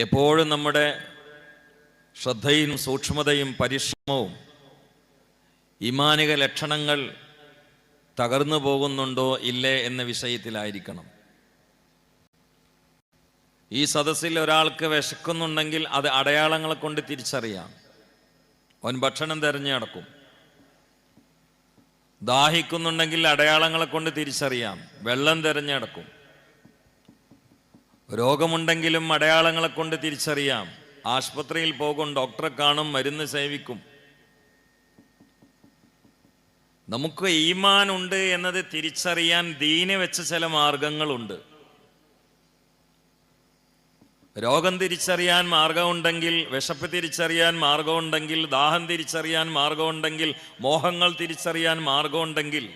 എപ്പോഴും നമ്മുടെ ശ്രദ്ധയും സൂക്ഷ്മതയും പരിശ്രമവും ഈമാനിക ലക്ഷണങ്ങൾ തകർന്നു പോകുന്നുണ്ടോ ഇല്ലേ എന്ന വിഷയത്തിലായിരിക്കണം. ഈ സദസ്സിൽ ഒരാൾക്ക് വിശക്കുന്നുണ്ടെങ്കിൽ അത് അടയാളങ്ങളെ കൊണ്ട് തിരിച്ചറിയാം. അവൻ ഭക്ഷണം തിരഞ്ഞു നടക്കും. ദാഹിക്കുന്നുണ്ടെങ്കിൽ അടയാളങ്ങളെ കൊണ്ട് തിരിച്ചറിയാം, വെള്ളം തിരഞ്ഞു നടക്കും. രോഗമുണ്ടെങ്കിലും അടയാളങ്ങളെ കൊണ്ട് തിരിച്ചറിയാം, ആശുപത്രിയിൽ പോകും, ഡോക്ടറെ കാണും, മരുന്ന് സേവിക്കും. നമുക്ക് ഈമാൻ ഉണ്ട് എന്നത് തിരിച്ചറിയാൻ ദീന് വെച്ച ചില മാർഗങ്ങളുണ്ട്. രോഗം തിരിച്ചറിയാൻ മാർഗമുണ്ടെങ്കിൽ, വിശപ്പ് തിരിച്ചറിയാൻ മാർഗമുണ്ടെങ്കിൽ, ദാഹം തിരിച്ചറിയാൻ മാർഗമുണ്ടെങ്കിൽ, മോഹങ്ങൾ തിരിച്ചറിയാൻ മാർഗമുണ്ടെങ്കിൽ,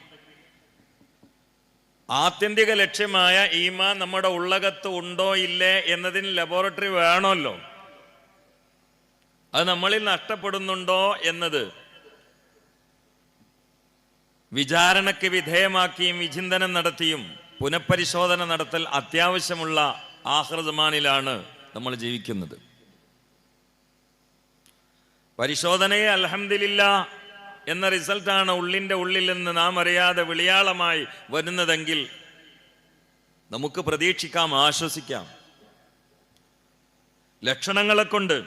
ആത്യന്തിക ലക്ഷ്യമായ ഈമാൻ നമ്മുടെ ഉള്ളകത്ത് ഉണ്ടോ ഇല്ലേ എന്നതിന് ലബോറട്ടറി വേണമല്ലോ. അത് നമ്മളിൽ നഷ്ടപ്പെടുന്നുണ്ടോ എന്നത് വിചാരണയ്ക്ക് വിധേയമാക്കിയും വിചിന്തനം നടത്തിയും പുനഃപരിശോധന നടത്തൽ അത്യാവശ്യമുള്ള ആഖിറസമാനിലാണ് നമ്മൾ ജീവിക്കുന്നത്. പരിശോധനയെ അൽഹംദുലില്ലാഹ് എന്ന റിസൾട്ടാണ് ഉള്ളിൻ്റെ ഉള്ളിൽ നിന്ന് നാം അറിയാതെ വിളിയാളമായി വരുന്നതെങ്കിൽ നമുക്ക് പ്രതീക്ഷിക്കാം, ആശ്വസിക്കാം. ലക്ഷണങ്ങളെ കൊണ്ട്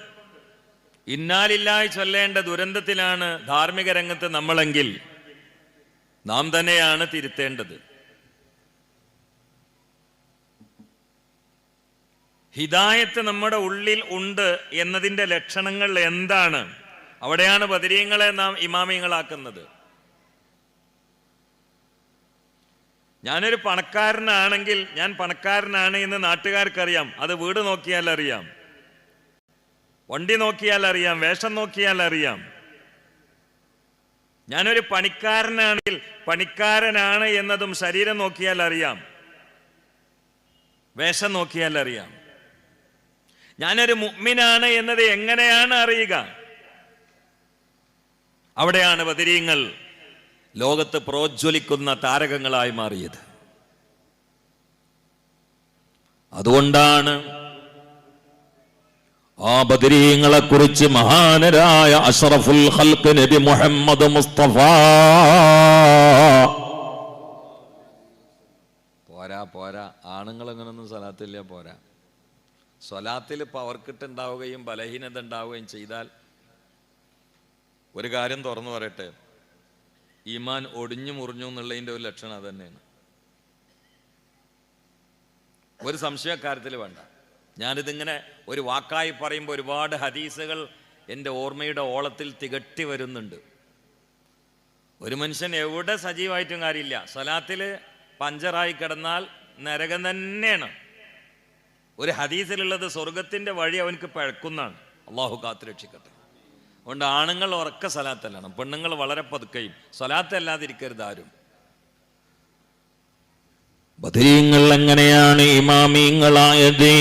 ഇന്നാലില്ലാഹി ചൊല്ലേണ്ട ദുരന്തത്തിലാണ് ധാർമ്മിക രംഗത്ത് നമ്മളെങ്കിൽ നാം തന്നെയാണ് തിരുത്തേണ്ടത്. ഹിദായത്ത് നമ്മുടെ ഉള്ളിൽ ഉണ്ട് എന്നതിൻ്റെ ലക്ഷണങ്ങൾ എന്താണ്? അവിടെയാണ് ബദരീങ്ങളെ നാം ഇമാമിങ്ങളാക്കുന്നത്. ഞാനൊരു പണക്കാരനാണെങ്കിൽ ഞാൻ പണക്കാരനാണ് എന്ന് നാട്ടുകാർക്കറിയാം. അത് വീട് നോക്കിയാൽ അറിയാം, വണ്ടി നോക്കിയാൽ അറിയാം, വേഷം നോക്കിയാൽ അറിയാം. ഞാനൊരു പണിക്കാരനാണെങ്കിൽ പണിക്കാരനാണ് എന്നതും ശരീരം നോക്കിയാൽ അറിയാം, വേഷം നോക്കിയാൽ അറിയാം. ഞാനൊരു മുഅ്മിനാണ് എന്നത് എങ്ങനെയാണ് അറിയുക? അവിടെയാണ് ബദരീങ്ങൾ ലോകത്ത് പ്രോജ്വലിക്കുന്ന താരകങ്ങളായി മാറിയത്. അതുകൊണ്ടാണ് ആ ബദരീങ്ങളെ കുറിച്ച് മഹാനരായ അഷ്റഫുൽ ഖൽഖ് നബി മുഹമ്മദ് മുസ്തഫ പോരാ ആണുങ്ങളെങ്ങനൊന്നും സ്വലാത്തില്ല, പോരാ. സ്വലാത്തിൽ പവർക്കിട്ടുണ്ടാവുകയും ബലഹീനത ഉണ്ടാവുകയും ചെയ്താൽ ഒരു കാര്യം തുറന്നു പറയട്ടെ, ഈമാൻ ഒടിഞ്ഞു മുറിഞ്ഞു എന്നുള്ളതിൻ്റെ ഒരു ലക്ഷണം അത് തന്നെയാണ്. ഒരു സംശയക്കാര്യത്തിൽ വേണ്ട. ഞാനിതിങ്ങനെ ഒരു വാക്കായി പറയുമ്പോൾ ഒരുപാട് ഹദീസുകൾ എൻ്റെ ഓർമ്മയുടെ ഓളത്തിൽ തികട്ടി വരുന്നുണ്ട്. ഒരു മനുഷ്യൻ എവിടെ സജീവമായിട്ടും കാര്യമില്ല, സ്വലാത്തിൽ പഞ്ചറായി കിടന്നാൽ നരകം തന്നെയാണ്. ഒരു ഹദീസിലുള്ളത് സ്വർഗത്തിൻ്റെ വഴി അവനക്ക് പഴക്കുന്നതാണ്. അള്ളാഹു കാത്തുരക്ഷിക്കട്ടെ. അതുകൊണ്ട് ആണുങ്ങൾ ഉറക്ക സ്വലാത്തല്ലാണ്, പെണ്ണുങ്ങൾ വളരെ പതുക്കെയും. സ്വലാത്തല്ലാതിരിക്കരുത് ആരും. ബദരീങ്ങൾ എങ്ങനെയാണ് ഇമാമിങ്ങളായത്?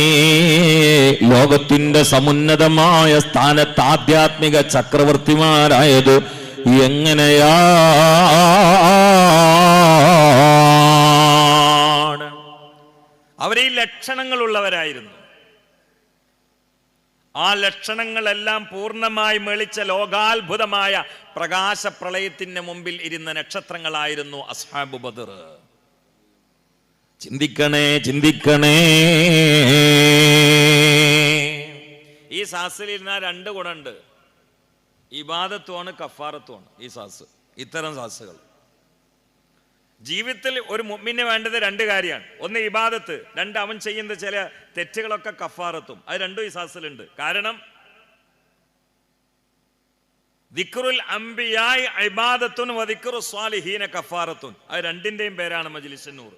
ലോകത്തിന്റെ സമുന്നതമായ സ്ഥാനത്ത് ആധ്യാത്മിക ചക്രവർത്തിമാരായത് എങ്ങനെയാണ്? അവരീ ലക്ഷണങ്ങളുള്ളവരായിരുന്നു. ആ ലക്ഷണങ്ങളെല്ലാം പൂർണ്ണമായി മെളിച്ച ലോകാത്ഭുതമായ പ്രകാശപ്രളയത്തിന് മുമ്പിൽ ഇരുന്ന നക്ഷത്രങ്ങളായിരുന്നു അസ്ഹാബു ബദർ. ചിന്തിക്കണേ. ഈ സാസിലിരുന്ന രണ്ട് ഗുണമുണ്ട്, ഇബാദത്തുമാണ് കഫാറത്തുമാണ്. ഈ സാസ്, ഇത്തരം സാസുകൾ ജീവിതത്തിൽ ഒരു മുഅ്മിന് വേണ്ടത് രണ്ട് കാര്യമാണ്. ഒന്ന് ഇബാദത്ത്, രണ്ട് അവൻ ചെയ്യുന്ന ചില തെറ്റുകളൊക്കെ കഫാറത്തും. അത് രണ്ടും ഈ സാസിലുണ്ട്. കാരണം ദിക്റുൽ അംബിയായി ഇബാദത്തുൻ വ ദിക്റു സ്വാലിഹീന കഫാറത്തുൻ. അത് രണ്ടിന്റെയും പേരാണ് മജ്ലിസുൻ നൂർ.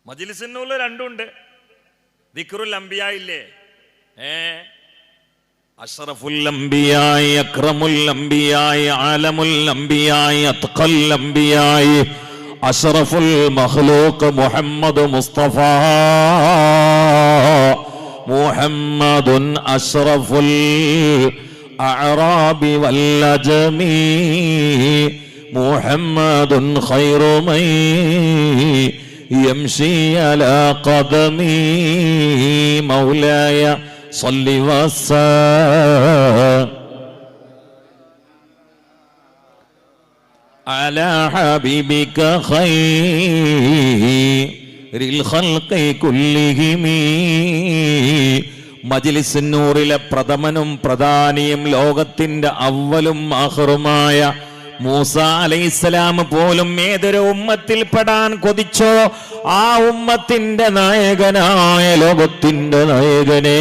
മജ്ലിസുൻ നൂറിൽ രണ്ടുണ്ട്. ദിക്റുൽ അംബിയാ ഇല്ലേ, അഷ്റഫുൽ അംബിയായി, അക്രമുൽ അംബിയായി, ആലമുൽ അംബിയായി, അത്ഖൽ അംബിയായി, അഷ്റഫുൽ മഖ്ലൂഖ് മുഹമ്മദ് മുസ്തഫ. മുഹമ്മദുൻ അഷ്റഫുൽ അഅറാബി വൽ അജ്മി, മുഹമ്മദുൻ ഖൈറു മൻ يمشي على قدمي مولاي صل وسلم على حبيبك خير الخلق كلهم. മജ്‌ലിസ് നൂറിലെ പ്രഥമനും പ്രധാനിയും ലോകത്തിന്റെ അവലും ആഖിറുമായ മൂസ അലൈഹിസ്സലാം പോലും ഏതൊരു ഉമ്മത്തിൽ പെടാൻ കൊതിച്ചോ ആ ഉമ്മത്തിന്റെ നായകനായ ലോകത്തിന്റെ നായകനെ,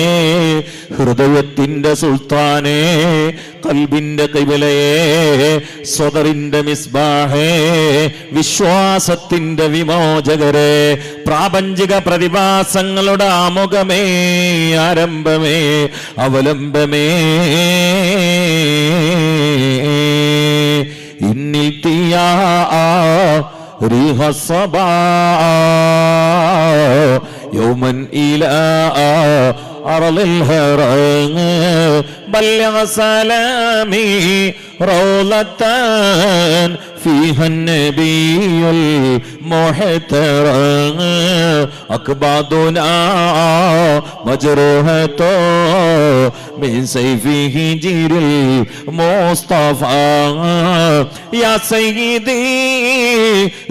ഹൃദയത്തിന്റെ സുൽത്താനെ, ഖൽബിന്റെ ഖിബലയെ, സ്വദറിന്റെ മിസ്ബാഹേ, വിശ്വാസത്തിന്റെ വിമോചകരെ, പ്രാപഞ്ചിക പ്രതിഭാസങ്ങളുടെ ആമുഖമേ, ആരംഭമേ, അവലംബമേ, إني تيا ريح الصبا يوما إلى أرض الهرم بلغ سلامي روضة فيها النبي المحترم أكبادنا مجروحة من سيفه جير المصطفى يا سيدي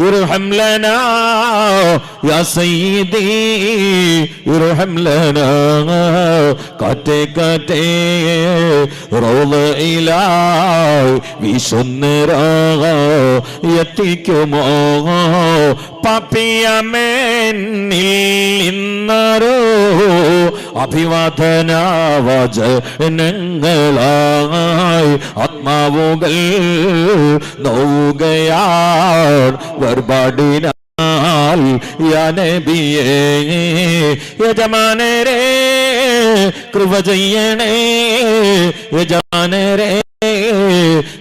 ارحم لنا يا سيدي ارحم لنا കാറ്റേ കാറ്റേ റോള ഇലായി വിശുന്നരാ എത്തിക്കുമോ പാപ്പിയമേന്നിൽ ഇന്നരോ അഭിവാദന വചനങ്ങളായി ആത്മാവുകൾ നോവുകയാൽ വേർപാടിന യാ നബിയേ യജമാനരേ കൃപ ചെയ്യണേ യജമാനരേ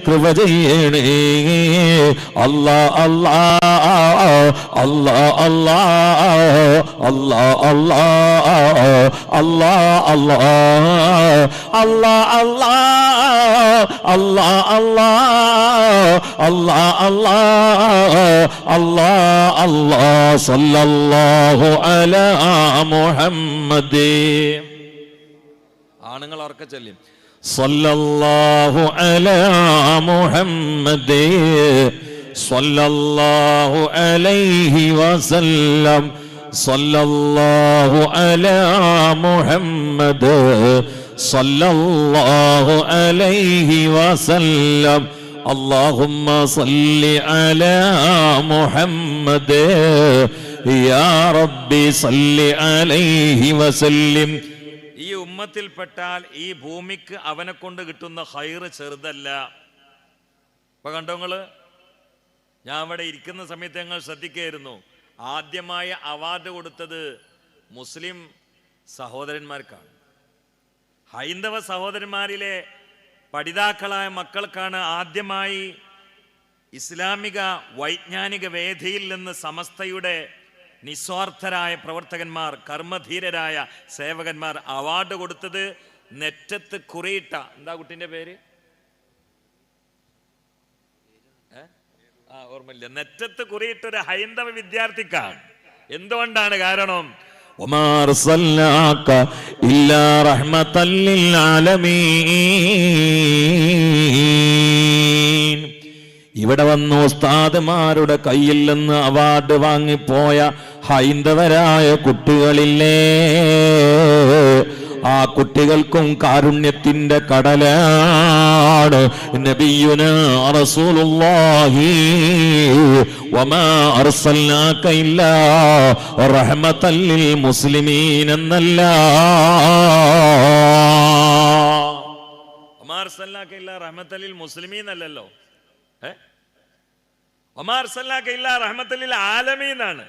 കൃപ ചെയ്യണേ അല്ലാ അല്ലാ അല്ലാ അല്ലാ അല്ലാ അല്ലാ അല്ലാ അല്ലാ അല്ലാ അല്ലാ അല്ലാ അല്ലാ അല്ലാ അല്ലാ അല്ലാ അല്ലാ സല്ലല്ലാഹു അലാ മുഹമ്മദ്. ആണുങ്ങൾ ഉറക്കെ ചൊല്ലും സല്ലല്ലാഹു അലാ മുഹമ്മദ് സല്ലല്ലാഹു അലൈഹി വസല്ലം സല്ലല്ലാഹു അലാ മുഹമ്മദ് സല്ലല്ലാഹു അലൈഹി വസല്ലം اللهم صل على محمد يا ربي صل عليه وسلم. ഈ ഉമ്മത്തിൽപ്പെട്ടാൽ ഈ ഭൂമിക്ക് അവനെ കൊണ്ട് കിട്ടുന്ന ഖൈറ് ചെറുതല്ല. ഇപ്പൊ കണ്ടോ നിങ്ങള്, ഞാൻ അവിടെ ഇരിക്കുന്ന സമയത്ത് ഞങ്ങൾ ശ്രദ്ധിക്കുകയായിരുന്നു, ആദ്യമായ അവാർഡ് കൊടുത്തത് മുസ്ലിം സഹോദരന്മാർക്കാണ്. ഹൈന്ദവ സഹോദരന്മാരിലെ പഠിതാക്കളായ മക്കൾക്കാണ് ആദ്യമായി ഇസ്ലാമിക വൈജ്ഞാനിക വേദിയിൽ നിന്ന് സമസ്തയുടെ നിസ്വാർത്ഥരായ പ്രവർത്തകന്മാർ, കർമ്മധീരരായ സേവകന്മാർ അവാർഡ് കൊടുത്തത്. നെറ്റത്ത് കുറിയിട്ട, എന്താ കുട്ടിന്റെ പേര്? ഓർമ്മയില്ല. നെറ്റത്ത് കുറിയിട്ട ഒരു ഹൈന്ദവ വിദ്യാർത്ഥിക്കാണ്. എന്തുകൊണ്ടാണ്? കാരണം وما أرسلناك إلا رحمة للعالمين. ഇവിടെ വന്നു ഉസ്താദുമാരുടെ കയ്യിൽ നിന്ന് അവാർഡ് വാങ്ങിപ്പോയ ഹൈന്ദവരായ കുട്ടികളില്ലേ, ആ കുട്ടികൾക്കും കാരുണ്യത്തിന്റെ കടലാണ് നബിയുനാ റസൂലുള്ളാഹി വമാ അർസൽനാക ഇല്ലാ റഹ്മത്തൽ ലിൽ മുസ്ലിമീൻ എന്നല്ല. വമാ അർസൽനാക ഇല്ലാ റഹ്മത്തൽ ലിൽ മുസ്ലിമീൻ അല്ലല്ലോ, വമാ അർസൽനാക ഇല്ലാ റഹ്മത്തൽ ലിൽ ആലമീൻ ആണ്.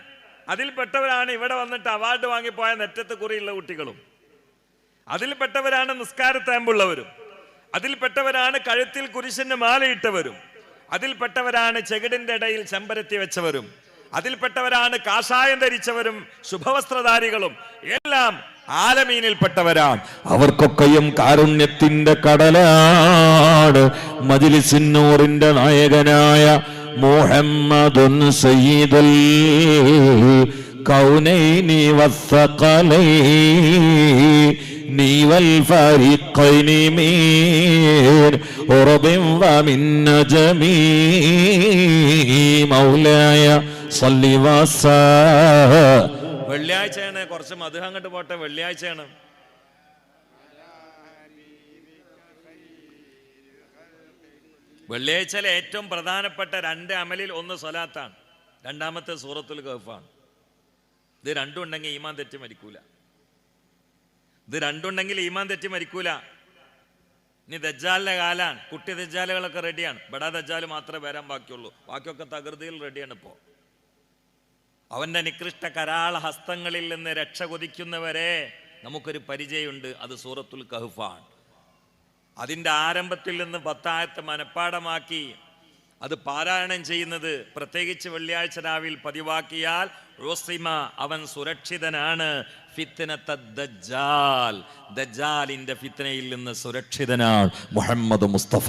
അതിൽപ്പെട്ടവരാണ് ഇവിടെ വന്നിട്ട് അവാർഡ് വാങ്ങിപ്പോയ നെറ്റത്ത് കുറിയുള്ള കുട്ടികളും. അതിൽപ്പെട്ടവരാണ് നിസ്കാരത്താമ്പുള്ളവരും. അതിൽപ്പെട്ടവരാണ് കഴുത്തിൽ കുരിശിന് മാലയിട്ടവരും. അതിൽപ്പെട്ടവരാണ് ചെകിടിന്റെ ഇടയിൽ ചെമ്പരത്തി വെച്ചവരും. അതിൽപ്പെട്ടവരാണ് കാഷായം ധരിച്ചവരും ശുഭവസ്ത്രധാരികളും. എല്ലാം ആലമീനിൽപ്പെട്ടവരാണ്. അവർക്കൊക്കെയും കാരുണ്യത്തിന്റെ കടലാണ് മജ്‌ലിസുൻ നൂറിന്റെ നായകനായ മുഹമ്മദുൻ സയ്യിദുൽ കൗനൈനി വസ്സഖലൈനി വൽ ഫരീഖൈനി മിൻ ഉറബിൻ വമിൻ നജമി മൗലായ സല്ലി വസല്ലം. വെള്ളിയാഴ്ചയാണ്, കുറച്ച് മധു അങ്ങോട്ട് പോട്ടെ. വെള്ളിയാഴ്ചയാണ്. വെള്ളിയാഴ്ചയിലെ ഏറ്റവും പ്രധാനപ്പെട്ട 2 അമലിൽ ഒന്ന് സ്വലാത്താണ്, രണ്ടാമത്തെ സൂറത്തുൽ കഹ്ഫാണ്. ഇത് രണ്ടും ഉണ്ടെങ്കിൽ ഈമാൻ തെറ്റി മരിക്കൂല. ഇനി ദജ്ജാലിന്റെ കാലാണ്. കുട്ടി ദജ്ജാലുകളൊക്കെ റെഡിയാണ്. ബടാ ദജ്ജാല് മാത്രമേ വരാൻ ബാക്കിയുള്ളൂ. ബാക്കിയൊക്കെ തകൃതിയിൽ റെഡിയാണ്. ഇപ്പോൾ അവന്റെ നികൃഷ്ട കരാള ഹസ്തങ്ങളിൽ നിന്ന് രക്ഷ കൊതിക്കുന്നവരെ നമുക്കൊരു പരിചയമുണ്ട്. അത് സൂറത്തുൽ കഹ്ഫാണ്. അതിൻ്റെ ആരംഭത്തിൽ നിന്ന് 10 ആയത്ത് മനഃപ്പാടമാക്കി അത് പാരായണം ചെയ്യുന്നത്, പ്രത്യേകിച്ച് വെള്ളിയാഴ്ച രാവിൽ പതിവാക്കിയാൽ റോസിമ, അവൻ സുരക്ഷിതനാണ്. ദജ്ജാൽ, ദജ്ജാലിന്റെ ഫിത്നയിൽ നിന്ന് സുരക്ഷിതനാണ് മുഹമ്മദ് മുസ്തഫ.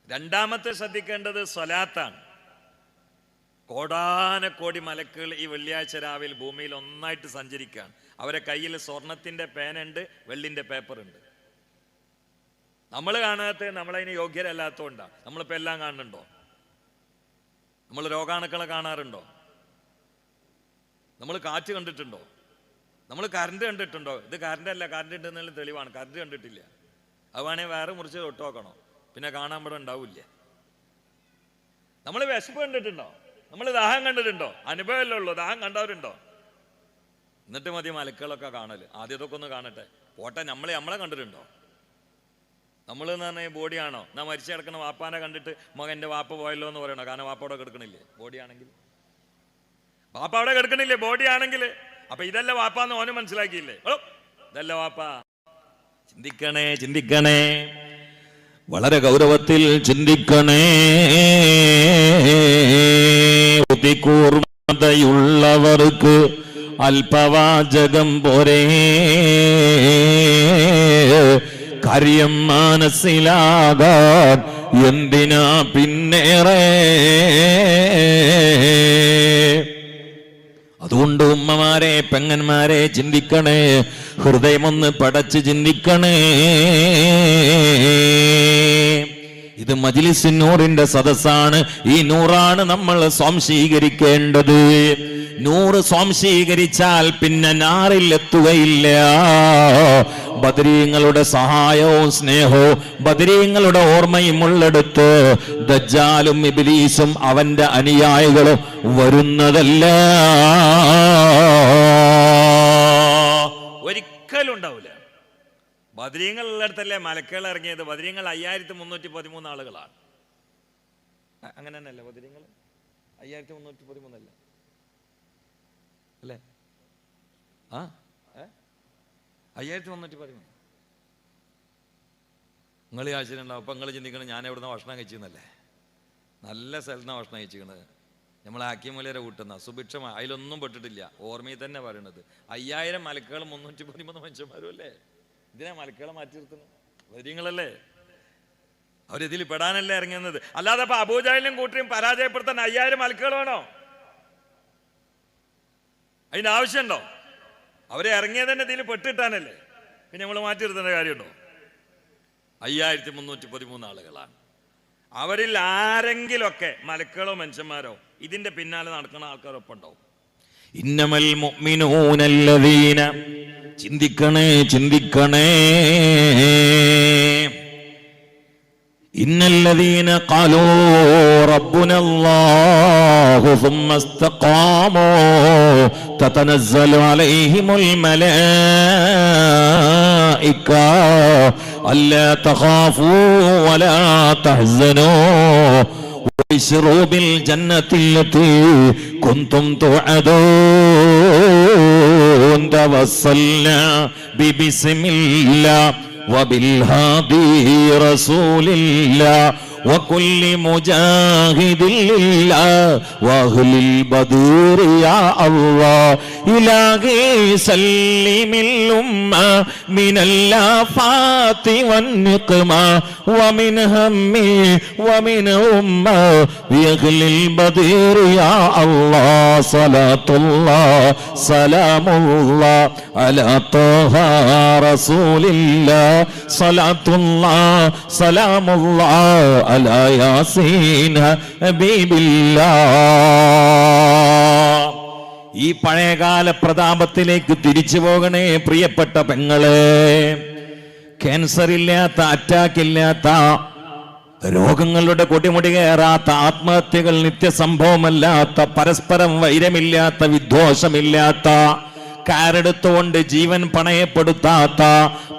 രണ്ടാമത്തെ ശ്രദ്ധിക്കേണ്ടത് സ്വലാത്താണ്. കോടാനക്കോടി മലക്കുകൾ ഈ വെള്ളിയാഴ്ച രാവിലെ ഭൂമിയിൽ ഒന്നായിട്ട് സഞ്ചരിക്കുകയാണ്. അവരെ കയ്യിൽ സ്വർണത്തിന്റെ പേനുണ്ട്, വെള്ളിന്റെ പേപ്പറുണ്ട്. നമ്മൾ കാണാത്ത, നമ്മളതിന് യോഗ്യരല്ലാത്തതുകൊണ്ടാണ്. നമ്മളിപ്പോൾ എല്ലാം കാണുന്നുണ്ടോ? നമ്മൾ രോഗാണുക്കളെ കാണാറുണ്ടോ? നമ്മൾ കാറ്റ് കണ്ടിട്ടുണ്ടോ? നമ്മൾ കറണ്ട് കണ്ടിട്ടുണ്ടോ? ഇത് കറണ്ട് അല്ല, കറണ്ട് ഉണ്ടെന്നുള്ള തെളിവാണ്. കറണ്ട് കണ്ടിട്ടില്ല. അത് വേണമെങ്കിൽ വേറെ മുറിച്ച് തൊട്ട് നോക്കണം, പിന്നെ കാണാൻ ഇവിടെ ഉണ്ടാവില്ല. നമ്മൾ വിശപ്പ് കണ്ടിട്ടുണ്ടോ? നമ്മൾ ദാഹം കണ്ടിട്ടുണ്ടോ? അനുഭവമല്ലേ ഉള്ളൂ. ദാഹം കണ്ടവരുണ്ടോ? എന്നിട്ട് മതി മലക്കുകളൊക്കെ കാണല്. ആദ്യത്തൊക്കെ ഒന്ന് കാണട്ടെ, പോട്ടെ. നമ്മളെ കണ്ടിട്ടുണ്ടോ? നമ്മൾ എന്ന് പറഞ്ഞാൽ ബോഡിയാണോ? എന്നാ മരിച്ചു കിടക്കുന്ന വാപ്പാനെ കണ്ടിട്ട് മകൻ്റെ വാപ്പ പോയല്ലോ എന്ന് പറയണോ? കാരണം വാപ്പ അവിടെ കിടക്കണില്ലേ? ബോഡിയാണെങ്കിൽ വാപ്പ അവിടെ കിടക്കണില്ലേ? ബോഡിയാണെങ്കിൽ. അപ്പൊ ഇതല്ല വാപ്പാന്ന് ഓന് മനസ്സിലാക്കിയില്ലേ? ഇതല്ല വാപ്പ. ചിന്തിക്കണേ, വളരെ ഗൗരവത്തിൽ ചിന്തിക്കണേ. കൂർമ്മതയുള്ളവർക്ക് അല്പവാചകം പോരേ, കാര്യം മനസ്സിലാകാൻ എന്തിനാ പിന്നേറെ. അതുകൊണ്ട് ഉമ്മമാരെ, പെങ്ങന്മാരെ ചിന്തിക്കണേ. ഹൃദയമൊന്ന് പടച്ച് ചിന്തിക്കണേ. ഇത് മജ്ലിസ് നൂറിന്റെ സദസ്സാണ്. ഈ നൂറാണ് നമ്മൾ സ്വാംശീകരിക്കേണ്ടത്. നൂറ് സ്വാംശീകരിച്ചാൽ പിന്നെ നാറിൽ എത്തുകയില്ല. ബദരീങ്ങളുടെ സഹായവും സ്നേഹവും ബദരീങ്ങളുടെ ഓർമ്മയും ഉള്ളെടുത്ത് ദജ്ജാലും ഇബ്ലീസും അവന്റെ അനുയായികളും വരുന്നതല്ല. ഒരിക്കലും ഉണ്ടാവില്ല. ബദരീങ്ങളുള്ളിടത്തല്ലേ മലക്കുകൾ ഇറങ്ങിയത്? ബദരീങ്ങൾ 5313 ആളുകളാണ്. അങ്ങനെ തന്നെയല്ലേ ബദരീങ്ങൾ? 5313 അല്ലേ? അല്ലേ? 5313. നിങ്ങൾ ആശ്ചര്യമുണ്ടാവും. അപ്പം നിങ്ങൾ ചിന്തിക്കണം, ഞാൻ എവിടുന്ന ഭക്ഷണം കഴിച്ചെന്നല്ലേ? നല്ല സ്ഥലത്താണ് ഭക്ഷണം കഴിച്ചിരിക്കണത്. നമ്മൾ ആക്കിമൂലരെ കൂട്ടുന്ന സുഭിക്ഷമായി, അതിലൊന്നും പെട്ടിട്ടില്ല. ഓർമ്മയിൽ തന്നെ പറയണത് 5000 മലക്കുകൾ 313 മനുഷ്യന്മാരും അല്ലേ? ഇതിനെ മലക്കുകളെ മാറ്റി നിർത്തുന്നു വര്യങ്ങളല്ലേ? അവരിതിൽ പെടാനല്ലേ ഇറങ്ങുന്നത്. അല്ലാതെ ഇപ്പൊ അബൂജഹലിനും കൂട്ടരെയും പരാജയപ്പെടുത്താൻ 5000 മലക്കുകൾ വേണോ? അതിന്റെ ആവശ്യമുണ്ടോ? അവരെ ഇറങ്ങിയത് തന്നെ ഇതിൽ പെട്ടിട്ടാനല്ലേ? പിന്നെ നമ്മൾ മാറ്റി നിർത്തേണ്ട കാര്യമുണ്ടോ? 5313 ആളുകളാണ്. അവരിൽ ആരെങ്കിലൊക്കെ മലക്കുകളോ മനുഷ്യന്മാരോ ഇതിന്റെ പിന്നാലെ നടക്കുന്ന ആൾക്കാരൊപ്പം ഉണ്ടാവും. ഇന്നമൽ മുഅ്മിനൂനല്ലദീന, ചിന്തിക്കണേ. ഇന്നല്ലദീന ഖാലൂ റബ്ബുനല്ലാഹു സുമ്മ ഇസ്തഖാമൂ തതനസ്സലു അലൈഹിമുൽ മലായിക അല്ലാ തഖാഫൂ വലാ തഹ്സനൂ وابشروا بالجنة التي كنتم توعدون توصلنا ببسم الله وبالهادي رسول الله وكل مجاهد لله واهل البدر يا الله إلهي سلم الأمة من الآفات والنقمة ومن هم ومن أمة بأهل البدر يا الله صلاة الله سلام الله على طه رسول الله صلاة الله سلام الله على ياسين حبيب الله. ഈ പഴയകാല പ്രതാപത്തിലേക്ക് തിരിച്ചു പോകണേ പ്രിയപ്പെട്ട പെങ്ങളെ. ക്യാൻസർ ഇല്ലാത്ത, അറ്റാക്ക് ഇല്ലാത്ത, രോഗങ്ങളുടെ കൊടിമുടി കയറാത്ത, ആത്മഹത്യകൾ നിത്യസംഭവമല്ലാത്ത, പരസ്പരം വൈരമില്ലാത്ത, വിദ്വേഷമില്ലാത്ത, കാരെടുത്തുകൊണ്ട് ജീവൻ പണയപ്പെടുത്താത്ത,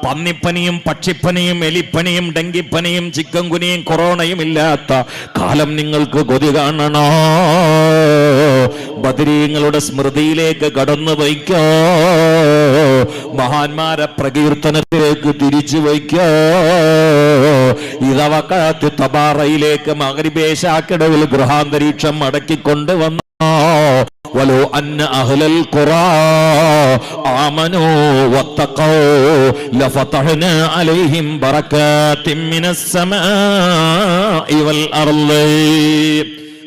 പന്നിപ്പനിയും പക്ഷിപ്പനിയും എലിപ്പനിയും ഡെങ്കിപ്പനിയും ചിക്കൻ കുനിയും കൊറോണയും ഇല്ലാത്ത കാലം നിങ്ങൾക്ക് കൊതി കാണണോ? ബദരീങ്ങളുടെ സ്മൃതിയിലേക്ക് കടന്നു വയ്ക്കോ, മഹാന്മാരെ പ്രകീർത്തനത്തിലേക്ക് തിരിച്ചു വയ്ക്കോ. ഇതവക്കാത്ത് തബാറയിലേക്ക് മഗ്രിബേശാക്കിടവിൽ ഗൃഹാന്തരീക്ഷം അടക്കിക്കൊണ്ടുവന്നു. ولو أن أهل القرى آمنوا واتقوا لفتحنا عليهم بركات من السماء والأرض.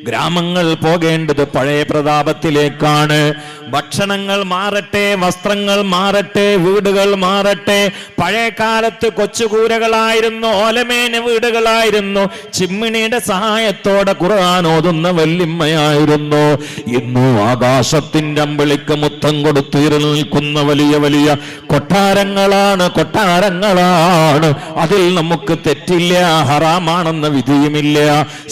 ഗ്രാമങ്ങൾ പോകേണ്ടത് പഴയ പ്രതാപത്തിലേക്കാണ്. ഭക്ഷണങ്ങൾ മാറട്ടെ, വസ്ത്രങ്ങൾ മാറട്ടെ, വീടുകൾ മാറട്ടെ. പഴയ കാലത്ത് കൊച്ചുകൂരകളായിരുന്നു, ഓലമേന വീടുകളായിരുന്നു, ചിമ്മിണിയുടെ സഹായത്തോടെ ഖുർആൻ ഓതുന്ന വല്യമ്മയായിരുന്നു. ഇന്നു ആകാശത്തിന്റെ അമ്പിളിക്ക് മുത്തം കൊടുത്തീരിൽ നിൽക്കുന്ന വലിയ വലിയ കൊട്ടാരങ്ങളാണ്, കൊട്ടാരങ്ങളാണ്. അതിൽ നമുക്ക് തെറ്റില്ല, ഹറാമാണെന്ന വിധിയുമില്ല.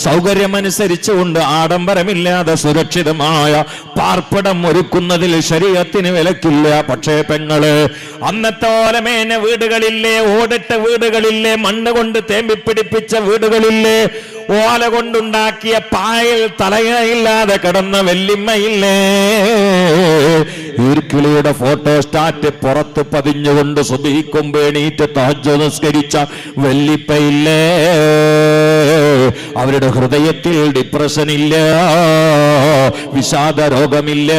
സൗകര്യമനുസരിച്ചുകൊണ്ട് ആഡംബരമില്ലാതെ സുരക്ഷിതമായ പാർപ്പിടം ഒരുക്കുന്നതിൽ ശരീഅത്തിന് വിലക്കില്ല. പക്ഷേ പെങ്ങള്, അന്നത്തെ ഓലമേന വീടുകളില്ലേ, ഓടിട്ട വീടുകളില്ലേ, മണ്ണ് കൊണ്ട് തേമ്പിപ്പിടിപ്പിച്ച വീടുകളില്ലേ, ഓല കൊണ്ടുണ്ടാക്കിയ പായൽ തലയില്ലാതെ കിടന്ന വല്യമ്മയില്ലേ, ഈർക്കിളിയുടെ ഫോട്ടോസ്റ്റാറ്റ് പുറത്ത് പതിഞ്ഞുകൊണ്ട് സുബഹിക്കുമ്പ് എണീറ്റ് തഹജ്ജുദ് നിസ്കരിച്ച വല്ലിപ്പയില്ലേ, അവരുടെ ഹൃദയത്തിൽ ഡിപ്രഷൻ ഇല്ല, വിഷാദ രോഗമില്ല,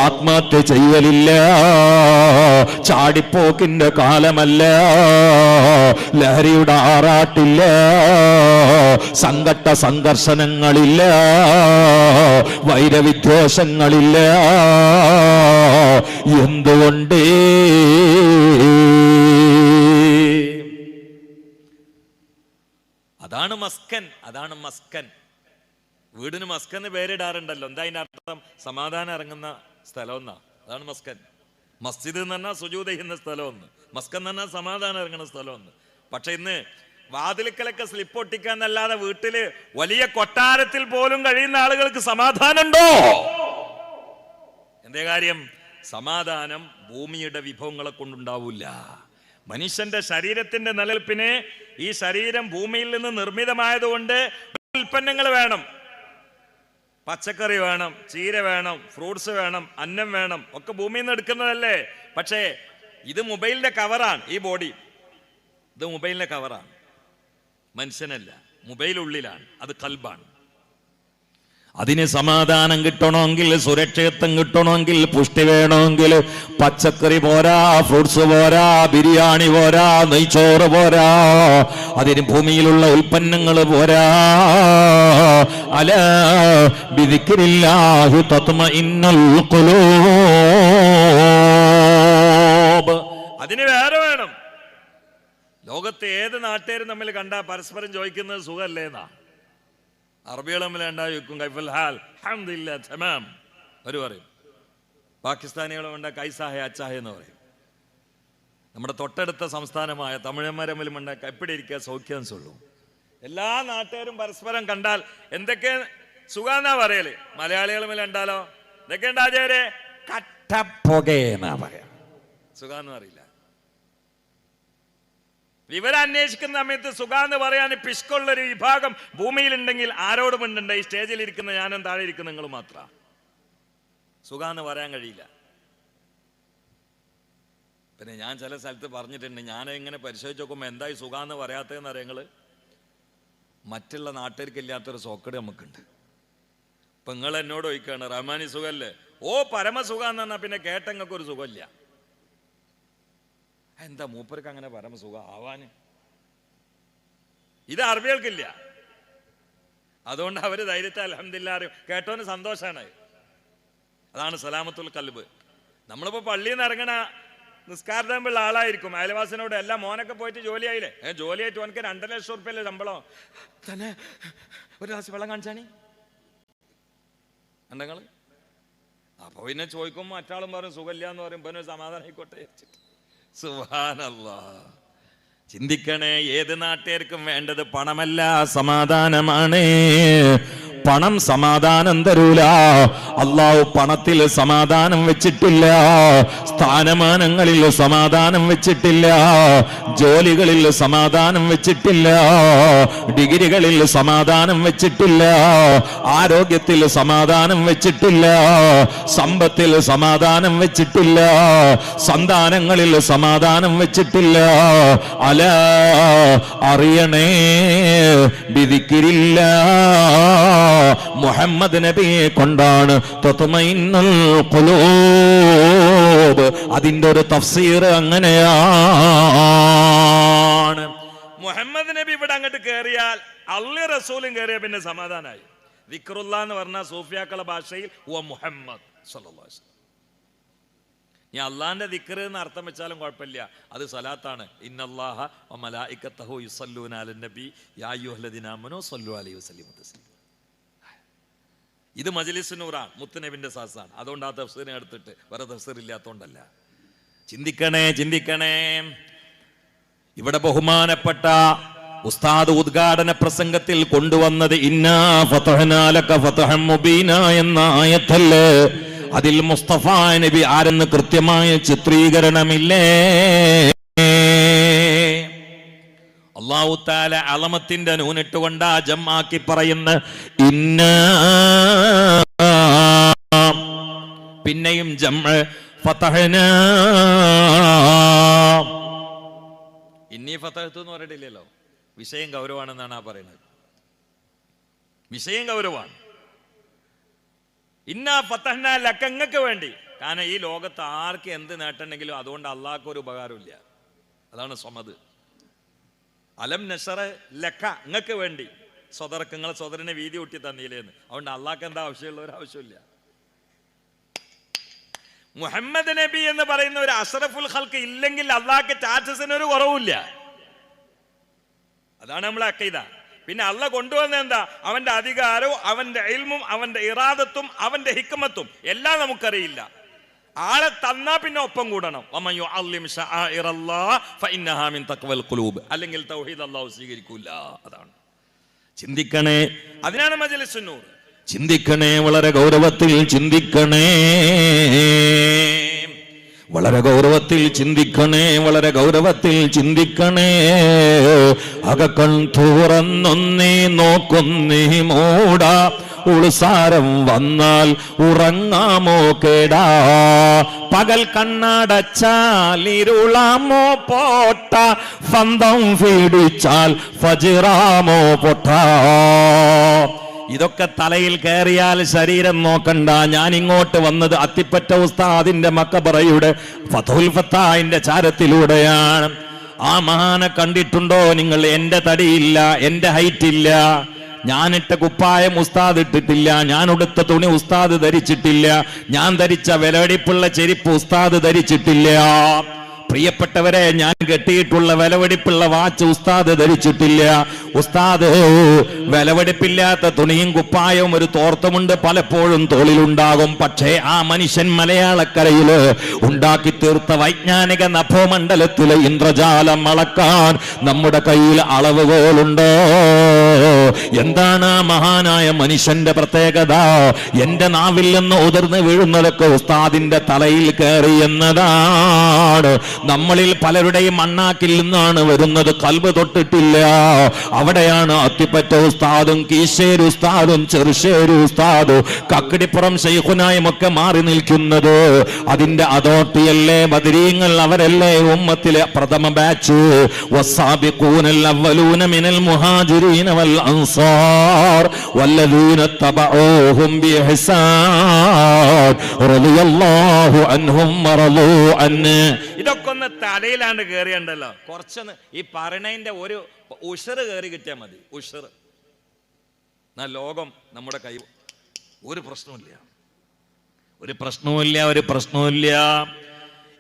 ആത്മഹത്യ ചെയ്യലില്ല, ചാടിപ്പോക്കിന്റെ കാലമല്ല, ലഹരിയുടെ ആറാട്ടില്ല, സങ്കട്ട സംഘർഷണങ്ങളില്ല, വൈരവിദ്വേഷങ്ങളില്ല. എന്തുകൊണ്ട്? അതാണ് മസ്കൻ, അതാണ് മസ്കൻ. വീടിന് മസ്കൻ എന്ന് പേരിടാറുണ്ടല്ലോ. എന്താ അതിന്റെ അർത്ഥം? സമാധാനം ഇറങ്ങുന്ന സ്ഥലം എന്നാ. അതാണ് മസ്കൻ. മസ്ജിദ് എന്ന് പറഞ്ഞാൽ സുജൂദ് ചെയ്യുന്ന സ്ഥലം ഒന്ന്, മസ്കൻ എന്ന് പറഞ്ഞാൽ സമാധാനം ഇറങ്ങുന്ന സ്ഥലം ഒന്ന്. പക്ഷെ ഇന്ന് വാതിൽക്കലൊക്കെ സ്ലിപ്പ് ഒട്ടിക്കാന്നല്ലാതെ വീട്ടില് വലിയ കൊട്ടാരത്തിൽ പോലും കഴിയുന്ന ആളുകൾക്ക് സമാധാനമുണ്ടോ? എന്തേ കാര്യം? സമാധാനം ഭൂമിയുടെ വിഭവങ്ങളെ കൊണ്ടുണ്ടാവില്ല. മനുഷ്യന്റെ ശരീരത്തിന്റെ നിലനിൽപ്പിന് ഈ ശരീരം ഭൂമിയിൽ നിന്ന് നിർമ്മിതമായതുകൊണ്ട് ഉൽപ്പന്നങ്ങൾ വേണം. പച്ചക്കറി വേണം, ചീര വേണം, ഫ്രൂട്ട്സ് വേണം, അന്നം വേണം, ഒക്കെ ഭൂമിയിൽ നിന്ന് എടുക്കുന്നതല്ലേ. പക്ഷേ ഇത് മൊബൈലിന്റെ കവറാണ്. ഈ ബോഡി ഇത് മൊബൈലിന്റെ കവറാണ്, മനുഷ്യനല്ല. മൊബൈൽ ഉള്ളിലാണ്, അത് കൽബാണ്. അതിന് സമാധാനം കിട്ടണമെങ്കിൽ, സുരക്ഷിതത്വം കിട്ടണമെങ്കിൽ, പുഷ്ടി വേണമെങ്കിൽ പച്ചക്കറി പോരാ, ഫ്രൂട്ട്സ് പോരാ, ബിരിയാണി പോരാ, നെയ്ച്ചോറ് പോരാ, അതിന് ഭൂമിയിലുള്ള ഉൽപ്പന്നങ്ങൾ പോരാ. അലാ ബിദിക്രില്ലാഹി തത്മഇന്നുൽ ഖുലൂബ്. അതിന് വേറെ വേണം. ലോകത്തെ ഏത് നാട്ടുകാരും തമ്മിൽ കണ്ടാൽ പരസ്പരം ചോദിക്കുന്നത് സുഖമല്ലേ എന്നാ. അറബികൾ തമ്മിൽ ഉണ്ടായിരിക്കും കൈഫൽ ഹാൽ അൽഹംദുലില്ലാഹ് തമാം അവർ പറയും. പാകിസ്ഥാനികളും ഉണ്ടാ കൈസാഹെ അച്ചാഹെ എന്ന് പറയും. നമ്മുടെ തൊട്ടടുത്ത സംസ്ഥാനമായ തമിഴന്മാരെ തമ്മിലും ഉണ്ടാക്കുക എപ്പിടി ഇരിക്കുക സൗഖ്യം സൊല്ലു. എല്ലാ നാട്ടുകാരും പരസ്പരം കണ്ടാൽ എന്തൊക്കെ സുഖാന്നാ പറയല്. മലയാളികൾ തമ്മിൽ ഉണ്ടാലോ എന്തൊക്കെ ഉണ്ടാചാരെ കട്ടപ്പുകയെന്നാ പറയാം. സുഖാന്ന് പറയില്ല. വിവരം അന്വേഷിക്കുന്ന സമയത്ത് സുഖാന്ന് പറയാൻ പിശുക്കുള്ളൊരു വിഭാഗം ഭൂമിയിലുണ്ടെങ്കിൽ ആരോടും ഉണ്ടുണ്ട്. ഈ സ്റ്റേജിൽ ഇരിക്കുന്ന ഞാനും താഴെ ഇരിക്കുന്ന നിങ്ങൾ മാത്രം. സുഖാന്ന് പറയാൻ കഴിയില്ല. പിന്നെ ഞാൻ ചില സ്ഥലത്ത് പറഞ്ഞിട്ടുണ്ട്, ഞാൻ ഇങ്ങനെ പരിശോധിച്ച് നോക്കുമ്പോൾ എന്തായി സുഖാന്ന് പറയാത്തതെന്ന് അറിയാം. മറ്റുള്ള നാട്ടുകാർക്ക് ഇല്ലാത്തൊരു സോക്കട് നമുക്കുണ്ട്. ഇപ്പം നിങ്ങൾ എന്നോട് ചോദിക്കുകയാണ് റഹ്മാനി സുഖമല്ലേ? ഓ പരമസുഖം എന്ന് പറഞ്ഞാൽ പിന്നെ കേട്ടങ്ങൾക്കൊരു സുഖമില്ല. എന്താ മൂപ്പർക്ക് അങ്ങനെ പരമസുഖം ആവാന്? ഇത് അറബികൾക്കില്ല. അതുകൊണ്ട് അവർ ധൈര്യത്തെ അൽഹംദുലില്ലാഹ് അറിയും. കേട്ടോന് സന്തോഷമാണ്. അതാണ് സലാമത്തുൽ ഖൽബ്. നമ്മളിപ്പോൾ പള്ളിയിൽ നിന്ന് ഇറങ്ങണ നിസ്കാരമുള്ള ആളായിരിക്കും. അയൽവാസിനോട് എല്ലാം മോനൊക്കെ പോയിട്ട് ജോലിയായില്ലേ? ജോലിയായിട്ട് ഓനക്ക് 2 ലക്ഷം ഉറുപ്പ്യല്ലേ ശമ്പളം, തന്നെ ഒരു ഗ്ലാസ് വെള്ളം കാണിച്ചാണി ഉണ്ടെങ്കിൽ. അപ്പൊ പിന്നെ ചോദിക്കുമ്പോൾ മറ്റാളും പറയും സുഖമില്ല എന്ന് പറയും. പിന്നെ സമാധാനം ആയിക്കോട്ടെ. സുബ്ഹാനല്ലാഹ്. ചിന്തിക്കണേ, ഏത് നാട്ടുകാർക്കും വേണ്ടത് പണമല്ല, സമാധാനമാണ്. പണം സമാധാനം തരൂല. അള്ളാഹു പണത്തിൽ സമാധാനം വെച്ചിട്ടില്ല, സ്ഥാനമാനങ്ങളിൽ സമാധാനം വെച്ചിട്ടില്ല, ജോലികളിൽ സമാധാനം വെച്ചിട്ടില്ല, ഡിഗ്രികളിൽ സമാധാനം വെച്ചിട്ടില്ല, ആരോഗ്യത്തിൽ സമാധാനം വെച്ചിട്ടില്ല, സമ്പത്തിൽ സമാധാനം വെച്ചിട്ടില്ല, സന്താനങ്ങളിൽ സമാധാനം വെച്ചിട്ടില്ല. അലാ അറിയണേ, ബിദിക്രില്ല മുഹമ്മദ് നബിയെ കൊണ്ടാണ് തത്മഇന്നുൽ ഖുലൂബ്. അതിന്റെ ഒരു തഫ്സീർ അങ്ങനെയാണ്. മുഹമ്മദ് നബി ഇവിടെ അങ്ങോട്ട് കയറിയാൽ അള്ളാഹു റസൂലും കയറിയ പിന്നെ സമാധാനമായി. ദിക്റുല്ല എന്ന് പറഞ്ഞ സൂഫിയാക്കളുടെ ഭാഷയിൽ മുഹമ്മദ് സല്ലല്ലാഹു അലൈഹി വസല്ലം. ഞാൻ അള്ളാന്റെ ദിക്ർ എന്ന് അർത്ഥം വെച്ചാലും കുഴപ്പമില്ല, അത് സലാത്താണ്. ഇന്നല്ലാഹ വ മലായികതഹു യുസല്ലൂന അലൻ നബി യാ അയ്യുഹല്ലദീന ആമനൂ സല്ലു അലൈഹി വസല്ലിമു തസ്ലീമ. ഇത് മജ്ലിസ് നൂറാണ്, മുത്തുനബിന്റെ സാസാണ്. അതുകൊണ്ട് ആ തഫ്സീറിനെ എടുത്തിട്ട് വേറെ തഫ്സീർ ഇല്ലാത്തതുകൊണ്ടല്ല. ചിന്തിക്കണേ, ചിന്തിക്കണേ. ഇവിടെ ബഹുമാനപ്പെട്ട ഉസ്താദ് ഉദ്ഘാടന പ്രസംഗത്തിൽ കൊണ്ടുവന്നത് ഇന്നാ ഫതഹ്നാ ലക ഫതഹൻ മുബീന എന്ന ആയത്തല്ലേ. അതിൽ മുസ്തഫ നബി ആരെന്ന് കൃത്യമായ ചിത്രീകരണമില്ലേ? അല്ലാഹു തആല അളമത്തിന്റെ നൂനിട്ടുകൊണ്ടാ ജംആക്കി പറയുന്ന ഇന്നാ, പിന്നെയും ജംഅ ഫതഹ്നാ. ഇന്നി ഫതഹ്തു എന്ന് പറഞ്ഞിട്ടില്ലല്ലോ. വിഷയം ഗൗരവമാണെന്നാണ് ആ പറയുന്നത്. വിഷയം ഗൗരവമാണ്. ഇന്നാ ഫതഹ്നാ ലക, ഇങ്ങക്ക് വേണ്ടി. കാരണം ഈ ലോകത്ത് ആർക്ക് എന്ത് നേട്ടമുണ്ടെങ്കിലും അതുകൊണ്ട് അള്ളാഹ്ക്ക് ഒരു ഉപകാരമില്ല. അതാണ് സ്വമത്. അലം നശറ ലക, ഇങ്ങക്ക് വേണ്ടി. സ്വതർക്ക്, നിങ്ങളെ സ്വതറിനെ വീതി കൂട്ടി തന്നില്ലേന്ന്. അതുകൊണ്ട് അള്ളാഹ്ക്ക് എന്താ ആവശ്യമുള്ള ഒരു ആവശ്യമില്ല. മുഹമ്മദ് നബി എന്ന് പറയുന്ന ഒരു അഷ്റഫുൽ ഖൽഖ് ഇല്ലെങ്കിൽ അള്ളാഹ്ക്ക് സ്റ്റാറ്റസിന് ഒരു കുറവുമില്ല. അതാണ് നമ്മളെ അഖീദ. പിന്നെ അള്ളാഹ് കൊണ്ടുവന്ന എന്താ? അവന്റെ അധികാരവും അവന്റെ ഇൽമും അവന്റെ ഇറാദത്തും അവന്റെ ഹിക്മത്തും എല്ലാം നമുക്കറിയില്ല. ആളെ തന്നാ പിന്നെ ഒപ്പം കൂടണം. അല്ലെങ്കിൽ തൗഹീദ് അല്ലാഹു സ്വീകരിക്കൂല. അതാണ്. ചിന്തിക്കണേ, അതിനാണ് മജ്ലിസുൻ നൂർ. ചിന്തിക്കണേ, വളരെ ഗൗരവത്തിൽ ചിന്തിക്കണേ, വളരെ ഗൗരവത്തിൽ ചിന്തിക്കണേ, വളരെ ഗൗരവത്തിൽ ചിന്തിക്കണേ. അകക്കൺ തുറന്നൊന്നേ നോക്കുന്നേ മൂട, ഉൾസാരം വന്നാൽ ഉറങ്ങാമോ കേടാ, പകൽ കണ്ണടച്ചാൽ ഇരുളാമോ പോട്ട, ഫന്തം ഫീടിച്ചാൽ ഫജിറാമോ പൊട്ട. ഇതൊക്കെ തലയിൽ കയറിയാൽ ശരീരം നോക്കണ്ട. ഞാൻ ഇങ്ങോട്ട് വന്നത് അത്തിപ്പറ്റ ഉസ്താദിന്റെ മക്കബറയുടെ ഫതുൽ ഫത്താഹിന്റെ ചാരത്തിലൂടെയാണ്. ആ മഹാനെ കണ്ടിട്ടുണ്ടോ നിങ്ങൾ? എന്റെ തടിയില്ല, എന്റെ ഹൈറ്റ് ഇല്ല, ഞാനിട്ട കുപ്പായം ഉസ്താദ് ഇട്ടിട്ടില്ല, ഞാൻ ഉടുത്ത തുണി ഉസ്താദ് ധരിച്ചിട്ടില്ല, ഞാൻ ധരിച്ച വിലവെടിപ്പുള്ള ചെരുപ്പ് ഉസ്താദ് ധരിച്ചിട്ടില്ല. പ്രിയപ്പെട്ടവരെ, ഞാൻ കെട്ടിയിട്ടുള്ള വിലവെടിപ്പുള്ള വാച്ച് ഉസ്താദ് ധരിച്ചിട്ടില്ല. ഉസ്താദ് വിലവെടിപ്പില്ലാത്ത തുണിയും കുപ്പായവും ഒരു തോർത്തുമുണ്ട് പലപ്പോഴും തോളിലുണ്ടാകും. പക്ഷേ ആ മനുഷ്യൻ മലയാളക്കരയില് ഉണ്ടാക്കി തീർത്ത വൈജ്ഞാനിക നഭോമണ്ഡലത്തിലെ ഇന്ദ്രജാലം അളക്കാൻ നമ്മുടെ കയ്യിൽ അളവുകോലുണ്ടോ? എന്താണ് ആ മഹാനായ മനുഷ്യന്റെ പ്രത്യേകത? എന്റെ നാവിൽ നിന്ന് ഉതിർന്ന് വീഴുന്നതൊക്കെ ഉസ്താദിന്റെ തലയിൽ കയറി എന്നതാണ്. നമ്മളിൽ പലരുടെയും മണ്ണാക്കിൽ നിന്നാണ് വരുന്നത്, കൽബ് തൊട്ടിട്ടില്ല. അവിടെയാണ് അത്തിപ്പറ്റ ഉസ്താദും കീശേരി ഉസ്താദും ചെറുശ്ശേരി ഉസ്താദും കക്കിടിപ്പുറം ശൈഖുനായും ഒക്കെ മാറി നിൽക്കുന്നത്. അതിന്റെ അതോറിറ്റിയല്ലേ ബദരീങ്ങൾ, അവരല്ലേ ഉമ്മത്തിലെ പ്രഥമ ബാച്ച്. വസ്സാബിഖൂനൽ അവ്വലൂന മിനൽ മുഹാജിരീന വൽ അൻസാർ വല്ലദീന തബഊഹും ബിഇഹ്സാൻ റളിയല്ലാഹു അൻഹും വറളൂ അൻഹു. ഇതൊക്കെ ഒന്ന് തലയിലാണ്ട് കയറിയുണ്ടല്ലോ. കുറച്ചൊന്ന് ഈ പറയണതിന്റെ ഒരു ഉഷറ് കയറി കിട്ടിയാൽ മതി. ഉഷറ് ലോകം നമ്മുടെ കൈ. ഒരു പ്രശ്നമില്ല, ഒരു പ്രശ്നവുമില്ല.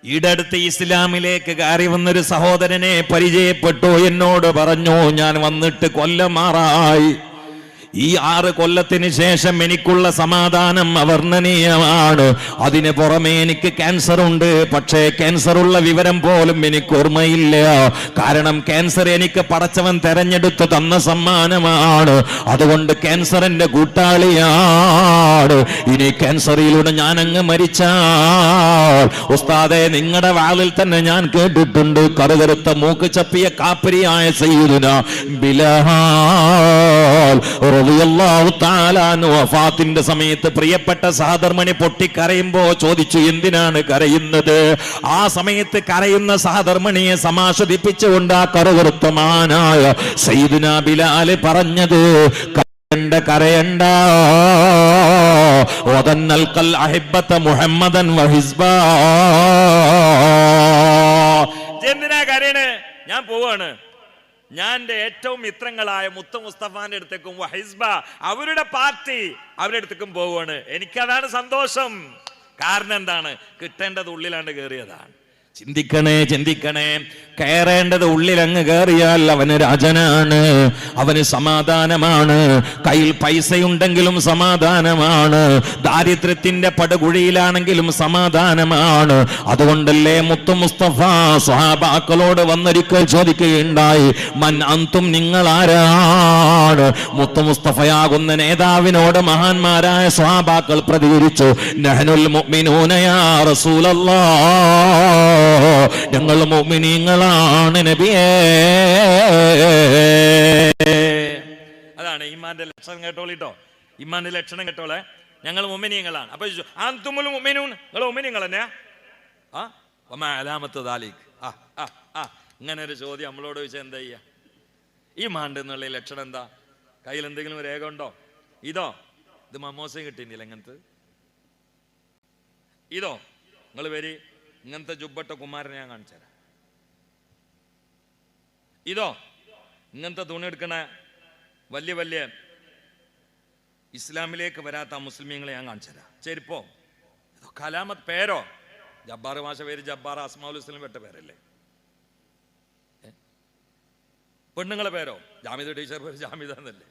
ഈടടുത്ത് ഇസ്ലാമിലേക്ക് കയറി വന്നൊരു സഹോദരനെ പരിചയപ്പെട്ടു. എന്നോട് പറഞ്ഞു, ഞാൻ വന്നിട്ട് കൊല്ലമാറായി. ഈ 6 കൊല്ലത്തിന് ശേഷം എനിക്കുള്ള സമാധാനം അവർണ്ണനീയമാണ്. അതിന് പുറമെ എനിക്ക് ക്യാൻസർ ഉണ്ട്. പക്ഷേ ക്യാൻസറുള്ള വിവരം പോലും എനിക്ക് ഓർമ്മയില്ല. കാരണം ക്യാൻസർ എനിക്ക് പടച്ചവൻ തെരഞ്ഞെടുത്ത് തന്ന സമ്മാനമാണ്. അതുകൊണ്ട് ക്യാൻസർ എന്റെ കൂട്ടാളിയാണ്. ഇനി ക്യാൻസറിലൂടെ ഞാൻ അങ്ങ് മരിച്ചാൽ, ഉസ്താദെ നിങ്ങളുടെ വാളിൽ തന്നെ ഞാൻ കേട്ടിട്ടുണ്ട്, കറുകറുത്ത മൂക്ക് ചപ്പിയ കാപ്പരിയായ സയ്യിദുനാ ബിലാൽ റളിയല്ലാഹു തആല അൻഹു വഫാത്തിന്റെ സമയത്ത് പ്രിയപ്പെട്ട സഹധർമ്മണി പൊട്ടിക്കരയുമ്പോ ചോദിച്ചു, എന്തിനാണ് കരയുന്നത്? ആ സമയത്ത് കരയുന്ന സഹധർമ്മണിയെ സമാശ്വസിപ്പിച്ചുകൊണ്ട് ആ കറുകറുത്ത മഹാനായ സയ്യിദുനാ ബിലാൽ പറഞ്ഞത്, കരയണ്ട വദന്നൽഖൽ അഹിബ്ബത മുഹമ്മദൻ വഹിസ്ബാ. എന്തിനാ കരയണേ? ഞാൻ പോവാണ്. ഞാൻ എൻ്റെ ഏറ്റവും മിത്രങ്ങളായ മുത്ത് മുസ്തഫാന്റെ അടുത്തേക്കും വഹിസ്ബ അവരുടെ പാർട്ടി അവരുടെ അടുത്തേക്കും പോവുകയാണ്. എനിക്കതാണ് സന്തോഷം. കാരണം എന്താണ്? കിട്ടേണ്ടത് ഉള്ളിലാണ്ട് കയറിയതാണ്. ചിന്തിക്കണേ. കയറേണ്ടത് ഉള്ളിൽ അങ്ങ് കയറിയാൽ അവന് രാജനാണ്, അവന് സമാധാനമാണ്. കയ്യിൽ പൈസയുണ്ടെങ്കിലും സമാധാനമാണ്, ദാരിദ്ര്യത്തിന്റെ പടുകുഴിയിലാണെങ്കിലും സമാധാനമാണ്. അതുകൊണ്ടല്ലേ മുത്തു മുസ്തഫ സ്വഹാബാക്കളോട് വന്നൊരിക്കൽ ചോദിക്കുകയുണ്ടായി, മൻ അന്തും, നിങ്ങൾ ആരാണ്? മുത്തു മുസ്തഫയാകുന്ന നേതാവിനോട് മഹാന്മാരായ സ്വഹാബാക്കൾ പ്രതികരിച്ചു, നഹ്നുൽ മുഅ്മിനൂന യാ റസൂലല്ലാഹ്, ഞങ്ങൾ മുഅ്മിനീങ്ങളാണ് നബിയേ. അതാണ് ഈമാന്റെ ലക്ഷണം. കേട്ടോളിട്ടോ, ഈമാന്റെ ലക്ഷണം കേട്ടോളെ. ഞങ്ങൾ മുഅ്മിനീങ്ങളാണ്. അപ്പൊ അൻതുമുൽ മുഅ്മിനൂൻ, നിങ്ങൾ മുഅ്മിനീങ്ങൾ തന്നെയാ? വമാ അലാമത്തു ദാലിക്. ഇങ്ങനെ ഒരു ചോദ്യം നമ്മളോട് ചോദിച്ചാൽ എന്താ ചെയ്യാ? ഈമാന്റെ എന്നുള്ള ലക്ഷണം എന്താ? കയ്യിൽ എന്തെങ്കിലും രേഖ ഉണ്ടോ? ഇത് മമ്മോസം കിട്ടിയില്ല ഇങ്ങനത്തെ. ഇതോ നിങ്ങൾ വരി, ഇങ്ങനത്തെ ജുബട്ട കുമാരനെ ഞാൻ കാണിച്ചു തരാം. ഇതോ ഇങ്ങനത്തെ തുണി എടുക്കണ വലിയ വലിയ ഇസ്ലാമിലേക്ക് വരാത്ത മുസ്ലിമീങ്ങളെ ഞാൻ കാണിച്ചു തരാം. ചെരുപ്പോ ഇതോ കലാമത്ത് പേരോ? ജബ്ബാർ മാഷ പേര് ജബ്ബാർ, അസ്മാഉൽ ഹുസ്നയിൽ പെട്ട പേരല്ലേ? പെണ്ണുങ്ങളെ പേരോ? ജാമിദ ടീച്ചർ പേര് ജാമിദ എന്നല്ലേ?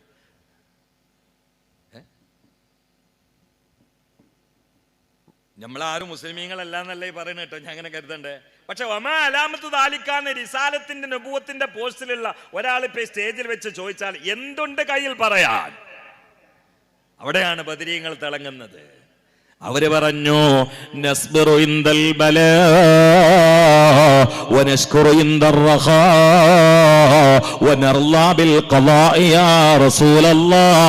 നമ്മളാരും മുസ്ലിമീങ്ങളല്ല എന്നല്ലേ പറയുന്നത് കേട്ടോ. ഞാൻ അങ്ങനെ കരുതണ്ടേ. പക്ഷെ വമാ അലാമത്തു ദാലിക്കാന്ന് റിസാലത്തിന്റെ നബുവത്തിന്റെ പോസ്റ്റിലുള്ള ഒരാൾ ഇപ്പൊ സ്റ്റേജിൽ വെച്ച് ചോദിച്ചാൽ എന്തുണ്ട് കയ്യിൽ പറയാൻ? അവിടെയാണ് ബദരീങ്ങൾ തിളങ്ങുന്നത്. അവര് പറഞ്ഞു, നസ്ബിറു ഇൻദൽ ബലാ വനശ്കുറു ഇൻദർ റഖാ വനർളാ ബിൽ ഖളാഇ യാ റസൂലല്ലാഹ്.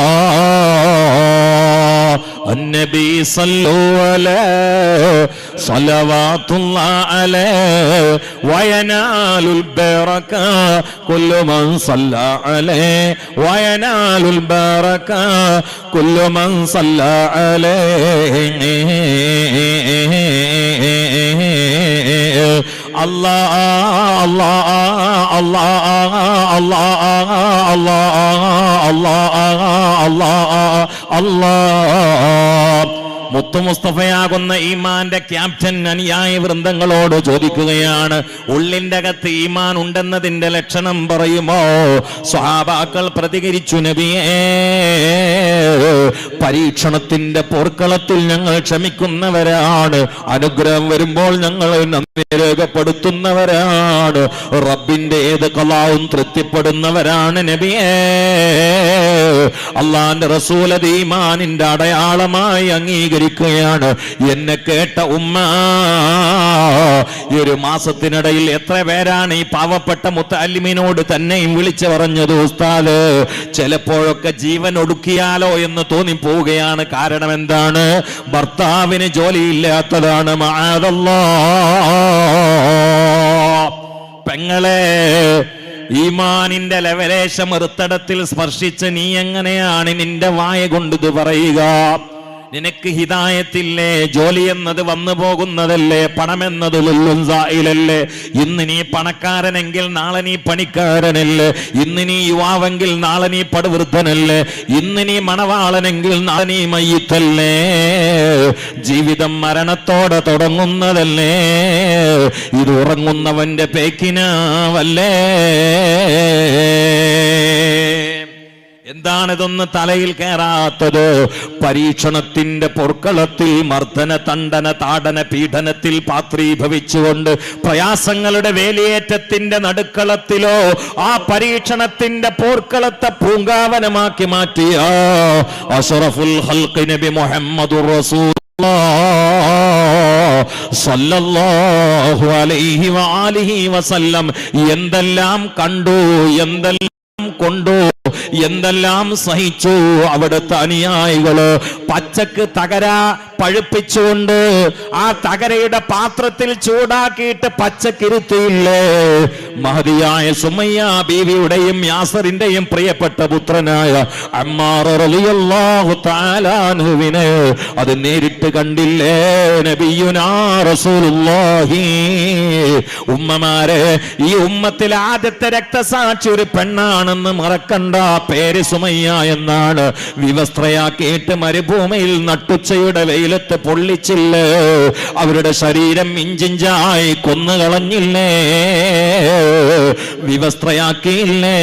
النبي صلوا عليه صلوات الله عليه وينال البركة كل من صلى عليه وينال البركة كل من صلى عليه. الله الله الله الله الله الله الله الله. മുത്തു മുസ്തഫയാകുന്ന ഈമാന്റെ ക്യാപ്റ്റൻ അനുയായി വൃന്ദങ്ങളോട് ചോദിക്കുകയാണ്, ഉള്ളിന്റെ അകത്ത് ഈമാൻ ഉണ്ടെന്നതിന്റെ ലക്ഷണം പറയുമോ? സ്വഹാബാക്കൾ പ്രതികരിച്ചു, നബിയേ പരീക്ഷണത്തിന്റെ പോർക്കളത്തിൽ ഞങ്ങൾ ക്ഷമിക്കുന്നവരാണ്. അനുഗ്രഹം വരുമ്പോൾ ഞങ്ങൾ നന്ദി രേഖപ്പെടുത്തുന്നവരാണ്. റബ്ബിന്റെ ഏത് ഖലാവും തൃപ്തിപ്പെടുന്നവരാണ് നബിയേ. അള്ളാന്റെ റസൂൽ അത് ഈമാനിന്റെ അടയാളമായി അംഗീകരിക്കുകയാണ്. എന്നെ കേട്ട ഉമ്മ, ഈ ഒരു മാസത്തിനിടയിൽ എത്ര പേരാണ് ഈ പാവപ്പെട്ട മുത്തഅല്ലിമിനോട് തന്നെയും വിളിച്ചു പറഞ്ഞത്, ഉസ്താദ് ചിലപ്പോഴൊക്കെ ജീവൻ ഒടുക്കിയാലോ എന്ന് തോന്നിപ്പോവുകയാണ്. കാരണം എന്താണ്? ഭർത്താവിന് ജോലിയില്ലാത്തതാണ്. മഅദല്ലാഹ്. പെങ്ങളെ, ഈമാനിന്റെ ലവലേശം ഇർത്തടത്തിൽ സ്പർശിച്ച് നീ എങ്ങനെയാണ് നിന്റെ വായ കൊണ്ട് ഇത് പറയുക? നിനക്ക് ഹിദായത്തില്ലേ? ജോലി എന്നത് വന്നു പോകുന്നതല്ലേ? പണമെന്നത് ലുൽസായിലല്ലേ? ഇന്ന് നീ പണക്കാരനെങ്കിൽ നാളെ നീ പണിക്കാരനല്ലേ? ഇന്ന് നീ യുവാവെങ്കിൽ നാളെ നീ പടുവൃദ്ധനല്ലേ? ഇന്ന് നീ മണവാളനെങ്കിൽ നാളെ നീ മയ്യിത്തല്ലേ? ജീവിതം മരണത്തോടെ തുടങ്ങുന്നതല്ലേ? ഇത് ഉറങ്ങുന്നവന്റെ പേക്കിനാവല്ലേ? എന്താണിതൊന്ന് തലയിൽ കയറാത്തത്? പരീക്ഷണത്തിന്റെ പൊർക്കളത്തിൽ മർദ്ദന, തണ്ടന, താടന, പീഡനത്തിൽ പാത്രീഭവിച്ചുകൊണ്ട് പ്രയാസങ്ങളുടെ വേലിയേറ്റത്തിന്റെ നടുക്കളത്തിലോ ആ പരീക്ഷണത്തിന്റെ പോർക്കളത്തെ പൂങ്കാവനമാക്കി മാറ്റിയ അഷ്റഫുൽ ഖൽഖ് നബി മുഹമ്മദുർ റസൂലുള്ളാഹ് സല്ലല്ലാഹു അലൈഹി വആലിഹി വസല്ലം എന്തെല്ലാം കണ്ടു, എന്തെല്ലാം കൊണ്ടു, എന്തെല്ലാം സഹിച്ചു. അവിടുത്തെ അനുയായികള് പച്ചക്ക് തകര പഴുപ്പിച്ചുകൊണ്ട് ആ തകരയുടെ പാത്രത്തിൽ ചൂടാക്കിയിട്ട് പച്ചക്കിരുത്തിയില്ലേ? മഹദിയായ സുമയ്യ ബീവിയുടെയും യാസറിന്റെയും പ്രിയപ്പെട്ട പുത്രനായ അമ്മാർ റളിയല്ലാഹു തആല അൻഹുവിനെ അത് നേരിട്ട് കണ്ടില്ലേ നബിയുനാ റസൂലുള്ളാഹി? ഉമ്മമാരെ, ഈ ഉമ്മത്തിലെ ആദ്യത്തെ രക്തസാക്ഷി ഒരു പെണ്ണാണെന്ന് മറക്കണ്ട. പേര് സുമയ്യ എന്നാണ്. വിവസ്ത്രയാക്കിയിട്ട് മരുഭൂമിയിൽ നട്ടുച്ചയുടെ വെയിലത്ത് പൊള്ളിച്ചില്ലേ? അവരുടെ ശരീരം ഇഞ്ചിഞ്ചായി കൊന്നുകളഞ്ഞില്ലേ? വിവസ്ത്രയാക്കിയില്ലേ?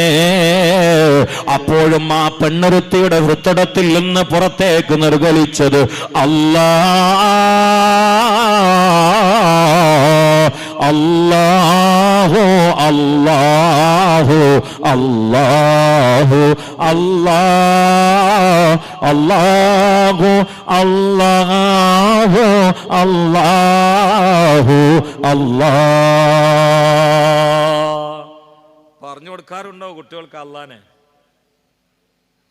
അപ്പോഴും ആ പെണ്ണൊരുത്തിയുടെ ഹൃത്തടത്തിൽ നിന്ന് പുറത്തേക്ക് നിർഗളിച്ചത് അല്ലാഹു അല്ലാഹു അല്ലാഹു അല്ലാഹു അല്ലാഹു അല്ലാഹു അല്ലാഹ്. പറഞ്ഞു കൊടുക്കാറുണ്ടോ കുട്ടികൾക്ക് അള്ളാനെ?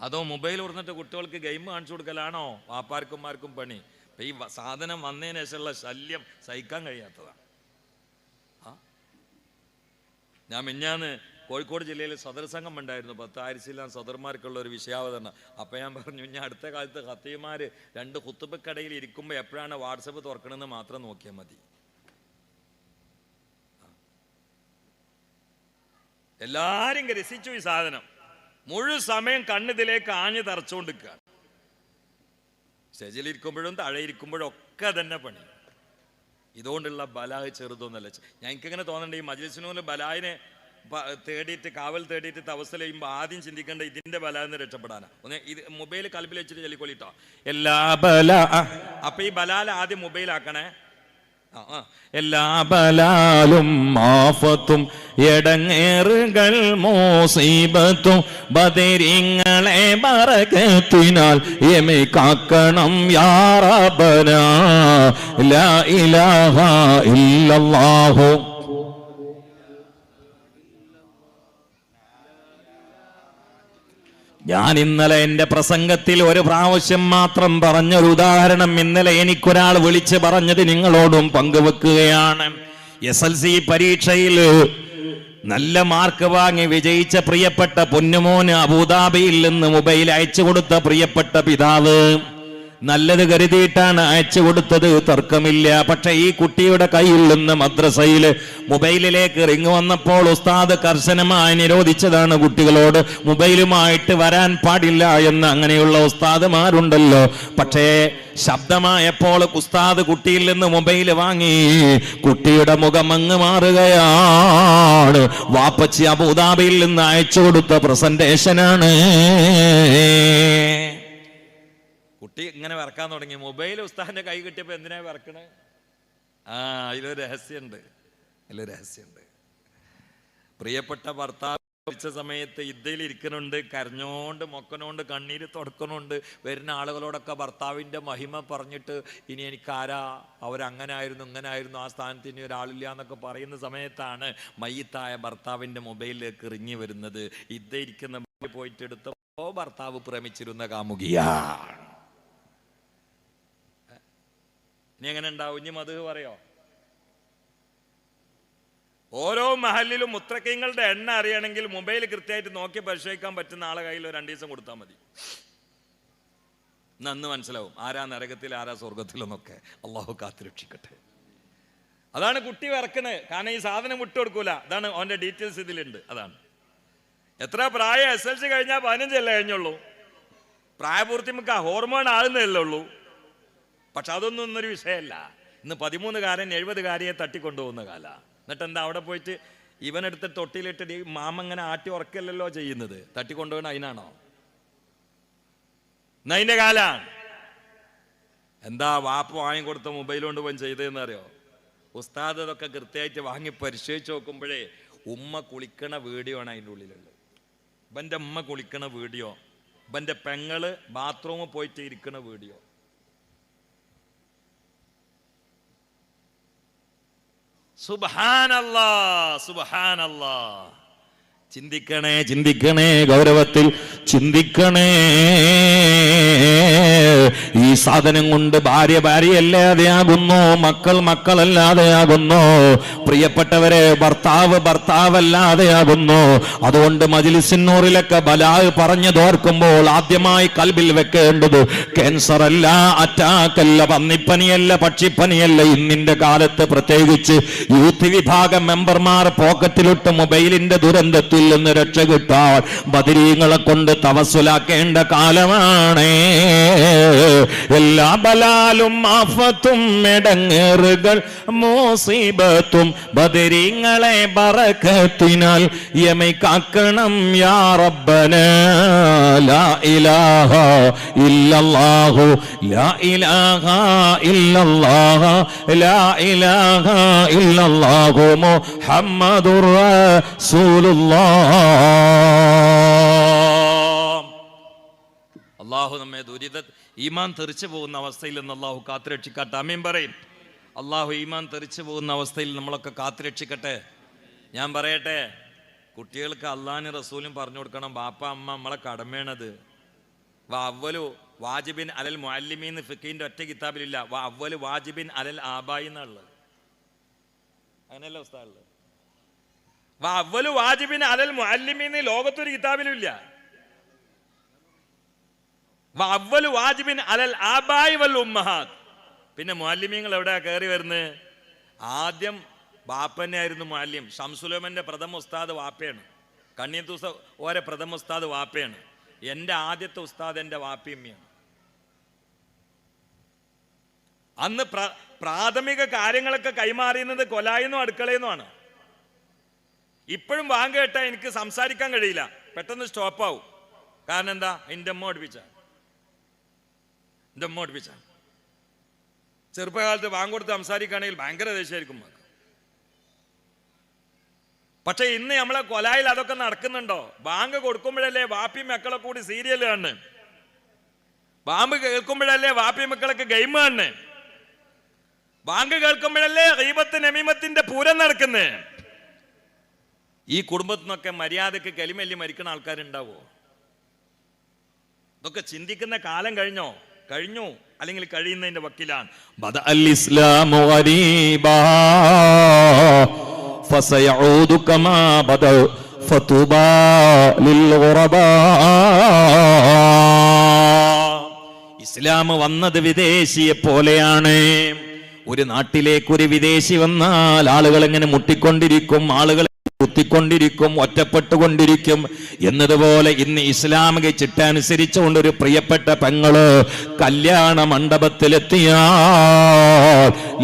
അതോ മൊബൈൽ തുറന്നിട്ട് കുട്ടികൾക്ക് ഗെയിം കാണിച്ചു കൊടുക്കലാണോ വാപ്പാർക്കുമാർക്കും പണി? ഈ സാധനം വന്നതിന് ശേഷമുള്ള ശല്യം സഹിക്കാൻ കഴിയാത്തതാണ്. ഞാൻ മിഞ്ഞാന്ന് കോഴിക്കോട് ജില്ലയിൽ സദർ സംഘം ഉണ്ടായിരുന്നു. 10 ആരിസിലാം സദർമാർക്കുള്ള ഒരു വിഷയാവതരണം. അപ്പം ഞാൻ പറഞ്ഞു, ഞാൻ അടുത്ത കാലത്ത് ഖത്തീമാർ 2 ഖുത്തുബക്കടയിൽ ഇരിക്കുമ്പോൾ എപ്പോഴാണ് വാട്സപ്പ് തുറക്കണമെന്ന് മാത്രം നോക്കിയാൽ മതി. എല്ലാരും രസിച്ചു ഈ സാധനം. മുഴുവൻ സമയം കണ്ണിതിലേക്ക് ആഞ്ഞു തറച്ചുകൊണ്ടിരിക്കുക. സ്റ്റേജിലിരിക്കുമ്പോഴും താഴെ ഇരിക്കുമ്പോഴും ഒക്കെ തന്നെ പണി. ഇതുകൊണ്ടുള്ള ബലാഹ് ചെറുതൊന്നല്ല. എനിക്കിങ്ങനെ തോന്നണ്ട, ഈ മജ്ലിസിനൂല് ബലാഹിനെ തേടിയിട്ട് കാവൽ തേടിയിട്ട് അവസ്ഥ ചെയ്യുമ്പോൾ ആദ്യം ചിന്തിക്കേണ്ട ഇതിന്റെ ബലാന്ന് രക്ഷപ്പെടാനാ. ഒന്ന് ഇത് മൊബൈൽ കൽപ്പിൽ വെച്ചിട്ട് ചൊല്ലിക്കൊള്ളിട്ടോ എല്ലാ ബലാ. അപ്പൊ ഈ ബലാൽ ആദ്യം മൊബൈലാക്കണേ. എല്ലാ ബലാലും ആഫത്തും എടങ്ങേറുകൾ മുസീബത്തും ബദരിങ്ങളെ ബറകത്തിനാൽ യമേ കാക്കണം യാ റബ്ബനാ ലാ ഇലാഹ ഇല്ലല്ലാഹു. ഞാൻ ഇന്നലെ എന്റെ പ്രസംഗത്തിൽ ഒരു പ്രാവശ്യം മാത്രം പറഞ്ഞൊരു ഉദാഹരണം ഇന്നലെ എനിക്കൊരാൾ വിളിച്ച് പറഞ്ഞത് നിങ്ങളോടും പങ്കുവെക്കുകയാണ്. SLC പരീക്ഷയിൽ നല്ല മാർക്ക് വാങ്ങി വിജയിച്ച പ്രിയപ്പെട്ട പൊന്നുമോന് അബുദാബിയിൽ നിന്ന് മൊബൈൽ അയച്ചു കൊടുത്ത പ്രിയപ്പെട്ട പിതാവ് നല്ലത് കരുതിയിട്ടാണ് അയച്ചു കൊടുത്തത്, തർക്കമില്ല. പക്ഷെ ഈ കുട്ടിയുടെ കയ്യിൽ നിന്ന് മദ്രസയിൽ മൊബൈലിലേക്ക് റിങ് വന്നപ്പോൾ ഉസ്താദ് കർശനമായി നിരോധിച്ചതാണ് കുട്ടികളോട് മൊബൈലുമായിട്ട് വരാൻ പാടില്ല എന്ന്. അങ്ങനെയുള്ള ഉസ്താദുമാരുണ്ടല്ലോ. പക്ഷേ ശബ്ദമായപ്പോൾ ഉസ്താദ് കുട്ടിയിൽ നിന്ന് മൊബൈൽ വാങ്ങി. കുട്ടിയുടെ മുഖം അങ്ങ് മാറുകയാണ്. വാപ്പച്ചി അബുദാബിയിൽ നിന്ന് അയച്ചു കൊടുത്ത പ്രസന്റേഷനാണ്. കുട്ടി ഇങ്ങനെ വിറക്കാൻ തുടങ്ങി. മൊബൈൽ ഉസ്താദിന്റെ കൈ കിട്ടിയപ്പോൾ എന്തിനാ വിറക്കണേ? അതിലൊരു രഹസ്യമുണ്ട്, അതിലൊരു രഹസ്യമുണ്ട്. പ്രിയപ്പെട്ട ഭർത്താവ് മരിച്ച സമയത്ത് ഇദ്ദയിൽ ഇരിക്കണുണ്ട്, കരഞ്ഞോണ്ട് മൊക്കനോണ്ട് കണ്ണീര് തുടക്കണുണ്ട്. വരുന്ന ആളുകളോടൊക്കെ ഭർത്താവിൻ്റെ മഹിമ പറഞ്ഞിട്ട് ഇനി എനിക്കാരാ, അവരങ്ങനെ ആയിരുന്നു ഇങ്ങനെ ആയിരുന്നു, ആ സ്ഥാനത്ത് ഇനി ഒരാളില്ല എന്നൊക്കെ പറയുന്ന സമയത്താണ് മയ്യിത്തായ ഭർത്താവിൻ്റെ മൊബൈലിലേക്ക് ഇറങ്ങി വരുന്നത്. ഇദ്ദ ഇരിക്കുന്ന പോയിട്ട് എടുത്തോ ഭർത്താവ് പ്രേമിച്ചിരുന്ന കാമുകിയാണ്. ഇനി എങ്ങനെ ഉണ്ടാവും? ഇനി മധു പറയോ? ഓരോ മഹലിലും മുത്രക്കങ്ങളുടെ എണ്ണ അറിയണമെങ്കിൽ മൊബൈൽ കൃത്യമായിട്ട് നോക്കി പരിശോധിക്കാൻ പറ്റുന്ന ആളെ കയ്യിൽ 2 ദിവസം കൊടുത്താൽ മതി. നന്ന് മനസ്സിലാവും ആരാ നരകത്തിൽ ആരാ സ്വർഗത്തിലെന്നൊക്കെ. അള്ളാഹു കാത്തുരക്ഷിക്കട്ടെ. അതാണ് കുട്ടി വിറക്കണേ. കാരണം ഈ സാധനം വിട്ടുകൊടുക്കൂല. അതാണ് അവന്റെ ഡീറ്റെയിൽസ് ഇതിലുണ്ട്. അതാണ് എത്ര പ്രായം. SLC കഴിഞ്ഞാൽ 15 അല്ലേ കഴിഞ്ഞുള്ളൂ. പ്രായപൂർത്തിമുക്ക ഹോർമോൺ ആകുന്നതല്ലേ ഉള്ളൂ. പക്ഷെ അതൊന്നും ഇന്നൊരു വിഷയമല്ല. ഇന്ന് 13കാരൻ 70കാരിയെ തട്ടിക്കൊണ്ടുപോകുന്ന കാല. എന്നിട്ട് എന്താ അവിടെ പോയിട്ട് ഇവനെടുത്ത് തൊട്ടിലിട്ട് മാമങ്ങനെ ആട്ടി ഉറക്കല്ലല്ലോ ചെയ്യുന്നത്. തട്ടിക്കൊണ്ടുപോകണ അതിനാണോ? അതിന്റെ കാലാണ്. എന്താ വാപ്പ വാങ്ങിക്കൊടുത്ത മൊബൈൽ കൊണ്ട് പോയി ചെയ്തതെന്ന് അറിയോ? ഉസ്താദ് അതൊക്കെ കൃത്യമായിട്ട് വാങ്ങി പരിശോധിച്ച് നോക്കുമ്പോഴേ ഉമ്മ കുളിക്കണ വീഡിയോ ആണ് അതിൻ്റെ ഉള്ളിലുള്ളത്. ഇവൻ്റെ ഉമ്മ കുളിക്കണ വീഡിയോ, ഇവൻ്റെ പെങ്ങള് ബാത്റൂമിൽ പോയിട്ട് ഇരിക്കണ വീഡിയോ. സുബ്ഹാനല്ലാഹ്, സുബ്ഹാനല്ലാഹ്. ചിന്തിക്കണേ, ചിന്തിക്കണേ, ഗൗരവത്തിൽ ചിന്തിക്കണേ. ഈ സാധനം കൊണ്ട് ഭാര്യ ഭാര്യയല്ലാതെയാകുന്നു, മക്കൾ മക്കളല്ലാതെയാകുന്നു, പ്രിയപ്പെട്ടവരെ ഭർത്താവ് ഭർത്താവല്ലാതെയാകുന്നു. അതുകൊണ്ട് മജ്ലിസിന്നൂറിലൊക്കെ ബലാഹ് പറഞ്ഞതോർക്കുമ്പോൾ ആദ്യമായി കൽബിൽ വെക്കേണ്ടത് ക്യാൻസർ അല്ല, അറ്റാക്ക് അല്ല, പന്നിപ്പനിയല്ല, പക്ഷിപ്പനിയല്ല. ഇന്നിന്റെ കാലത്ത് പ്രത്യേകിച്ച് യൂത്ത് വിഭാഗം മെമ്പർമാർ പോക്കറ്റിലിട്ട് മൊബൈലിന്റെ ദുരന്തത്തിൽ നിന്ന് രക്ഷ കിട്ടാൻ ബദരീങ്ങളെ കൊണ്ട് തവസ്സുലാക്കേണ്ട കാലമാണ്. എല്ലാ ബലാലും ആഫത്തും മെടങ്ങേറുകൾ മുസീബത്തും ബദരീങ്ങളെ ബറകത്തിനാൽ യമൈ കാക്കണം യാ റബ്ബന. ലാ ഇലാഹ ഇല്ലല്ലാഹു, ലാ ഇലാഹ ഇല്ലല്ലാഹ, ലാ ഇലാഹ ഇല്ലല്ലാഹു മുഹമ്മദുർ റസൂലുള്ളാഹ്. അള്ളാഹു നമ്മെ ഈമാൻ തെറിച്ചു പോകുന്ന അവസ്ഥയിൽ നിന്ന് അള്ളാഹു കാത്തുരക്ഷിക്കട്ടെ. ആമീൻ പറയും. അള്ളാഹു ഈമാൻ തെറിച്ചു പോകുന്ന അവസ്ഥയിൽ നമ്മളൊക്കെ കാത്തുരക്ഷിക്കട്ടെ. ഞാൻ പറയട്ടെ, കുട്ടികൾക്ക് അള്ളാഹിനും റസൂലും പറഞ്ഞു കൊടുക്കണം. ബാപ്പ അമ്മ നമ്മളെ കടമേണത്. അവലു വാജിബിൻ അലൽ മുഅല്ലിമീന്ന് ഫിഖിന്റെ ഒറ്റ കിതാബിലില്ല. അവലു വാജിബിൻ അലൽ ആബായി എന്നുള്ളത്. അങ്ങനെയല്ല ഉസ്താദ്. അവലു വാജിബിൻ അലൽ മുഅല്ലിമീന്ന് ലോകത്തൊരു കിതാബിലും ഇല്ല. അവലു വാജിബിൻ അലൽ ആബായി വൽ ഉമ്മഹാത്ത്. പിന്നെ മുഅല്ലിമീങ്ങൾ എവിടെയാ കയറി വരുന്നത്? ആദ്യം ബാപ്പന്നെ ആയിരുന്നു മുഅല്ലിം. ഷംസുലമന്റെ പ്രഥമ ഉസ്താദ് വാപ്പയാണ്. കണ്ണീത്തൂസ ഓരെ പ്രഥമ ഉസ്താദ് വാപ്പയാണ്. എൻ്റെ ആദ്യത്തെ ഉസ്താദ് എൻ്റെ വാപ്പിയമ്മയാണ്. അന്ന് പ്രാഥമിക കാര്യങ്ങളൊക്കെ കൈമാറിയുന്നത് കൊലായിന്നും അടുക്കളയെന്നുമാണ്. ഇപ്പോഴും വാങ്ങ കേട്ടാൽ എനിക്ക് സംസാരിക്കാൻ കഴിയില്ല, പെട്ടെന്ന് സ്റ്റോപ്പാവും. കാരണം എന്താ? എൻ്റെ അമ്മ പഠിപ്പിച്ച ചെറുപ്പകാലത്ത് വാങ്ങൊടുത്ത് സംസാരിക്കുകയാണെങ്കിൽ ഭയങ്കര ദേഷ്യമായിരിക്കും. പക്ഷെ ഇന്ന് നമ്മളെ കൊലായിൽ അതൊക്കെ നടക്കുന്നുണ്ടോ? ബാങ്ക് കൊടുക്കുമ്പോഴല്ലേ വാപ്പി മക്കളെ കൂടി സീരിയൽ കാണുന്നു, ബാങ്ക് കേൾക്കുമ്പോഴല്ലേ വാപ്പി മക്കളൊക്കെ ഗെയിം കാണുന്നു, ബാങ്ക് കേൾക്കുമ്പോഴല്ലേ ഗീബത്ത് നമീമത്തിന്റെ പൂരം നടക്കുന്നേ. ഈ കുടുംബത്തിൽ നിന്നൊക്കെ മര്യാദക്ക് കലിമല്ലി മരിക്കുന്ന ആൾക്കാരുണ്ടാവോ? ഇതൊക്കെ ചിന്തിക്കുന്ന കാലം കഴിഞ്ഞോ? കഴിഞ്ഞു, അല്ലെങ്കിൽ കഴിയുന്നതിന്റെ വക്കിലാണ്. ബദഅൽ ഇസ്ലാമു ഗരീബാ ഫസയഊദു കമാ ബദഅ ഫതുബാ ലിൽ ഗുറബാ. ഇസ്ലാം വന്നത് വിദേശിയെ പോലെയാണ്. ഒരു നാട്ടിലേക്ക് ഒരു വിദേശി വന്നാൽ ആളുകൾ എങ്ങനെ മുട്ടിക്കൊണ്ടിരിക്കും, ആളുകൾ കുത്തിക്കൊണ്ടിരിക്കും, ഒറ്റപ്പെട്ടുകൊണ്ടിരിക്കും. എന്നതുപോലെ ഇന്ന് ഇസ്ലാമിക ചിട്ട അനുസരിച്ചുകൊണ്ടൊരു പ്രിയപ്പെട്ട പെങ്ങള് കല്യാണ മണ്ഡപത്തിലെത്തിയാൽ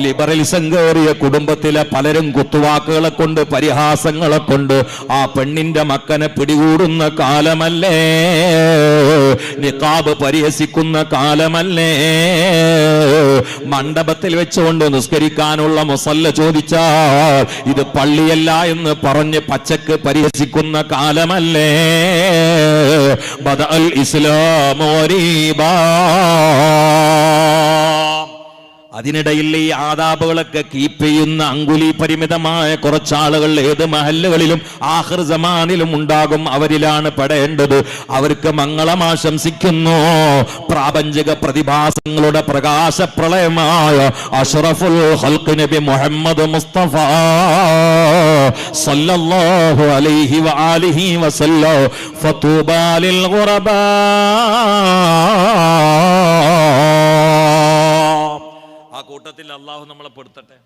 ലിബറലിസം കയറിയ കുടുംബത്തിലെ പലരും കുത്തുവാക്കുകളെ കൊണ്ട്, പരിഹാസങ്ങളെ കൊണ്ട് ആ പെണ്ണിന്റെ മക്കനെ പിടികൂടുന്ന കാലമല്ലേ, നിഖാബ് പരിഹസിക്കുന്ന കാലമല്ലേ. മണ്ഡപത്തിൽ വെച്ചുകൊണ്ട് നിസ്കരിക്കാനുള്ള മുസല്ല ചോദിച്ചാൽ ഇത് പള്ളിയല്ല എന്ന് പറഞ്ഞ് പച്ചക്ക് പരിഹസിക്കുന്ന കാലമല്ലേ. ബദഅൽ ഇസ്ലാമു ഗരീബാ. അതിനിടയിൽ ഈ ആദാബുകളൊക്കെ കീപ്പ് ചെയ്യുന്ന അങ്കുലി പരിമിതമായ കുറച്ചാളുകൾ ഏത് മഹല്ലുകളിലും ആഖിർ സമാനിലും ഉണ്ടാകും. അവരിലാണ് പെടേണ്ടത്. അവർക്ക് മംഗളം ആശംസിക്കുന്നു. പ്രാപഞ്ചിക പ്രതിഭാസങ്ങളുടെ പ്രകാശപ്രളയമായ അഷ്റഫുൽ ഖൽഖ് നബി മുഹമ്മദ് മുസ്തഫ സല്ലല്ലാഹു അലൈഹി വആലിഹി വസല്ലം ഫതൂബാ ലിൽ ഗുറബാ. ആ കൂട്ടത്തിൽ അള്ളാഹു നമ്മളെ പെടുത്തട്ടെ.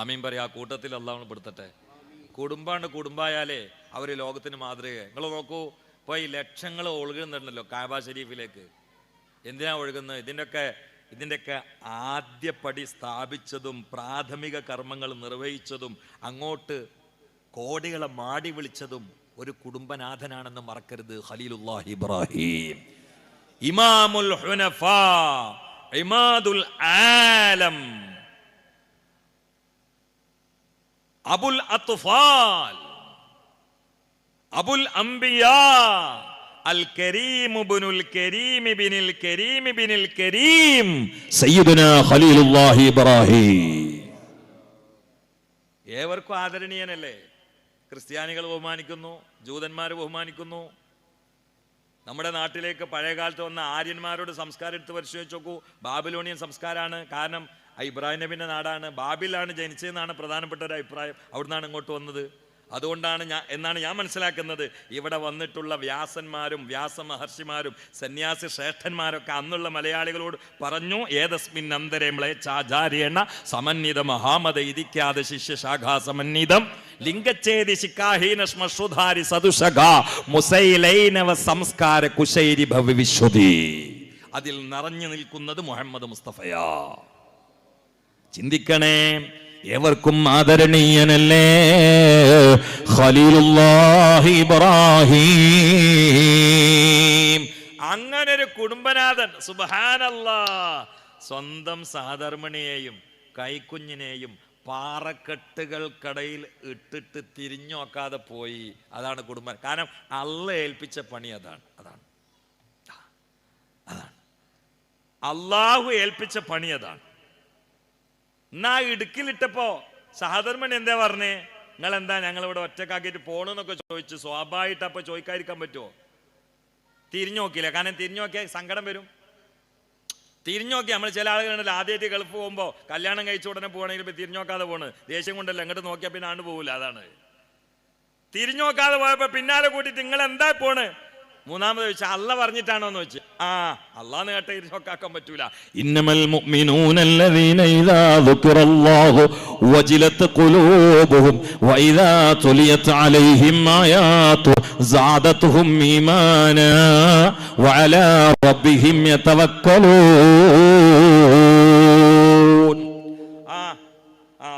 ആമീൻ പറയാ. ആ കൂട്ടത്തിൽ അള്ളാഹു നമ്മളെ പെടുത്തട്ടെ. കുടുംബായാലേ അവർ ലോകത്തിന് മാതൃക. നിങ്ങൾ നോക്കൂ, ഇപ്പോൾ ഈ ലക്ഷങ്ങൾ ഒഴുകുന്നുണ്ടല്ലോ കാബ ഷരീഫിലേക്ക്. എന്തിനാ ഒഴുകുന്നത്? ഇതിൻ്റെയൊക്കെ ആദ്യപടി സ്ഥാപിച്ചതും പ്രാഥമിക കർമ്മങ്ങൾ നിർവഹിച്ചതും അങ്ങോട്ട് കോടികളെ മാടി വിളിച്ചതും ഒരു കുടുംബനാഥനാണെന്ന് മറക്കരുത്. ഖലീലുല്ലാഹി ഇബ്രാഹിം, ഇമാമുൽ ഹുനഫാ, ഇമാദുൽ ആലം, അബുൽ അത്ഫാൽ, അബുൽ അംബിയാ, അൽ കരീം ഇബ്നുൽ കരീം ഇബ്നുൽ കരീം ഇബ്നുൽ കരീം സയ്യിദുനാ ഖലീലുല്ലാഹി ഇബ്രാഹിം. ഏവർക്കും ആദരണീയനല്ലേ. ക്രിസ്ത്യാനികൾ ബഹുമാനിക്കുന്നു, ജൂതന്മാർ ബഹുമാനിക്കുന്നു. നമ്മുടെ നാട്ടിലേക്ക് പഴയ കാലത്ത് വന്ന ആര്യന്മാരോട് സംസ്കാരം എടുത്ത് പരിശോധിച്ച് നോക്കൂ. ബാബിലോണിയൻ സംസ്കാരമാണ്. കാരണം ഇബ്രാഹിം നബിന്റെ നാടാണ്, ബാബിലാണ് ജനിച്ചതെന്നാണ് പ്രധാനപ്പെട്ട ഒരു അഭിപ്രായം. അവിടുന്നാണ് ഇങ്ങോട്ട് വന്നത്. അതുകൊണ്ടാണ് എന്നാണ് ഞാൻ മനസ്സിലാക്കുന്നത്, ഇവിടെ വന്നിട്ടുള്ള വ്യാസന്മാരും വ്യാസമഹർഷിമാരും സന്യാസി ശ്രേഷ്ഠന്മാരൊക്കെ അന്നുള്ള മലയാളികളോട് പറഞ്ഞു, ഏതസ്മിൻ അന്തരേംളെ ചാചാര്യേണ സമന്വിത മഹാമത ഇരിക്കാതെ ശിഷ്യശാഖാ സമന്വിതം ലിംഗച്ഛേദി ശിക്കാഹീന ശ്മശ്രുധാരി സദുഷഘ മുസൈലൈനവ സംസ്കാര കുശൈരി ഭവിവിശ്വതി. അതിൽ നിറഞ്ഞു നിൽക്കുന്നത് മുഹമ്മദ് മുസ്തഫയാ. ചിന്തിക്കണേ. ഏവർക്കും ആദരണീയനല്ലേ ഖലീലുല്ലാഹി ഇബ്രാഹിം. അങ്ങനൊരു കുടുംബനാഥൻ. സുബ്ഹാനല്ലാഹ്. സ്വന്തം സഹധർമ്മിണിയെയും കൈക്കുഞ്ഞിനെയും പാറക്കെട്ടുകൾക്കിടയിൽ ഇട്ടിട്ട് തിരിഞ്ഞു നോക്കാതെ പോയി. അതാണ് കുടുംബം. കാരണം അള്ള ഏൽപ്പിച്ച പണി അതാണ്. അള്ളാഹു ഏൽപ്പിച്ച പണി അതാണ്. എന്നാ ഇടുക്കിലിട്ടപ്പോ സഹധർമ്മൻ എന്താ പറഞ്ഞേ? നിങ്ങൾ എന്താ ഞങ്ങളിവിടെ ഒറ്റക്കാക്കിയിട്ട് പോണെന്നൊക്കെ ചോദിച്ചു. സ്വാഭാവികമായിട്ട് അപ്പൊ ചോദിക്കാതിരിക്കാൻ പറ്റുമോ? തിരിഞ്ഞു നോക്കിയില്ല. കാരണം തിരിഞ്ഞു നോക്കിയാൽ സങ്കടം വരും. തിരിഞ്ഞു നോക്കി നമ്മൾ ചില ആളുകളുണ്ടല്ലോ, ആദ്യമായിട്ട് ഗൾഫ് പോകുമ്പോൾ കല്യാണം കഴിച്ച ഉടനെ പോകണമെങ്കിൽ ഇപ്പം തിരിഞ്ഞു നോക്കാതെ പോണ്. ദേഷ്യം കൊണ്ടല്ല, അങ്ങോട്ട് നോക്കിയാൽ പിന്നെ ആണ്ട് പോകില്ല. അതാണ് തിരിഞ്ഞു നോക്കാതെ പോയപ്പോൾ പിന്നാലെ കൂട്ടിയിട്ട് നിങ്ങൾ എന്താ പോണ്? മൂന്നാമത് ചോദിച്ചാൽ അല്ല പറഞ്ഞിട്ടാണോന്ന് വെച്ച്. അള്ളാന്ന് കേട്ട തിരിഞ്ഞോക്കാക്കാൻ പറ്റൂല. ഇന്നമൽ മുഅ്മിനൂന അല്ലദീന ഇദാ ദുകിറല്ലാഹു വജിലത് ഖുലൂബുഹും വഇദാ തുലിയത് അലൈഹിം ആയാതു സാദതുഹും ഈമാനാ വഅലാ റബ്ബിഹിം യതവക്കലൂൻ.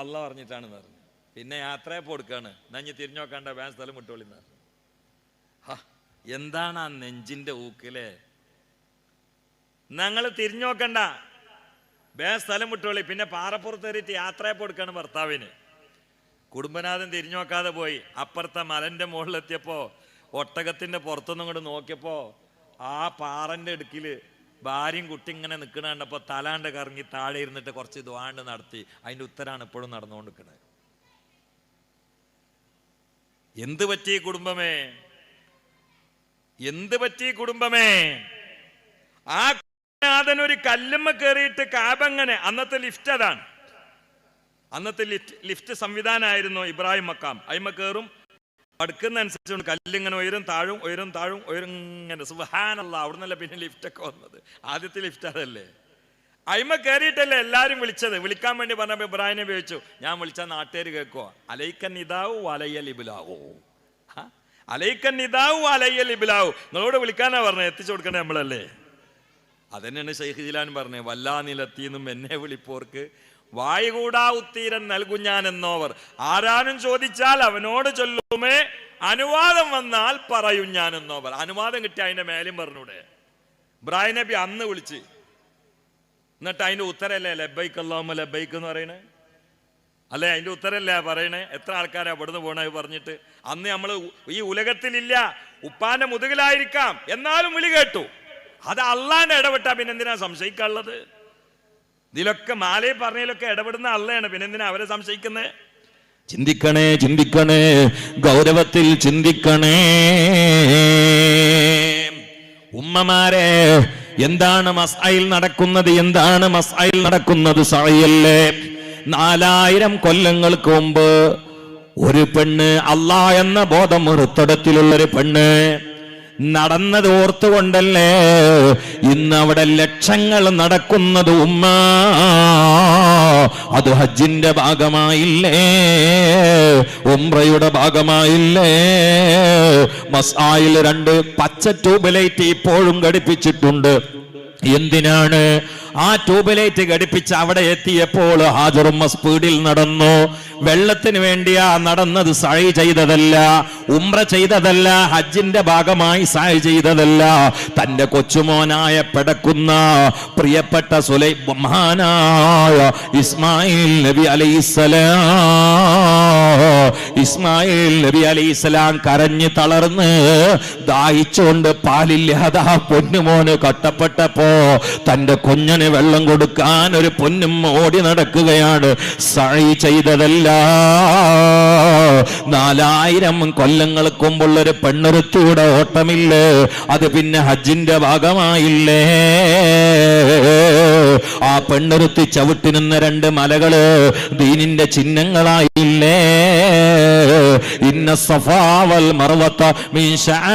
അള്ളാഹ് പറഞ്ഞിട്ടാണ് പറഞ്ഞു. പിന്നെ യാത്രയെ കൊടുക്കാണ്. നഞ്ഞ് തിരിഞ്ഞു നോക്കാണ്ട, വേഗം സ്ഥലം വിട്ടോളിന്ന്. എന്താണ് ആ നെഞ്ചിന്റെ ഊക്കിലെ? ഞങ്ങൾ തിരിഞ്ഞു നോക്കണ്ട, വേഗം സ്ഥലം വിട്ടോളി. പിന്നെ പാറപ്പുറത്തേറിയിട്ട് യാത്രയെ കൊടുക്കാണ് ഭർത്താവിന്. കുടുംബനാഥൻ തിരിഞ്ഞു നോക്കാതെ പോയി. അപ്പുറത്തെ മലന്റെ മുകളിലെത്തിയപ്പോ ഒട്ടകത്തിന്റെ പുറത്തുനിന്നും കൂടെ നോക്കിയപ്പോ ആ പാറന്റെ ഇടുക്കില് ഭാര്യയും കുട്ടി ഇങ്ങനെ നിൽക്കണ കണ്ടപ്പോ തലാണ്ട് കറങ്ങി താഴെ ഇരുന്നിട്ട് കുറച്ച് ദ്വാണ്ട് നടത്തി. അതിന്റെ ഉത്തരാണ് ഇപ്പോഴും നടന്നുകൊണ്ടിരിക്കുന്നത്. എന്ത് പറ്റി കുടുംബമേ? എന്ത് പറ്റി കുടുംബമേ? ആ നാഥൻ ഒരു കല്ലുമ്മ കയറിയിട്ട് കാബങ്ങനെ. അന്നത്തെ ലിഫ്റ്റ് അതാണ്. അന്നത്തെ ലിഫ്റ്റ് സംവിധാനമായിരുന്നു ഇബ്രാഹിം മക്കാം. അയിമ കയറും, അടുക്കുന്ന അനുസരിച്ച് കല്ലിങ്ങനെ ഉയരും താഴും ഉയരും താഴും ഉയരും ഇങ്ങനെ. സുബ്ഹാനല്ലാഹ്. അവിടെ നിന്നല്ല പിന്നെ ലിഫ്റ്റൊക്കെ വന്നത്. ആദ്യത്തെ ലിഫ്റ്റ് അതല്ലേ. അയിമ കയറിയിട്ടല്ലേ എല്ലാരും വിളിച്ചത്. വിളിക്കാൻ വേണ്ടി പറഞ്ഞപ്പോ ഇബ്രാഹിം നബി ചോദിച്ചു, ഞാൻ വിളിച്ചാൽ നാട്ടുകാർ കേൾക്കോ? അലൈക്കൻ ഇതാവു അലയ്യൽ ഇബിലാവോ, അലൈക്കൻ ഇതാവു അലയ്യൽ ഇബിലാവു. നിങ്ങളോട് വിളിക്കാനാ പറഞ്ഞത്, എത്തിച്ചു കൊടുക്കണേ നമ്മളല്ലേ. അതന്നെയാണ് ശൈഖ് ജിലാൻ പറഞ്ഞത്, വല്ലാ നിലത്തിന്നും എന്നെ വിളിപ്പോർക്ക് വായുകൂടാ ഉത്തീരൻ നൽകും ഞാൻ എന്നോവർ. ആരാനും ചോദിച്ചാൽ അവനോട് ചൊല്ലുമേ, അനുവാദം വന്നാൽ പറയും ഞാൻ എന്നോവർ. അനുവാദം കിട്ടി അതിന്റെ മേലും പറഞ്ഞൂടെ. ഇബ്രാഹിം നബി അന്ന് വിളിച്ച്, എന്നിട്ട് അതിന്റെ ഉത്തരല്ലേ ലബ്ബൈക്ക് അല്ലാഹുമ്മ ലബ്ബൈക്ക് എന്ന് പറയണേ അല്ലേ? അതിന്റെ ഉത്തരല്ലേ പറയണേ? എത്ര ആൾക്കാരാ ഇവിടുന്ന് പോണ പറഞ്ഞിട്ട്. അന്ന് നമ്മൾ ഈ ഉലകത്തിലില്ല, ഉപ്പാന്റെ മുതുകിലായിരിക്കാം, എന്നാലും വിളി കേട്ടു. അത് അള്ളാന്റെ ഇടപെട്ടാ പിന്നെന്തിനാ സംശയിക്കാനുള്ളത്? ഇതിലൊക്കെ മാലയെ പറഞ്ഞതിലൊക്കെ ഇടപെടുന്ന അള്ളയാണ്, പിന്നെന്തിനാ അവരെ സംശയിക്കുന്നത്? ചിന്തിക്കണേ, ചിന്തിക്കണേ, ഗൗരവത്തിൽ ചിന്തിക്കണേ ഉമ്മമാരെ. എന്താണ് മസ്അയിൽ നടക്കുന്നത്? എന്താണ് മസ്അയിൽ നടക്കുന്നത്? സഅയല്ലേ. 4000 കൊല്ലങ്ങൾക്ക് മുമ്പ് ഒരു പെണ്ണ്, അല്ലാഹ് എന്ന ബോധം ഹൃദയത്തിലുള്ളൊരു പെണ്ണ് നടന്നത് ഓർത്തുകൊണ്ടല്ലേ ഇന്ന് അവിടെ ലക്ഷങ്ങൾ നടക്കുന്നത്. ഉമ്മ, അത് ഹജ്ജിന്റെ ഭാഗമായില്ലേ? ഉംറയുടെ ഭാഗമായില്ലേ? മസ്ആയിൽ 2 പച്ച ട്യൂബ് ലൈറ്റ് ഇപ്പോഴും ഘടിപ്പിച്ചിട്ടുണ്ട്. എന്തിനാണ്? ആ ട്യൂബ് ലൈറ്റ് ഘടിപ്പിച്ച് അവിടെ എത്തിയപ്പോൾ ഹാജറുമ്മ സ്പീഡിൽ നടന്നു. വെള്ളത്തിന് വേണ്ടിയാ നടന്നത്, സഅയ് ചെയ്തതല്ല, ഉംറ ചെയ്തതല്ല, ഹജ്ജിന്റെ ഭാഗമായി സഅയ് ചെയ്തതല്ല. തന്റെ കൊച്ചുമോനായ പിടക്കുന്ന പ്രിയപ്പെട്ട മഹാനായ ഇസ്മായിൽ നബി അലൈഹിസ്സലാം, ഇസ്മായിൽ നബി അലൈഹിസ്സലാം കരഞ്ഞ് തളർന്ന് ദാഹിച്ചുകൊണ്ട് പാലില്ലാതെ ആ പൊന്നുമോന് കട്ടപ്പെട്ടപ്പോ തന്റെ കുഞ്ഞന് വെള്ളം കൊടുക്കാൻ ഒരു പൊന്നും ഓടി നടക്കുകയാണ്. സഅയ് ചെയ്തതല്ല. 4000 കൊല്ലങ്ങൾക്ക് മുമ്പുള്ളൊരു പെണ്ണൊരുത്തിയുടെ ഓട്ടമില്ലേ? അത് പിന്നെ ഹജ്ജിന്റെ ഭാഗമായില്ലേ? ആ പെണ്ണൊരുത്തി ചവിട്ടിനുന്ന 2 മലകള് ദീനിന്റെ ചിഹ്നങ്ങളായില്ലേ? ഇന്ന സഫാ വൽ മർവത മിൻ ശആഇരില്ലാഹ്.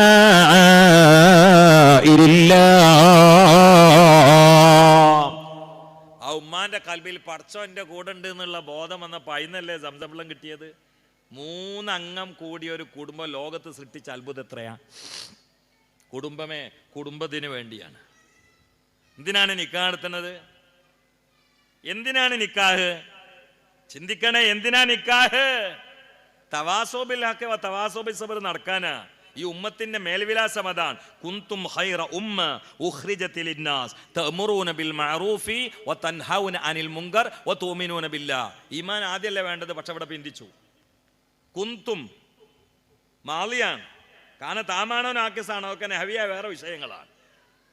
ആ ഉമ്മാന്റെ കൽബിൽ പടച്ചോ എന്റെ കൂടെ ഉണ്ട് എന്നുള്ള ബോധം വന്ന പൈന്നല്ലേ സംസംബളം കിട്ടിയത്. 3 അംഗം കൂടിയ ഒരു കുടുംബം ലോകത്ത് സൃഷ്ടിച്ച അത്ഭുതം എത്രയാ? കുടുംബമേ കുടുംബത്തിന് വേണ്ടിയാണ്. എന്തിനാണ് നിക്കാഹ് നടത്തുന്നത്? എന്തിനാണ് നിക്കാഹ്? ചിന്തിക്കണേ, എന്തിനാ നിക്കാഹ്? തവാസോബിൽ ഹഖ് വ തവാസോബിൽ സബ്ർ നടക്കാനാ. ഈ ഉമ്മത്തിന്റെ മേൽവിലാസം അതാണ്. കുന്തും ഖൈറ ഉമ്മ ഉഖ്രിജത് ലിന്നാസ് തഅമുറൂന ബിൽ മഅറൂഫി വ തൻഹൗന അനിൽ മുൻകർ വ തുഅ്മിനൂന ബില്ലാഹ്. ഈമാൻ ആദ്യമല്ലേ വേണ്ടത്, പക്ഷെ അവിടെ പിന്തിച്ചു. കുന്തും മാളിയാണ്, കാരണം താമാണോ നാക്കിസാണോ ഒക്കെ നഹവിയ വേറെ വിഷയങ്ങളാണ്.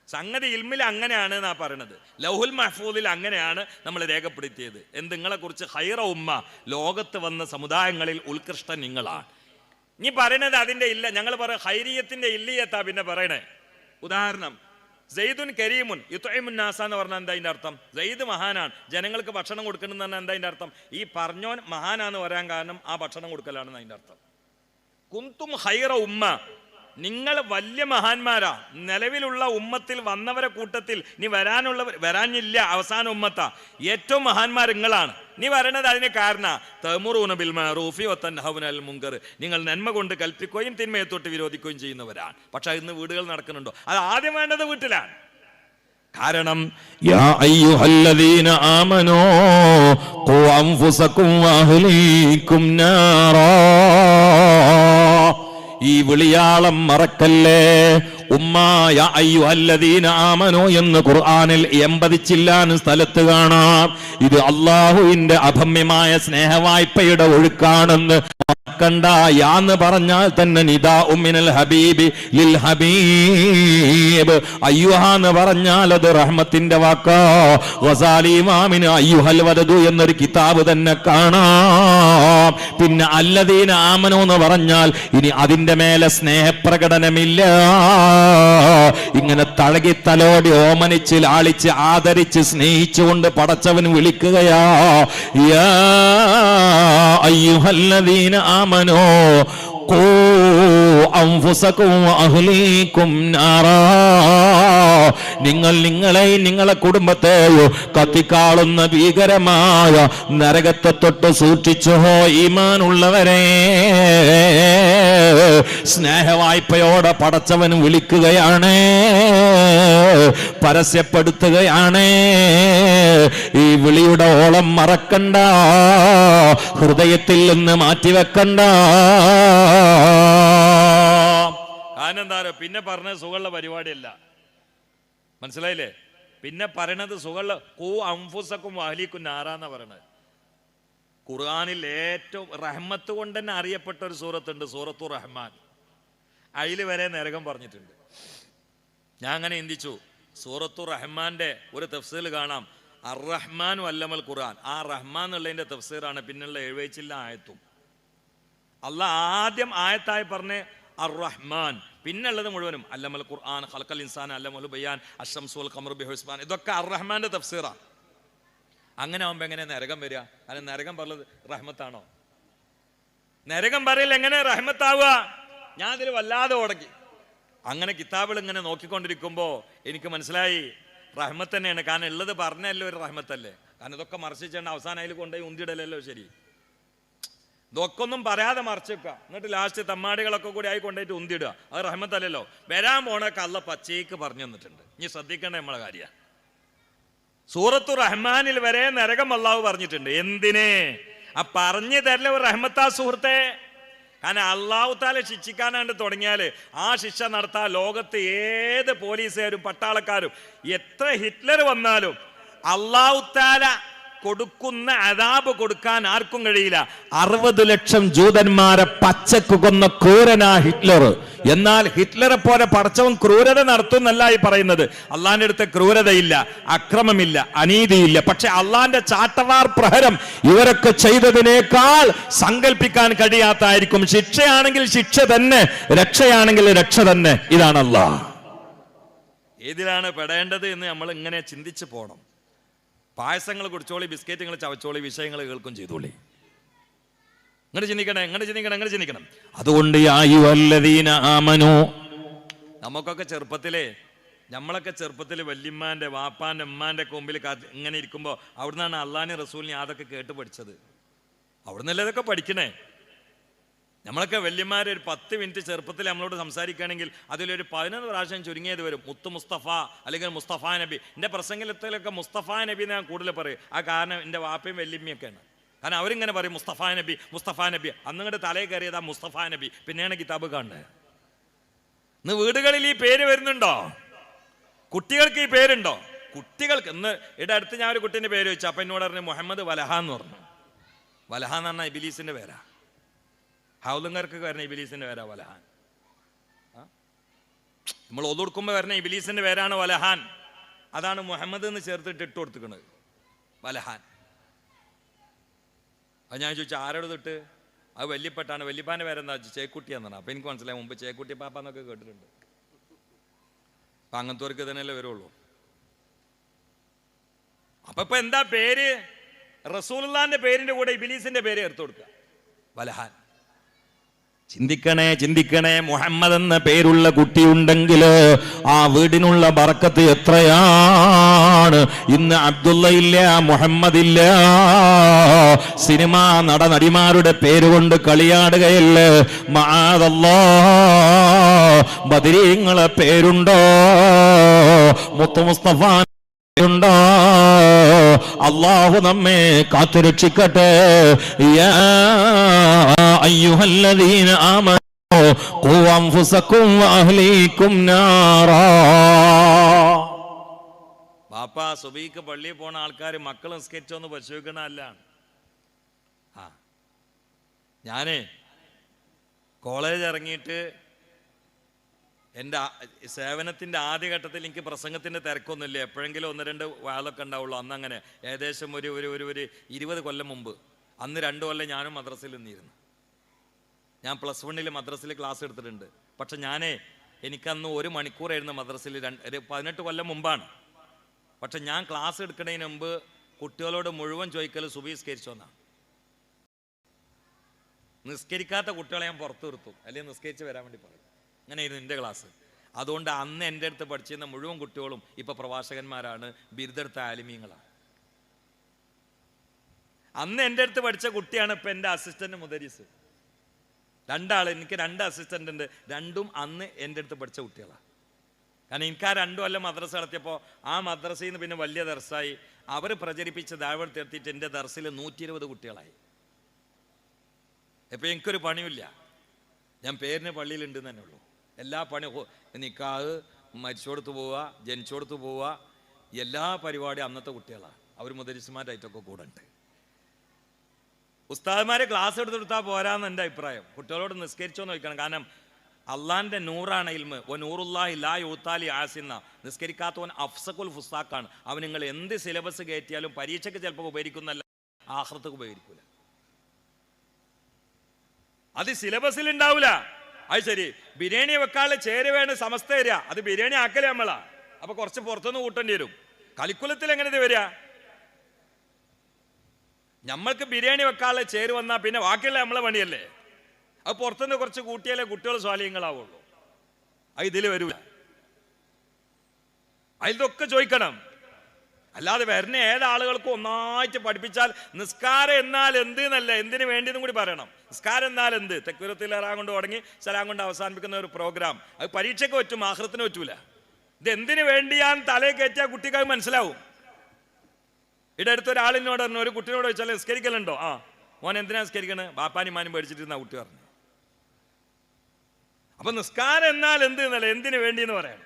സംഗതി ഇൽമിൽ അങ്ങനെയാണ് എന്നാ പറയണത്. ലൗഹുൽ മഹ്ഫൂദിൽ അങ്ങനെയാണ് നമ്മൾ രേഖപ്പെടുത്തിയത്. നിങ്ങളെ കുറിച്ച് ഖൈറ ഉമ്മ, ലോകത്ത് വന്ന സമുദായങ്ങളിൽ ഉത്കൃഷ്ടൻ നിങ്ങളാണ്. നീ പറയണത് അതിന്റെ ഇല്ല, ഞങ്ങൾ പറയാം ഖൈരിയത്തിന്റെ ഇല്ലിയത്താ പിന്നെ പറയണേ. ഉദാഹരണം, സെയ്ദുൻ കരീമുൻ യുത്ഇമുൻ നാസ എന്ന് പറഞ്ഞാൽ എന്താ അതിന്റെ അർത്ഥം? സെയ്ദ് മഹാനാണ്, ജനങ്ങൾക്ക് ഭക്ഷണം കൊടുക്കണമെന്ന് പറഞ്ഞാൽ എന്താ അതിന്റെ അർത്ഥം? ഈ പറഞ്ഞോൻ മഹാനാന്ന് പറയാൻ കാരണം ആ ഭക്ഷണം കൊടുക്കലാണെന്ന് അതിന്റെ അർത്ഥം. കുന്തും ഖൈറ ഉമ്മ, നിങ്ങൾ വലിയ മഹാന്മാരാ. നിലവിലുള്ള ഉമ്മത്തിൽ വന്നവരെ കൂട്ടത്തിൽ നീ വരാനില്ല, അവസാന ഉമ്മത്താ. ഏറ്റവും മഹാന്മാർ നിങ്ങളാണ്. നീ വരണത് അതിന് കാരണം തഅമുറൂന ബിൽ മഅറൂഫി വ തൻഹൗന അനിൽ മുൻകർ, നിങ്ങൾ നന്മ കൊണ്ട് കൽപ്പിക്കുകയും തിന്മയെ തൊട്ട് വിരോധിക്കുകയും ചെയ്യുന്നവരാണ്. പക്ഷെ ഇന്ന് വീടുകൾ നടക്കുന്നുണ്ടോ? അത് ആദ്യം വേണ്ടത് വീട്ടിലാണ്. കാരണം യാ അയ്യുഹല്ലദീന ആമനൂ ഖു അൻഫുസകും വഅഹ്ലീകും നാറാ. ഈ വിളിയാളം മറക്കല്ലേ. ഉമ്മ യാ അയ്യുഹല്ലദീന ആമനൂ എന്ന് ഖുർആനിൽ 80 ചില്ലാൻ സ്ഥലത്ത് കാണാം. ഇത് അല്ലാഹുവിന്റെ അഭമ്യമായ സ്നേഹവായ്പയുടെ ഒഴുക്കാണെന്ന് കണ്ട. യാന്ന് പറഞ്ഞാൽ തന്നെ നിദാ മിനൽ ഹബീബി ലിൽ ഹബീബ്. അയ്യുഹ എന്ന് പറഞ്ഞാൽ അത് റഹ്മത്തിന്റെ വാക്കാ. ഗസാലി ഇമാമിന് അയ്യുഹൽ വലദു എന്നൊരു കിതാബ് തന്നെ കാണാം. പിന്നെ അല്ലദീന ആമനൂ എന്ന് പറഞ്ഞാൽ ഇനി അതിന്റെ മേലെ സ്നേഹപ്രകടനമില്ല. ഇങ്ങനെ തഴകി തലോടി ഓമനിച്ച് ലാളിച്ച് ആദരിച്ച് സ്നേഹിച്ചുകൊണ്ട് പടച്ചവൻ വിളിക്കുകയാ. യാ അയ്യുഹല്ലദീന ആമനൂ ഖൂ അൻഫുസകും വഅഹ്ലീകും നാറാ. നിങ്ങളെയും നിങ്ങളെ കുടുംബത്തെയോ കത്തിക്കാളുന്ന ഭീകരമായ നരകത്തെ തൊട്ട് സൂക്ഷിച്ചോ ഈമാനുള്ളവരെ. സ്നേഹവായ്പയോടെ പടച്ചവൻ വിളിക്കുകയാണ്, പരസ്യപ്പെടുത്തുകയാണ്. ഈ വിളിയുടെ ഓളം മറക്കണ്ട, ഹൃദയത്തിൽ നിന്ന് മാറ്റിവെക്കണ്ട. ആനന്ദാരോ പിന്നെ പറഞ്ഞ സുഖമുള്ള പരിപാടിയല്ല, മനസ്സിലായില്ലേ? പിന്നെ പറയണത് സുഖമുള്ള കൂ അംഫുസക്കും വാഹലിക്കും നാറാന്ന പറയണത്. ഖുർആനിൽ ഏറ്റവും റഹ്മത്ത് കൊണ്ട് തന്നെ അറിയപ്പെട്ട ഒരു സൂറത്തുണ്ട്, സൂറത്തു റഹ്മാൻ. അതിൽ വരെ നരകം പറഞ്ഞിട്ടുണ്ട്. ഞാൻ അങ്ങനെ ചിന്തിച്ചു, സൂറത്തു റഹ്മാന്റെ ഒരു തഫ്സീൽ കാണാം, അർ റഹ്മാൻ വല്ലമൽ ഖുർആൻ. ആ റഹ്മാൻ എന്നുള്ളതിന്റെ തഫ്സീറാണ് പിന്നുള്ള 70 ആയത്തും. അള്ളാഹ് ആദ്യം ആയത്തായി പറഞ്ഞ് അർ റഹ്മാൻ, പിന്നുള്ളത് മുഴുവനും അല്ലമൽ ഖുർആൻ, ഖൽഖൽ ഇൻസാൻ, അല്ലമൽ ബയാൻ, അശ്ശംസു വൽ ഖമറു ബിഹുസ്ബാൻ. ഇതൊക്കെ അർ റഹ്മാന്റെ തഫ്സീറാണ്. അങ്ങനെ ആവുമ്പോൾ എങ്ങനെ നരകം വരിക? കാരണം നരകം പറഞ്ഞത് റഹ്മത്താണോ? നരകം പറയൽ എങ്ങനെ റഹ്മത്താവുക? ഞാൻ അതിൽ വല്ലാതെ ഉടക്കി. അങ്ങനെ കിതാബുകൾ ഇങ്ങനെ നോക്കിക്കൊണ്ടിരിക്കുമ്പോൾ എനിക്ക് മനസ്സിലായി റഹ്മത്ത് തന്നെയാണ്. കാരണം ഉള്ളത് പറഞ്ഞല്ലോ ഒരു റഹ്മത്തല്ലേ. കാരണം ഇതൊക്കെ മറച്ചിട്ടുണ്ട് അവസാനം അതിൽ കൊണ്ടുപോയി ഉന്തിടലല്ലോ ശരി. ഇതൊക്കെ ഒന്നും പറയാതെ മറച്ചു വെക്കുക, എന്നിട്ട് ലാസ്റ്റ് തമ്മാടികളൊക്കെ കൂടി ആയി കൊണ്ടുപോയിട്ട് ഉന്തിടുക. അത് റഹ്മത്തല്ലല്ലോ. വരാൻ പോണൊക്കെ അള്ള പച്ചയ്ക്ക് പറഞ്ഞു തന്നിട്ടുണ്ട്. ഇനി ശ്രദ്ധിക്കേണ്ട നമ്മളെ കാര്യമാണ്. സൂറത്തു റഹ്മാനിൽ വരെ നരകം അള്ളാഹു പറഞ്ഞിട്ടുണ്ട്. എന്തിനെ? ആ പറഞ്ഞു തരല ഒരു റഹ്മത്താ സുഹൃത്തെ. കാരണം അള്ളാഹു താല ശിക്ഷിക്കാനാണ്ട് തുടങ്ങിയാൽ ആ ശിക്ഷ നടത്താൻ ലോകത്ത് ഏത് പോലീസുകാരും പട്ടാളക്കാരും എത്ര ഹിറ്റ്ലർ വന്നാലും അള്ളാഹു താല കൊടുക്കുന്ന അദാബ് കൊടുക്കാൻ ആർക്കും കഴിയില്ല. 60 ലക്ഷം ജൂതന്മാരെ പച്ചക്ക് കൊന്ന ക്രൂരനാ ഹിറ്റ്ലർ. എന്നാൽ ഹിറ്റ്ലറെ പോലെ പടച്ചവൻ ക്രൂരത നടത്തുന്നല്ല ഈ പറയുന്നത്. അള്ളാന്റെ അടുത്ത് ക്രൂരതയില്ല, അക്രമമില്ല, അനീതിയില്ല. പക്ഷെ അള്ളാന്റെ ചാട്ടവാർ പ്രഹരം ഇവരൊക്കെ ചെയ്തതിനേക്കാൾ സങ്കല്പിക്കാൻ കഴിയാത്തായിരിക്കും. ശിക്ഷയാണെങ്കിൽ ശിക്ഷ തന്നെ, രക്ഷയാണെങ്കിൽ രക്ഷ തന്നെ. ഇതാണ് അള്ളാഹ്. ഏതിലാണ് പെടേണ്ടത് എന്ന് നമ്മൾ ഇങ്ങനെ ചിന്തിച്ചു പോകണം. പായസങ്ങൾ കുടിച്ചോളി, ബിസ്ക്കറ്റുകൾ ചവച്ചോളി, വിഷയങ്ങൾ കേൾക്കും ചെയ്തോളി. ഇങ്ങോട്ട് ചിന്തിക്കണം. അതുകൊണ്ട് നമുക്കൊക്കെ ചെറുപ്പത്തിലെ നമ്മളൊക്കെ ചെറുപ്പത്തിൽ വല്യമ്മാന്റെ വാപ്പാന്റെ ഉമ്മാന്റെ ഒക്കെ മുമ്പിൽ ഇങ്ങനെ ഇരിക്കുമ്പോൾ അവിടുന്നാണ് അള്ളാഹിനെ റസൂലിനെ അതൊക്കെ കേട്ട് പഠിച്ചത്. അവിടുന്നല്ലേ ഇതൊക്കെ പഠിക്കണേ. നമ്മളൊക്കെ വല്യമാർ ഒരു 10 മിനിറ്റ് ചെറുപ്പത്തിൽ നമ്മളോട് സംസാരിക്കുകയാണെങ്കിൽ അതിലൊരു 11 പ്രാവശ്യം ചുരുങ്ങിയത് വരും മുത്തു മുസ്തഫ അല്ലെങ്കിൽ മുസ്തഫ നബി. എൻ്റെ പ്രസംഗത്തിലൊക്കെ മുസ്തഫ നബി എന്ന് ഞാൻ കൂടുതൽ പറയും. ആ കാരണം എൻ്റെ വാപ്പയും വല്യമ്മയൊക്കെയാണ്. കാരണം അവരിങ്ങനെ പറയും മുസ്തഫ നബി, മുസ്തഫ നബി. അന്നിങ്ങോട്ട് തലയിൽ കയറിയത് ആ മുസ്തഫ നബി. പിന്നെയാണ് കിതാബ് കാണുന്നത്. ഇന്ന് വീടുകളിൽ ഈ പേര് വരുന്നുണ്ടോ? കുട്ടികൾക്ക് ഈ പേരുണ്ടോ? കുട്ടികൾക്ക് ഇന്ന് ഇവിടെ അടുത്ത് ഞാൻ ഒരു കുട്ടീൻ്റെ പേര് വെച്ചു. അപ്പം എന്നോട് പറഞ്ഞു മുഹമ്മദ് വലഹ എന്ന് പറഞ്ഞു. വലഹ എന്ന് പറഞ്ഞാൽ ഇബിലീസിൻ്റെ പേരാ. ഹൗലുംകാർക്ക് വരുന്ന ഇബിലീസിന്റെ പേരാ വലഹാൻ. നമ്മൾ ഒതുടുക്കുമ്പോൾ വരുന്ന ഇബിലീസിന്റെ പേരാണ് വലഹാൻ. അതാണ് മുഹമ്മദ് എന്ന് ചേർത്തിട്ട് ഇട്ട് കൊടുത്തിക്കുന്നത് വലഹാൻ. അത് ഞാൻ ചോദിച്ചു ആരോട് തൊട്ട്? അത് വല്യപ്പെട്ടാണ്. വല്യപ്പാന്റെ പേരെന്താ? ചേക്കുട്ടി എന്നാണ്. അപ്പൊ എനിക്ക് മനസ്സിലായി മുമ്പ് ചേക്കുട്ടി പാപ്പ എന്നൊക്കെ കേട്ടിട്ടുണ്ട്. അപ്പൊ അങ്ങനത്തെവർക്ക് തന്നെയല്ലേ വരുള്ളൂ. അപ്പൊ എന്താ പേര്? റസൂലുള്ളാഹിന്റെ പേരിന്റെ കൂടെ ഇബിലീസിന്റെ പേര് ചേർത്ത് കൊടുക്കുക, വലഹാൻ. ചിന്തിക്കണേ. മുഹമ്മദ് എന്ന പേരുള്ള കുട്ടിയുണ്ടെങ്കിൽ ആ വീടിനുള്ള ബറക്കത്ത് എത്രയാണ്. ഇന്ന് അബ്ദുള്ള ഇല്ല, മുഹമ്മദ് ഇല്ല. സിനിമാ നടനടിമാരുടെ പേരുകൊണ്ട് കളിയാടുകയല്ലേ. മആദല്ലാഹ്. ബദരീങ്ങളെ പേരുണ്ടോ? മുത്തു മുസ്തഫ ഉണ്ടോ? അല്ലാഹു നമ്മെ കാത്തുരക്ഷിക്കട്ടെ. യാ അയ്യുഹല്ലദീന ആമനൂ ഖൂ അൻഫുസകും വഅഹ്ലീകും നാറാ. ബാപ്പ സുബഹിക്ക് പള്ളിയിൽ പോണ ആൾക്കാർ മക്കളും സ്കെച്ചൊന്ന് പരിശോധിക്കണ അല്ല. ഞാനേ കോളേജ് ഇറങ്ങിയിട്ട് എൻ്റെ സേവനത്തിൻ്റെ ആദ്യഘട്ടത്തിൽ എനിക്ക് പ്രസംഗത്തിൻ്റെ തിരക്കൊന്നുമില്ല. എപ്പോഴെങ്കിലും 1-2 വാളൊക്കെ ഉണ്ടാവുള്ളൂ. അന്ന് അങ്ങനെ ഏകദേശം ഒരു 20 കൊല്ലം മുമ്പ്. അന്ന് 2 കൊല്ലം ഞാനും മദ്രസയിൽ നിന്നിരുന്നു. ഞാൻ +1 മദ്രസയിൽ ക്ലാസ് എടുത്തിട്ടുണ്ട്. പക്ഷെ എനിക്കന്ന് 1 മണിക്കൂറായിരുന്നു മദ്രസയിൽ. 18 കൊല്ലം മുമ്പാണ്. പക്ഷെ ഞാൻ ക്ലാസ് എടുക്കുന്നതിന് മുമ്പ് കുട്ടികളോട് മുഴുവൻ ചോദിക്കൽ സുബഹി നിസ്കരിച്ചോന്നാണ്. നിസ്കരിക്കാത്ത കുട്ടികളെ ഞാൻ പുറത്തു നിർത്തും, അല്ലെങ്കിൽ നിസ്കരിച്ച് വരാൻ വേണ്ടി പറയും. അങ്ങനെയായിരുന്നു എൻ്റെ ക്ലാസ്. അതുകൊണ്ട് അന്ന് എൻ്റെ അടുത്ത് പഠിച്ചിരുന്ന മുഴുവൻ കുട്ടികളും ഇപ്പൊ പ്രവാചകന്മാരാണ്, ബിരുദെടുത്ത ആലിമീങ്ങളാണ്. അന്ന് എൻ്റെ അടുത്ത് പഠിച്ച കുട്ടിയാണ് ഇപ്പൊ എൻ്റെ അസിസ്റ്റന്റ് മുദരിസ്. എനിക്ക് 2 അസിസ്റ്റന്റ് ഉണ്ട്. രണ്ടും അന്ന് എൻ്റെ അടുത്ത് പഠിച്ച കുട്ടികളാണ്. കാരണം എനിക്ക് ആ 2 കൊല്ലം മദ്രസ നടത്തിയപ്പോൾ ആ മദ്രസയിൽ നിന്ന് പിന്നെ വലിയ ദർസായി. അവർ പ്രചരിപ്പിച്ച് ദഅവത്ത് നടത്തിയിട്ട് എൻ്റെ ദർസിൽ 120 കുട്ടികളായി. ഇപ്പം എനിക്കൊരു പണിയില്ല, ഞാൻ പേരിന് പള്ളിയിലുണ്ട് തന്നെ ഉള്ളൂ. എല്ലാ പണിയും നിക്കാഹ്, മരിച്ചോടത്ത് പോവുക, ജനിച്ചോടത്ത് പോവുക, എല്ലാ പരിപാടിയും അന്നത്തെ കുട്ടികളാണ്. അവർ മുദരിസ്മാരായിട്ടൊക്കെ കൂടെ ഉണ്ട്. ഉസ്താദ്മാരെ ക്ലാസ് എടുത്തെടുത്താൽ പോരാന്ന് എൻ്റെ അഭിപ്രായം. കുട്ടികളോട് നിസ്കരിച്ചോന്ന് ചോദിക്കണം. കാരണം അള്ളാന്റെ നൂറാണ് ഇൽമ്. ഓ നൂറുല്ലാഹി ലാ യൂത്താലി ആസിന്ന. നിസ്കരിക്കാത്തവൻ അഫ്സഖുൽ ഫുസ്താഖാണ്. അവൻ നിങ്ങൾ എന്ത് സിലബസ് കയറ്റിയാലും പരീക്ഷയ്ക്ക് ചിലപ്പോൾ ഉപകരിക്കുന്നല്ല, ആഖിറത്ക്ക് ഉപകരിക്കൂല. അത് സിലബസിൽ ഉണ്ടാവില്ല. അത് ശരി, ബിരിയാണി വെക്കാനുള്ള ചേരുവയാണ് സമസ്ത വരിക, അത് ബിരിയാണി ആക്കലേ നമ്മളാ. അപ്പൊ കുറച്ച് പുറത്തുനിന്ന് കൂട്ടേണ്ടി വരും. കളിക്കുലത്തിൽ എങ്ങനെ ഇത് വരിക? നമ്മൾക്ക് ബിരിയാണി വെക്കാനുള്ള ചേര് വന്നാൽ പിന്നെ ബാക്കിയുള്ള നമ്മളെ പണിയല്ലേ. അത് പുറത്തുനിന്ന് കുറച്ച് കൂട്ടിയാലേ കുട്ടികൾ സ്വാലിഹ്യങ്ങളാവുള്ളൂ. അത് ഇതിൽ വരൂല. അതിലൊക്കെ ചോദിക്കണം. അല്ലാതെ വരുന്ന ഏതാളുകൾക്കും ഒന്നായിട്ട് പഠിപ്പിച്ചാൽ നിസ്കാരം എന്നാൽ എന്ത് എന്നല്ല, എന്തിനു വേണ്ടിയെന്നും കൂടി പറയണം. നിസ്കാരം എന്നാൽ എന്ത്? തക്ബീറത്തുൽ ഇഹ്റാം കൊണ്ട് തുടങ്ങി സലാം കൊണ്ട് അവസാനിപ്പിക്കുന്ന ഒരു പ്രോഗ്രാം, അത് പരീക്ഷയ്ക്ക് പറ്റും, ആഖിറത്തിന് പറ്റൂല. ഇത് എന്തിനു വേണ്ടിയാന്ന് തലയിൽ കയറ്റിയാൽ കുട്ടിക്ക് അത് മനസ്സിലാവും. ഇവിടെ അടുത്തൊരാളിനോട് പറഞ്ഞു, ഒരു കുട്ടിയോട് ചോദിച്ചാൽ നിസ്കരിക്കലുണ്ടോ? ആ, മോൻ എന്തിനാ നിസ്കരിക്കണേ? ബാപ്പാനും മാനും പേടിച്ചിട്ടിരുന്ന കുട്ടി പറഞ്ഞു. അപ്പൊ നിസ്കാരം എന്നാൽ എന്ത് എന്നല്ല, എന്തിനു വേണ്ടി എന്ന് പറയണം.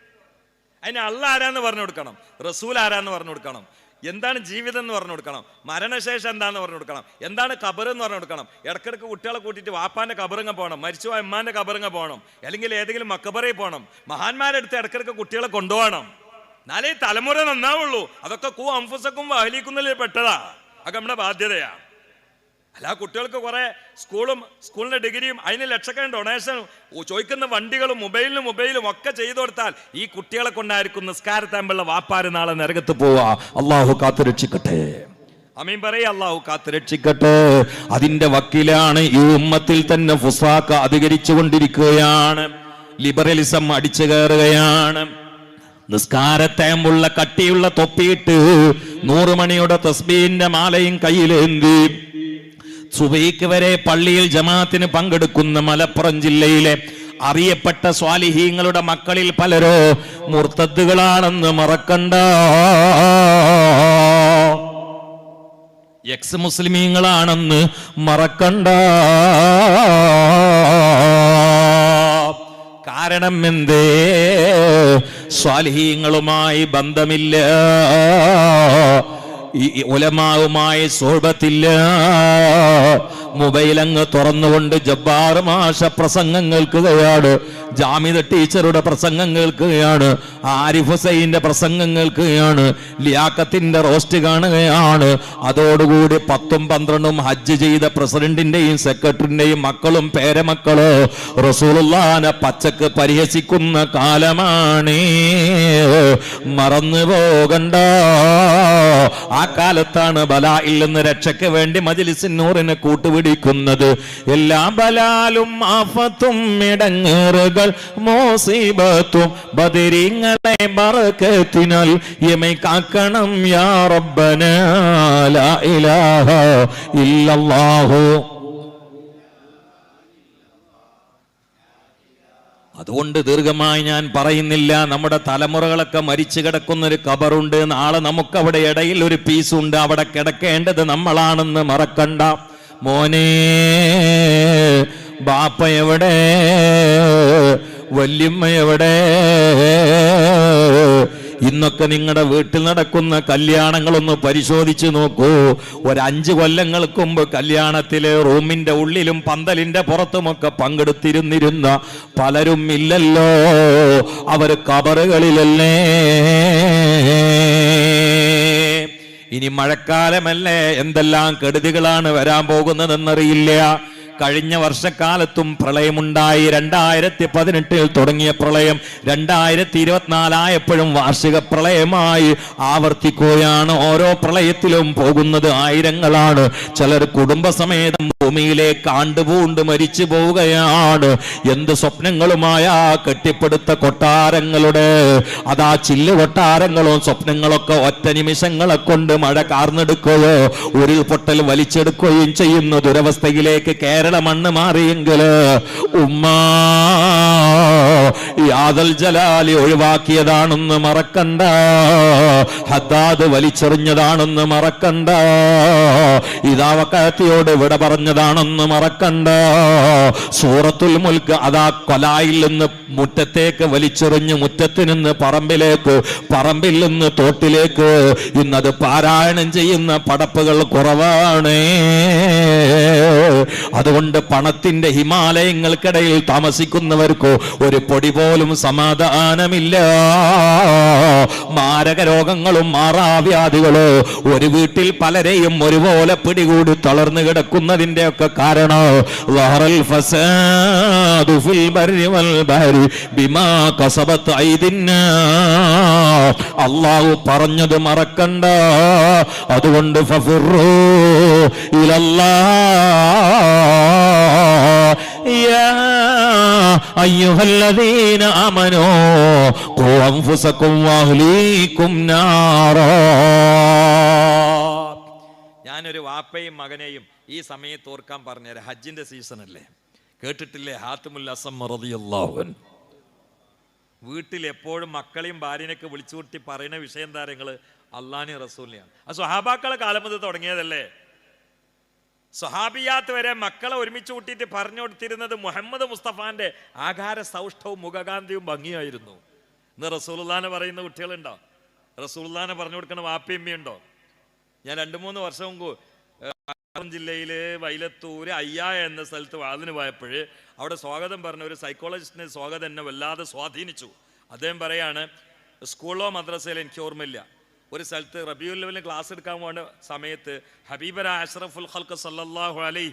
അതിന് അള്ളാഹ് ആരാന്ന് പറഞ്ഞു കൊടുക്കണം, റസൂൽ ആരാന്ന് പറഞ്ഞു കൊടുക്കണം, എന്താണ് ജീവിതം എന്ന് പറഞ്ഞു കൊടുക്കണം, മരണശേഷം എന്താന്ന് പറഞ്ഞു കൊടുക്കണം, എന്താണ് ഖബർ എന്ന് പറഞ്ഞു കൊടുക്കണം. ഇടക്കിടക്ക് കുട്ടികളെ കൂട്ടിയിട്ട് വാപ്പാന്റെ ഖബറിങ്ങ പോകണം, മരിച്ചുപോയ ഉമ്മാന്റെ ഖബറിങ്ങ പോകണം, അല്ലെങ്കിൽ ഏതെങ്കിലും മക്കബറയിൽ പോകണം. മഹാന്മാരുടെ അടുത്ത് ഇടക്കിടക്ക് കുട്ടികളെ കൊണ്ടുപോകണം. എന്നാലേ തലമുറ നന്നാവുള്ളൂ. അതൊക്കെ അംഫുസക്കും അഹ്ലീക്കുന്നതിൽ പെട്ടതാ. അതൊക്കെ നമ്മുടെ ബാധ്യതയാണ്. അല്ല കുട്ടികൾക്ക് കുറെ സ്കൂളിന്റെ ഡിഗ്രിയും അതിന് ലക്ഷക്കണക്കിന് ഡൊണേഷനും ചോദിക്കുന്ന വണ്ടികളും മൊബൈലും ഒക്കെ ചെയ്തു കൊടുത്താൽ ഈ കുട്ടികളെ കൊണ്ടായിരിക്കും നിസ്കാരത്താകുമ്പോഴുള്ള വാപ്പാര് നാളെ നരകത്ത് പോവാ. അള്ളാഹു കാത്തുരക്ഷിക്കട്ടെ. അമീൻ പറയ, അള്ളാഹു കാത്തുരക്ഷിക്കട്ടെ. അതിന്റെ വക്കീലാണ് ഈ ഉമ്മത്തിൽ തന്നെ ഫുസാഖ് അധികരിച്ചു കൊണ്ടിരിക്കുകയാണ്. ലിബറലിസം അടിച്ചു കയറുകയാണ്. നിസ്കാരത്തേമ്പുള്ള കട്ടിയുള്ള തൊപ്പിയിട്ട് 100 മണിയുടെ തസ്ബീഹിന്റെ മാലയും കയ്യിലേന്തി സുബഹിക്ക് വരെ പള്ളിയിൽ ജമാഅത്തിന് പങ്കെടുക്കുന്ന മലപ്പുറം ജില്ലയിലെ അറിയപ്പെട്ട സ്വാലിഹീങ്ങളുടെ മക്കളിൽ പലരോ മുർത്തദ്ദുകളാണെന്ന് മറക്കണ്ട. എക്സ് മുസ്ലിമീങ്ങളാണെന്ന് മറക്കണ്ട. കാരണം എന്തേ? സ്വാലിഹീങ്ങളുമായി ബന്ധമില്ല, ഉലമാവുമായി സോബത്തില്ല. മൊബൈൽ അങ്ങ് തുറന്നുകൊണ്ട് ജബ്ബാർ മാഷ പ്രസംഗം കേൾക്കുകയാണ്, ജാമിദ ടീച്ചറുടെ പ്രസംഗം കേൾക്കുകയാണ്, ആരിഫ് ഹുസൈന്റെ പ്രസംഗം കേൾക്കുകയാണ്, ലിയാഖത്തിന്റെ റോസ്റ്റ് കാണുകയാണ്. അതോടുകൂടി 10ഉം 12ഉം ഹജ്ജ് ചെയ്ത പ്രസിഡന്റിന്റെയും സെക്രട്ടറിന്റെയും മക്കളും പേരമക്കളോ റസൂലുള്ളാഹിനെ പച്ചക്ക് പരിഹസിക്കുന്ന കാലമാണ്. മറന്നു പോകണ്ട. ആ കാലത്താണ് ബലായിൽ നിന്ന് രക്ഷയ്ക്ക് വേണ്ടി മജ്ലിസുൻ നൂറിനെ കൂട്ടുപിടിക്കുന്നത്. എല്ലാ ബലാലും ആഫത്തും ഇടങ്ങേറുകൾ മോസിബത്തും ബദരീങ്ങളെ ബറകത്തിനാൽ യമൈ കാക്കണം യാ റബ്ബനാ ലാ ഇലാഹ ഇല്ലല്ലാഹു. അതുകൊണ്ട് ദീർഘമായി ഞാൻ പറയുന്നില്ല. നമ്മുടെ തലമുറകളൊക്കെ മരിച്ചു കിടക്കുന്ന ഒരു ഖബറുണ്ട്. നാളെ നമുക്കവിടെ ഇടയിൽ ഒരു പീസുണ്ട്. അവിടെ കിടക്കേണ്ടത് നമ്മളാണെന്ന് മറക്കണ്ട. മോനെ, ബാപ്പ എവിടെ? വല്യമ്മ എവിടെ? ഇന്നൊക്കെ നിങ്ങളുടെ വീട്ടിൽ നടക്കുന്ന കല്യാണങ്ങളൊന്ന് പരിശോധിച്ചു നോക്കൂ. 5 കൊല്ലങ്ങൾക്ക് മുമ്പ് കല്യാണത്തില് റൂമിന്റെ ഉള്ളിലും പന്തലിന്റെ പുറത്തുമൊക്കെ പങ്കെടുത്തിരുന്നിരുന്ന പലരും ഇല്ലല്ലോ. അവർ ഖബറുകളിലല്ലേ. ഇനി മഴക്കാലമല്ലേ, എന്തെല്ലാം കെടുതികളാണ് വരാൻ പോകുന്നതെന്നറിയില്ല. കഴിഞ്ഞ വർഷക്കാലത്തും പ്രളയമുണ്ടായി. 2018 തുടങ്ങിയ പ്രളയം 2024 ആയപ്പോഴും വാർഷിക പ്രളയമായി ആവർത്തിക്കുകയാണ്. ഓരോ പ്രളയത്തിലും പോകുന്നത് ആയിരങ്ങളാണ്. ചിലർ കുടുംബസമേതം ഭൂമിയിലേക്ക് ആണ്ടുപൂണ്ട് മരിച്ചു പോവുകയാണ്. എന്ത് സ്വപ്നങ്ങളുമായ കെട്ടിപ്പടുത്ത കൊട്ടാരങ്ങളുടെ അതാ ചില്ല് കൊട്ടാരങ്ങളും സ്വപ്നങ്ങളൊക്കെ ഒറ്റ നിമിഷങ്ങളെ കൊണ്ട് മഴ കാർന്നെടുക്കുകയോ ഉരുൾപൊട്ടൽ വലിച്ചെടുക്കുകയും ചെയ്യുന്ന ദുരവസ്ഥയിലേക്ക് കേരള മണ്ണ് മാറിയെങ്കിൽ ഉമ്മാ യാദൽ ജലാലി ഒഴിവാക്കിയതാണെന്ന് മറക്കണ്ട, ഹദ്ദാദ് വലിച്ചെറിഞ്ഞതാണെന്ന് മറക്കണ്ട, ഇതാവക്കാത്തിയോട് വിട പറഞ്ഞതാണെന്ന് മറക്കണ്ട. സൂറത്തുൽ മുൽക്ക് അതാ കൊലായിൽ നിന്ന് മുറ്റത്തേക്ക് വലിച്ചെറിഞ്ഞ് മുറ്റത്ത് നിന്ന് പറമ്പിലേക്ക്, പറമ്പിൽ നിന്ന് തോട്ടിലേക്ക് ഇന്നത് പാരായണം ചെയ്യുന്ന പടപ്പുകൾ കുറവാണ്. അതുകൊണ്ട് പണത്തിന്റെ ഹിമാലയങ്ങൾക്കിടയിൽ താമസിക്കുന്നവർക്കോ ഒരു പൊടി പോലും സമാധാനമില്ല. മാരക രോഗങ്ങളും മാറാവ്യാധികളോ ഒരു വീട്ടിൽ പലരെയും ഒരുപോലെ പിടികൂടി തളർന്നു കിടക്കുന്നതിന്റെ ഒക്കെ കാരണം ളഹറൽ ഫസാദു ഫിൽ ബർരി വൽ ബഹരി ബിമാ കസബത് ഐദിന്നാസ്. അല്ലാഹു പറഞ്ഞത് മറക്കണ്ട. അതുകൊണ്ട് ഫഫിറൂ ഇലല്ലാഹ് യാ അയ്യുഹല്ലദീന ആമനൂ ഖൂ അൻഫുസകും വഅഹ്ലീകും നാറാ. ഞാനൊരു വാപ്പയും മകനെയും ഈ സമയത്ത് ഓർക്കാൻ പറഞ്ഞുതരാം. ഹജ്ജിന്റെ സീസൺ അല്ലേ, കേട്ടിട്ടില്ലേ ഹാത്തിമുൽ അസം റളിയല്ലാഹു അൻഹു? വീട്ടിൽ എപ്പോഴും മക്കളെയും ഭാര്യനെയൊക്കെ വിളിച്ചു കൂട്ടി പറയുന്ന വിഷയം താരങ്ങൾ അള്ളാഹുവിനെയും റസൂലിനെയാണ്. ആ സ്വഹാബാക്കളെ കാലം മുതൽ തുടങ്ങിയതല്ലേ. സ്വഹാബിയാത്ത് വരെ മക്കളെ ഒരുമിച്ച് കൂട്ടിയിട്ട് പറഞ്ഞു കൊടുത്തിരുന്നത് മുഹമ്മദ് മുസ്തഫാന്റെ ആകാര സൗഷ്ഠവും മുഖകാന്തിയും ഭംഗിയായിരുന്നു. ഇന്ന് റസൂലുള്ളാഹിനെ പറയുന്ന കുട്ടികളുണ്ടോ? റസൂലുള്ളാഹിനെ പറഞ്ഞു കൊടുക്കുന്ന വാപ്പിയമ്മയുണ്ടോ? ഞാൻ 2-3 വർഷം മുമ്പ് ജില്ലയില് വൈലത്തൂര് അയ്യായ എന്ന സ്ഥലത്ത് വാതിന് പോയപ്പോൾ അവിടെ സ്വാഗതം പറഞ്ഞ ഒരു സൈക്കോളജിസ്റ്റിന്റെ സ്വാഗതം എന്നെ വല്ലാതെ സ്വാധീനിച്ചു. അദ്ദേഹം പറയാണ്, സ്കൂളിലോ മദ്രസയിലോ എനിക്ക് ഓർമ്മയില്ല, ഒരു സ്ഥലത്ത് റബീഉൽ അവ്വലിന് ക്ലാസ് എടുക്കാൻ പോകേണ്ട സമയത്ത് ഹബീബരായ അഷ്റഫുൽ ഖൽഖ് സല്ലല്ലാഹു അലൈഹി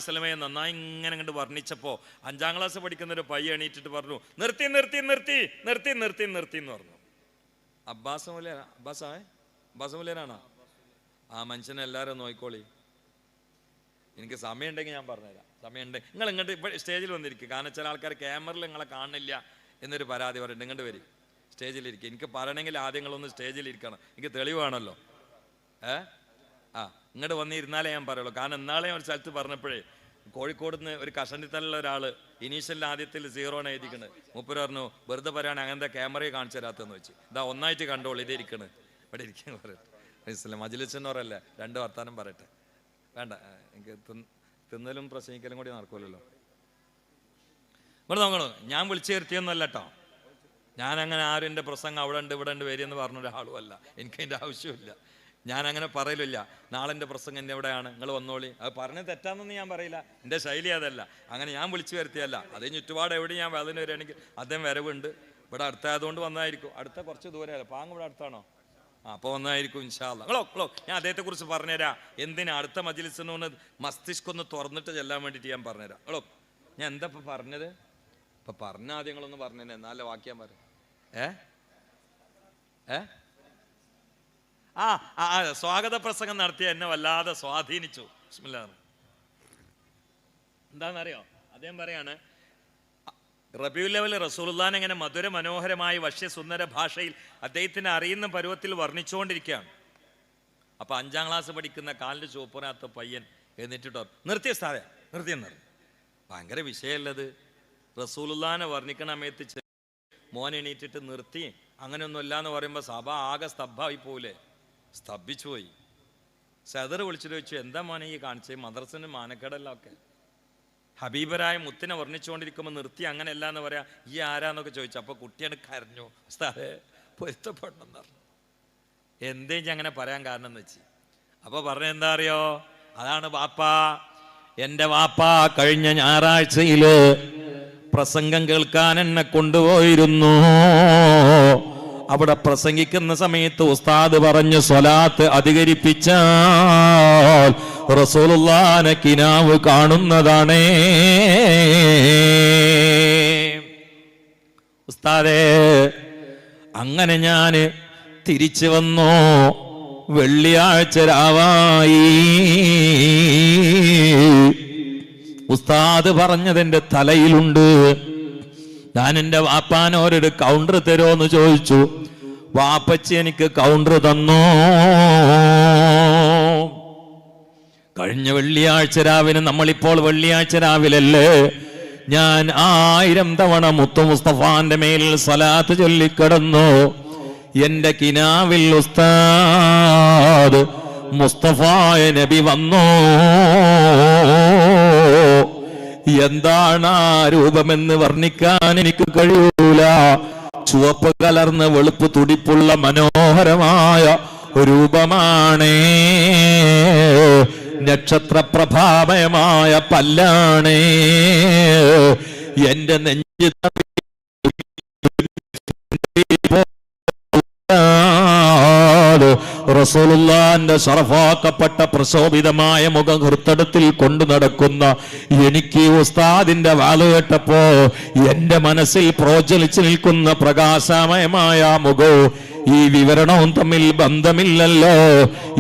വസല്ലമയെ നന്നായി ഇങ്ങനെ കണ്ട് വർണ്ണിച്ചപ്പോൾ 5ാം ക്ലാസ് പഠിക്കുന്ന ഒരു പയ്യ എണീറ്റിട്ട് പറഞ്ഞു, നിർത്തി നിർത്തി നിർത്തി നിർത്തി നിർത്തി നിർത്തി എന്ന് പറഞ്ഞു. അബ്ബാസ് മുല്ലേനാണോ? ആ മനുഷ്യനെ എല്ലാവരും നോക്കിക്കോളി. എനിക്ക് സമയമുണ്ടെങ്കിൽ ഞാൻ പറഞ്ഞുതരാം. സമയമുണ്ടെങ്കിൽ നിങ്ങൾ ഇങ്ങോട്ട് ഇപ്പോൾ സ്റ്റേജിൽ വന്നിരിക്കും. കാരണം ചില ആൾക്കാർ ക്യാമറയിൽ നിങ്ങളെ കാണില്ല എന്നൊരു പരാതി പറയുന്നുണ്ട്. ഇങ്ങോട്ട് വരും, സ്റ്റേജിലിരിക്കും. എനിക്ക് പറയണമെങ്കിൽ ആദ്യങ്ങളൊന്ന് സ്റ്റേജിലിരിക്കണം, എനിക്ക് തെളിവാണല്ലോ. ഇങ്ങോട്ട് വന്നിരുന്നാലേ ഞാൻ പറയുള്ളൂ. കാരണം ഇന്നാളെ ഒരു സ്ഥലത്ത് പറഞ്ഞപ്പോഴേ കോഴിക്കോട് നിന്ന് ഒരു കഷണ്ടിത്തലുള്ള ഒരാൾ ഇനീഷ്യൽ ആദ്യത്തിൽ 0 എഴുതിക്കണ്. മൂപ്പര് പറഞ്ഞു, വെറുതെ പറയുകയാണെങ്കിൽ അങ്ങനത്തെ ക്യാമറയെ കാണിച്ചു തരാത്തെന്ന് വെച്ച്. ഇതാ ഒന്നായിട്ട് കണ്ടോളൂ, ഇതേ ഇരിക്കണ്, ഇവിടെ ഇരിക്കാൻ പറയട്ടെ. മജ്‌ലിസിന് പറയല്ലേ, 2 വർത്താനം പറയട്ടെ. വേണ്ട, എനിക്ക് തിന്നലും പ്രസംഗിക്കലും കൂടി നടക്കൂലല്ലോ. ഇവിടെ നോക്കണോ, ഞാൻ വിളിച്ചു ചേർത്തിയൊന്നുമല്ല കേട്ടോ. ഞാനങ്ങനെ ആരും എൻ്റെ പ്രസംഗം അവിടെ ഉണ്ട് ഇവിടെ ഉണ്ട് വരിയെന്ന് പറഞ്ഞൊരാളും അല്ല. എനിക്കതിൻ്റെ ആവശ്യമില്ല, ഞാൻ അങ്ങനെ പറയലില്ല. നാളെ എൻ്റെ പ്രസംഗം എൻ്റെ എവിടെയാണ്, നിങ്ങൾ വന്നോളി. അത് പറഞ്ഞത് തെറ്റാന്നൊന്നും ഞാൻ പറയില്ല, എൻ്റെ ശൈലി അതല്ല. അങ്ങനെ ഞാൻ വിളിച്ചു വരുത്തിയല്ല. അതേ ചുറ്റുപാട് എവിടെ ഞാൻ അതിന് വരികയാണെങ്കിൽ അദ്ദേഹം വരവുണ്ട്. ഇവിടെ അടുത്തായതുകൊണ്ട് വന്നായിരിക്കും. അടുത്ത കുറച്ച് ദൂരമല്ല, പാങ്ങ് ഇവിടെ അടുത്താണോ? അപ്പോൾ വന്നായിരിക്കും ഇൻഷാ അല്ലാഹ്. ക്ലോ ഞാൻ അദ്ദേഹത്തെക്കുറിച്ച് പറഞ്ഞുതരാം. എന്തിനാ അടുത്ത മജ്‌ലിസിന് ഒന്ന് മസ്തിഷ്കൊന്ന് തുറന്നിട്ട് ചെല്ലാൻ വേണ്ടിയിട്ട് ഞാൻ പറഞ്ഞുതരാം. ഞാൻ എന്താ ഇപ്പം പറഞ്ഞത്? ഇപ്പം പറഞ്ഞ ആദ്യങ്ങളൊന്ന് പറഞ്ഞത് എന്നാലേ വാക്യം പറ. സ്വാഗത പ്രസംഗം നടത്തിയ എന്നെ വല്ലാതെ സ്വാധീനിച്ചു. ബിസ്മില്ലാഹ്. എന്താണെന്നറിയോ, അദ്ദേഹം പറയാണ്, റബീഉൽ അവ്വൽ റസൂലുള്ളാഹിനെ ഇങ്ങനെ മധുര മനോഹരമായ വശ്യസുന്ദര ഭാഷയിൽ അദ്ദേഹത്തിന് അറിയുന്ന പരുവത്തിൽ വർണ്ണിച്ചുകൊണ്ടിരിക്കുകയാണ്. അപ്പോൾ 5ാം ക്ലാസ് പഠിക്കുന്ന കാലിൻ്റെ ചുവപ്പുറാത്ത പയ്യൻ എന്നിട്ടോ നിർത്തിയ സ്ഥാനം നിർത്തിയെന്ന് പറഞ്ഞു. ഭയങ്കര വിഷയമല്ലത്. റസൂലുള്ളാഹിനെ വർണ്ണിക്കണ സമയത്ത് മോൻ എണീറ്റിട്ട് നിർത്തി അങ്ങനെയൊന്നുമില്ല എന്ന് പറയുമ്പോൾ സഭ ആകെ സ്തബ്ധമായി പോലെ സ്തബ്ധിച്ചു പോയി. സദർ വിളിച്ചിട്ട് ചോദിച്ചു, എന്താ മോനെ ഈ കാണിച്ചത്? മദ്രസിന് മാനക്കേടല്ല ഒക്കെ. ഹബീബരായ മുത്തിനെ വർണ്ണിച്ചുകൊണ്ടിരിക്കുമ്പോൾ നിർത്തി അങ്ങനെയല്ല എന്ന് പറയാം, ഈ ആരാന്നൊക്കെ ചോദിച്ചു. അപ്പോൾ കുട്ടിയാണ് കരഞ്ഞു, ഉസ്താദേ പൊരുത്തപ്പെടണമെന്ന് പറഞ്ഞു. എന്തേ അങ്ങനെ പറയാൻ കാരണം എന്ന് വെച്ച്. അപ്പോൾ പറഞ്ഞ എന്താ അറിയോ, അതാണ് വാപ്പാ, എൻ്റെ വാപ്പാ കഴിഞ്ഞ ഞായറാഴ്ചയില് പ്രസംഗം കേൾക്കാൻ എന്നെ കൊണ്ടുപോയിരുന്നു. അവിടെ പ്രസംഗിക്കുന്ന സമയത്ത് ഉസ്താദ് പറഞ്ഞു, സ്വലാത്ത് അധികരിപ്പിച്ചാൽ റസൂലുള്ളാഹിനെ കിനാവ് കാണുന്നതാണ്. ഉസ്താദേ, അങ്ങനെ ഞാൻ തിരിച്ചു വന്നു. വെള്ളിയാഴ്ച രാവായി. ഉസ്താദ് പറഞ്ഞതെന്റെ തലയിലുണ്ട്. ഞാൻ എൻ്റെ വാപ്പാനോരൊരു കൗണ്ടർ തരുമോന്ന് ചോദിച്ചു. വാപ്പച്ചി എനിക്ക് കൗണ്ടർ തന്നു. കഴിഞ്ഞ വെള്ളിയാഴ്ച രാവിലെ, നമ്മളിപ്പോൾ വെള്ളിയാഴ്ച രാവിലല്ലേ, ഞാൻ 1000 തവണ മുത്തു മുസ്തഫാന്റെ മേൽ സ്വലാത്ത് ചൊല്ലിക്കിടന്നു. എന്റെ കിനാവിൽ ഉസ്താദ് മുസ്തഫായ നബി വന്നു. എന്താണ് ആ രൂപമെന്ന് വർണ്ണിക്കാൻ എനിക്ക് കഴിയൂല. ചുവപ്പ് കലർന്ന് വെളുപ്പ് തുടിപ്പുള്ള മനോഹരമായ രൂപമാണേ. നക്ഷത്രപ്രഭാമയമായ പല്ലാണേ. എന്റെ നെഞ്ച് റസൂലുള്ളാഹിന്റെ ശറഫാക്കപ്പെട്ട പ്രശോഭിതമായ മുഖം ഹൃദയത്തിൽ കൊണ്ടു നടക്കുന്ന എനിക്ക് ഉസ്താദിന്റെ വാല് കേട്ടപ്പോ എന്റെ മനസ്സിൽ പ്രോജ്വലിച്ചു നിൽക്കുന്ന പ്രകാശമയമായ മുഖവും ഈ വിവരണവും തമ്മിൽ ബന്ധമില്ലല്ലോ.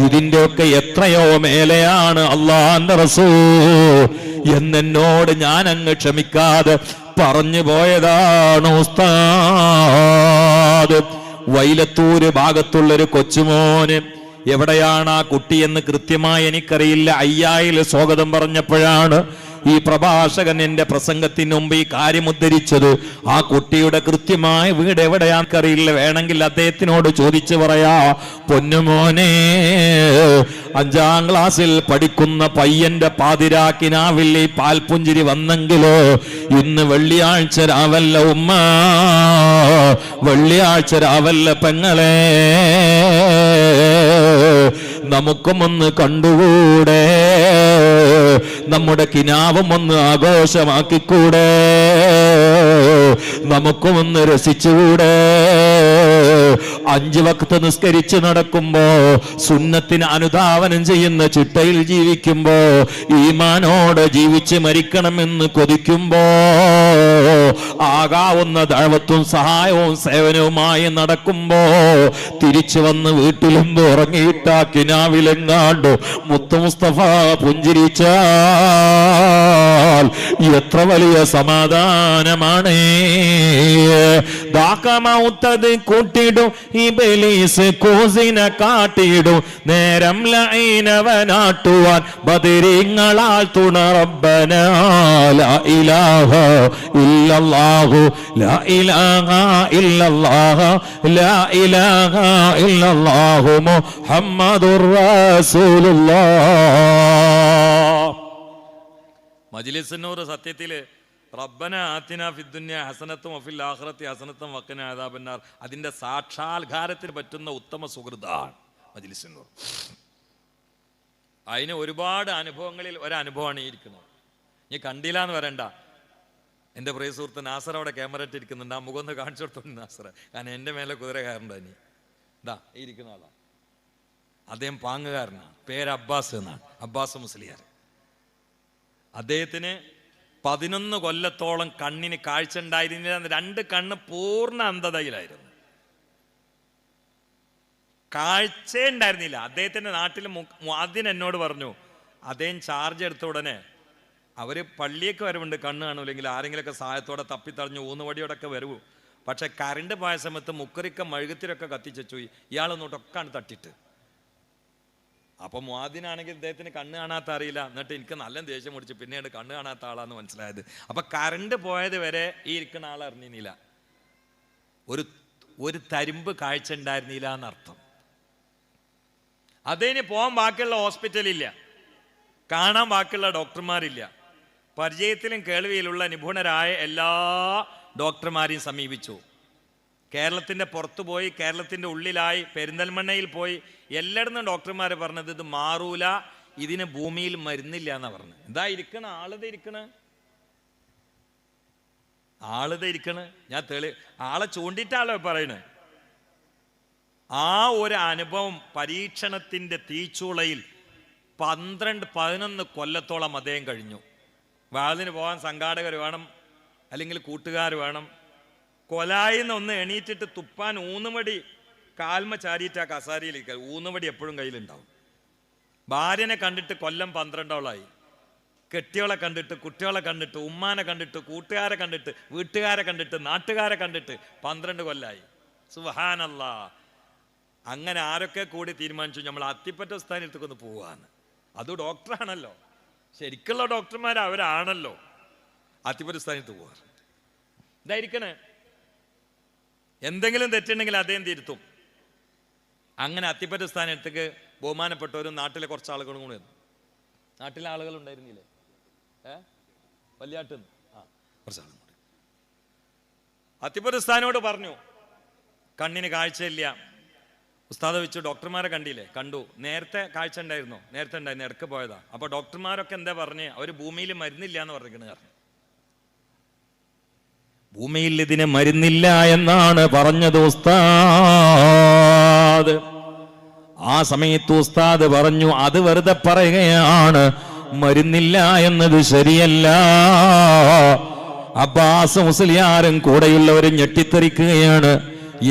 ഇതിന്റെയൊക്കെ എത്രയോ മേലെയാണ് അള്ളാന്റെ റസൂൽ എന്നോട് ഞാൻ അങ്ങ് ക്ഷമിക്കാതെ പറഞ്ഞു പോയതാണ് ഉസ്താദ്. വൈലത്തൂര് ഭാഗത്തുള്ളൊരു കൊച്ചുമോന്, എവിടെയാണ് ആ കുട്ടിയെന്ന് കൃത്യമായി എനിക്കറിയില്ല, അയ്യായിൽ സ്വാഗതം പറഞ്ഞപ്പോഴാണ് ഈ പ്രഭാഷകൻ എന്റെ പ്രസംഗത്തിന് മുമ്പ് ഈ കാര്യം ഉദ്ധരിച്ചത്. ആ കുട്ടിയുടെ കൃത്യമായ വീട് എവിടെയാണെന്നറിയില്ല, വേണമെങ്കിൽ അദ്ദേഹത്തിനോട് ചോദിച്ചു പറയാ. പൊന്നുമോനെ, 5ാം ക്ലാസ്സിൽ പഠിക്കുന്ന പയ്യന്റെ പാതിരാക്കിനാവിൽ ഈ പാൽപുഞ്ചിരി വന്നെങ്കിലോ ഇന്ന് വെള്ളിയാഴ്ച രാവല്ല ഉമ്മ, വെള്ളിയാഴ്ച രാവല്ല പെങ്ങളെ, നമുക്കും ഒന്ന് കണ്ടുകൂടെ, നമ്മുടെ കിനാവും ഒന്ന് ആഘോഷമാക്കിക്കൂടെ, നമുക്കും ഒന്ന് രസിച്ചുകൂടെ. 5 വക്ത് നിസ്കരിച്ച് നടക്കുമ്പോ, സുന്നത്തിന് അനുധാവനം ചെയ്യുന്ന ചിട്ടയിൽ ജീവിക്കുമ്പോ, ഈമാനോട് ജീവിച്ച് മരിക്കണമെന്ന് കൊതിക്കുമ്പോ, ആകാവുന്ന ദഅവത്തും സഹായവും സേവനവുമായി നടക്കുമ്പോ, തിരിച്ചു വന്ന് വീട്ടിലെന്ത് ഉറങ്ങിയിട്ട കിനാവിലെങ്ങാണ്ട് മുത്തു മുസ്തഫ പുഞ്ചിരിച്ചാൽ എത്ര വലിയ സമാധാനമാണ്. ദാക്കമൗത്തത് കൂട്ടിടും ഇബ്ലീസ് കൂസിനെ കാട്ടിടും, നേരം ലഈനവനാട്ടുവാൻ ബദരീങ്ങളാൽ തുണ റബ്ബനാ ലാ ഇലാഹ ഇല്ലല്ലാഹു ലാ ഇലാഹ ഇല്ലല്ലാഹു ലാ ഇലാഹ ഇല്ലല്ലാഹു മുഹമ്മദുർ റസൂലുള്ളാഹ്. മജ്ലിസുന്നൂർ സത്യത്തില് റബ്ബന ആതിന ഫിദ്ദുനിയ ഹസനത്തും വഫിൽ ആഖിറതി ഹസനത്തും വഖിന അദാബന്നാർ, അതിന്റെ സാക്ഷാത്കാരത്തിന് പറ്റുന്ന ഉത്തമ സുഹൃത്താണ് മജ്ലിസുന്നൂർ. അതിന് ഒരുപാട് അനുഭവങ്ങളിൽ ഒരനുഭവമാണ് ഈ ഇരിക്കുന്നത്. നീ കണ്ടില്ല എന്ന് വരണ്ട. എൻ്റെ പ്രിയ സുഹൃത്ത് നാസർ അവിടെ ക്യാമറ ഇട്ടിരിക്കുന്നുണ്ട്. ആ മുഖം ഒന്ന് കാണിച്ചു കൊടുത്തോണ്ട് നാസർ, കാരണം എൻ്റെ മേലെ കുതിര കയറണ്ട. ഇനി ഇതാ ഈ ഇരിക്കുന്ന ആളാണ്, അദ്ദേഹം പാങ്ങുകാരനാണ്, പേര് അബ്ബാസ് എന്നാണ്, അബ്ബാസ് മുസ്ലിയാർ. അദ്ദേഹത്തിന് 11 കൊല്ലത്തോളം കണ്ണിന് കാഴ്ച ഉണ്ടായിരുന്നില്ല. 2 കണ്ണ് പൂർണ്ണ അന്ധതയിലായിരുന്നു, കാഴ്ച ഉണ്ടായിരുന്നില്ല. അദ്ദേഹത്തിന്റെ നാട്ടിൽ മുഅദ്ദിൻ എന്നോട് പറഞ്ഞു, അദ്ദേഹം ചാർജ് എടുത്ത ഉടനെ അവര് പള്ളിയൊക്കെ വരവുണ്ട്, കണ്ണ് കാണൂല്ലെങ്കിൽ ആരെങ്കിലുമൊക്കെ സഹായത്തോടെ തപ്പിത്തറിഞ്ഞ് ഊന്നുവടിയോടൊക്കെ വരവു. പക്ഷെ കറണ്ട് പോയ സമയത്ത് മുക്കറിക്ക മെഴുകുതിരൊക്കെ കത്തിച്ചു, ഇയാളൊന്നോട്ടൊക്കെയാണ് തട്ടിട്ട്. അപ്പൊ മുഅദ്ദിനാണെങ്കിൽ ഇദ്ദേഹത്തിന് കണ്ണ് കാണാത്ത അറിയില്ല. എന്നിട്ട് എനിക്ക് നല്ല ദേഷ്യം പിടിച്ചു, പിന്നീട് കണ്ണ് കാണാത്ത ആളാന്ന് മനസ്സിലായത്. അപ്പൊ കറണ്ട് പോയത് വരെ ഈ ഇരിക്കുന്ന ആൾ അറിഞ്ഞില്ല, ഒരു തരിമ്പ് കാഴ്ച ഉണ്ടായിരുന്നില്ല എന്നർത്ഥം. അതിന് പോകാൻ ബാക്കിയുള്ള ഹോസ്പിറ്റലില്ല, കാണാൻ ബാക്കിയുള്ള ഡോക്ടർമാരില്ല. പരിചയത്തിലും കേൾവിയിലുള്ള നിപുണരായ എല്ലാ ഡോക്ടർമാരെയും സമീപിച്ചു. കേരളത്തിൻ്റെ പുറത്തു പോയി, കേരളത്തിൻ്റെ ഉള്ളിലായി, പെരിന്തൽമണ്ണയിൽ പോയി, എല്ലായിടത്തും ഡോക്ടർമാർ പറഞ്ഞത് ഇത് മാറൂല, ഇതിന് ഭൂമിയിൽ മരുന്നില്ല എന്നാ പറഞ്ഞത്. ഇതാ ഇരിക്കണ ആളുത ഇരിക്കണ ഞാൻ ആളെ ചൂണ്ടിട്ടാളോ പറയണേ. ആ ഒരു അനുഭവം പരീക്ഷണത്തിൻ്റെ തീച്ചൂളയിൽ 12-11 കൊല്ലത്തോളം അദ്ദേഹം കഴിഞ്ഞു. വാതിന് പോകാൻ സംഘാടകർ വേണം, അല്ലെങ്കിൽ കൂട്ടുകാർ വേണം. കൊലായിന്ന് ഒന്ന് എണീറ്റിട്ട് തുപ്പാൻ ഊന്നുമടി കാൽമ ചാരിയിട്ട് ആ കസാരയിലേക്ക്, ഊന്നുമടി എപ്പോഴും കയ്യിലുണ്ടാവും. ഭാര്യനെ കണ്ടിട്ട് കൊല്ലം 12ഓളായി. കെട്ടിയോളെ കണ്ടിട്ട്, കുട്ടികളെ കണ്ടിട്ട്, ഉമ്മാനെ കണ്ടിട്ട്, കൂട്ടുകാരെ കണ്ടിട്ട്, വീട്ടുകാരെ കണ്ടിട്ട്, നാട്ടുകാരെ കണ്ടിട്ട് 12 കൊല്ലായി. സുബ്ഹാനല്ലാ. അങ്ങനെ ആരൊക്കെ കൂടി തീരുമാനിച്ചു നമ്മൾ അത്തിപ്പറ്റ സ്ഥാനത്തേക്കൊന്ന് പോവാന്ന്. അത് ഡോക്ടറാണല്ലോ, ശരിക്കുള്ള ഡോക്ടർമാർ അവരാണല്ലോ. അത്തിപ്പറ്റ സ്ഥാനത്ത് പോവാറ് ഇതായിരിക്കണേ. എന്തെങ്കിലും തെറ്റുണ്ടെങ്കിൽ അദ്ദേഹം തിരുത്തും. അങ്ങനെ അത്തിപ്പറ്റ സ്ഥാനത്തേക്ക് ബഹുമാനപ്പെട്ടവരും നാട്ടിലെ കുറച്ച് ആളുകളും കൂടി വന്നു. നാട്ടിലെ ആളുകൾ ഉണ്ടായിരുന്നില്ലേ? വല്യാട്ട് കുറച്ച് ആളും കൂടി അത്തിപ്പറ്റ സ്ഥാനോട് പറഞ്ഞു, കണ്ണിന് കാഴ്ചയില്ല. ഉസ്താദ് വെച്ചു ഡോക്ടർമാരെ കണ്ടില്ലേ? കണ്ടു. നേരത്തെ കാഴ്ച ഉണ്ടായിരുന്നോ? നേരത്തെ ഉണ്ടായിരുന്നു, ഇടക്ക് പോയതാ. അപ്പൊ ഡോക്ടർമാരൊക്കെ എന്താ പറഞ്ഞേ? അവര് ഭൂമിയിൽ മരുന്നില്ല എന്ന് പറഞ്ഞിരിക്കണ. ഭൂമിയിൽ ഇതിന് മരുന്നില്ല എന്നാണ് പറഞ്ഞത് ഉസ്താദ്. ആ സമയത്ത് ഉസ്താദ് പറഞ്ഞു, അത് വെറുതെ പറയുകയാണ്, മരുന്നില്ല എന്നത് ശരിയല്ല. അബ്ബാസ് മുസ്ലിയാരും കൂടെയുള്ളവരും ഞെട്ടിത്തെറിക്കുകയാണ്.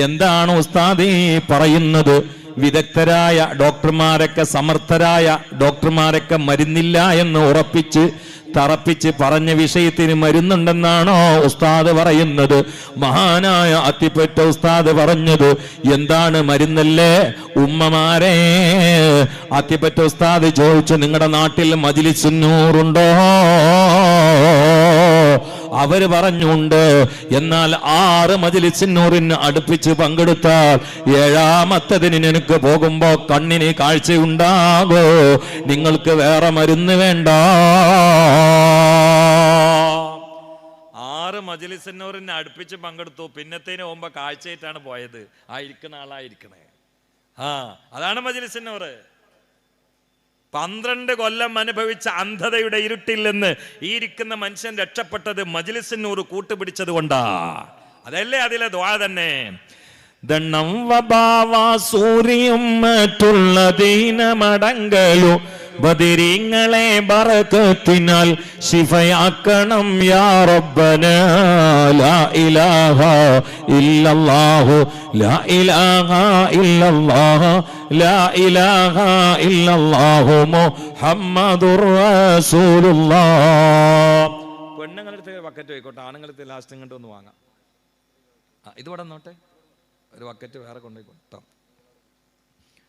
എന്താണ് ഉസ്താദ് പറയുന്നത്? വിദഗ്ധരായ ഡോക്ടർമാരൊക്കെ, സമർത്ഥരായ ഡോക്ടർമാരൊക്കെ മരുന്നില്ല എന്ന് ഉറപ്പിച്ച് തറപ്പിച്ച് പറഞ്ഞ വിഷയത്തിന് മരുന്നുണ്ടെന്നാണോ ഉസ്താദ് പറയുന്നത്? മഹാനായ അത്തിപ്പറ്റ ഉസ്താദ് പറഞ്ഞത് എന്താണ്? മരുന്നല്ലേ ഉമ്മമാരെ. അത്തിപ്പറ്റ ഉസ്താദ് ചോദിച്ചു, നിങ്ങളുടെ നാട്ടിൽ മജ്‌ലിസ് നൂറുണ്ടോ? അവര് പറഞ്ഞുണ്ട്. എന്നാൽ 6 മജ്‌ലിസ് നൂറിന് അടുപ്പിച്ച് പങ്കെടുത്താൽ 7ാമത്തതിന് എനിക്ക് പോകുമ്പോ കണ്ണിന് കാഴ്ചയുണ്ടാകോ? നിങ്ങൾക്ക് വേറെ മരുന്ന് വേണ്ട. 6 മജ്‌ലിസിനൂറിന് അടുപ്പിച്ച് പങ്കെടുത്തു. പിന്നത്തേന് പോകുമ്പോ കാഴ്ചയായിട്ടാണ് പോയത്. ആയിരിക്കണ ആളായിരിക്കണേ. അതാണ് മജ്‌ലിസിനൂറ്. 12 കൊല്ലം അനുഭവിച്ച അന്ധതയുടെ ഇരുട്ടിൽ നിന്ന് ഈ ഇരിക്കുന്ന മനുഷ്യൻ രക്ഷപ്പെട്ടത് മജ്‌ലിസിനൂർ കൂട്ടുപിടിച്ചത് കൊണ്ടാ. അതല്ലേ അതിലെ ദുആ തന്നെ. ദണ്ണം വബാവാ സൂരിയും മറ്റുള്ളതീന മടങ്കലു ബദിരിങ്ങളെ ബറകത്തിനാൽ ശിഫയാക്കണം യാ റബ്ബന. ലാ ഇലാഹ ഇല്ലല്ലാഹു ലാ ഇലാഹ ഇല്ലല്ലാഹു ലാ ഇലാഹ ഇല്ലല്ലാഹു മുഹമ്മദുർ റസൂലുള്ളാഹ്. പെണ്ണുങ്ങളടുത്ത് ബക്കറ്റ് പോയിക്കോട്ടെ, ആണുങ്ങളടുത്ത് ലാസ്റ്റ് ഇങ്ങോട്ട് ഒന്ന് വാങ്ങാം. ഇത് ഇവിടെ നോട്ടെ, ഒരു ബക്കറ്റ് വേറെ കൊണ്ടുപോയിക്കോട്ടോ.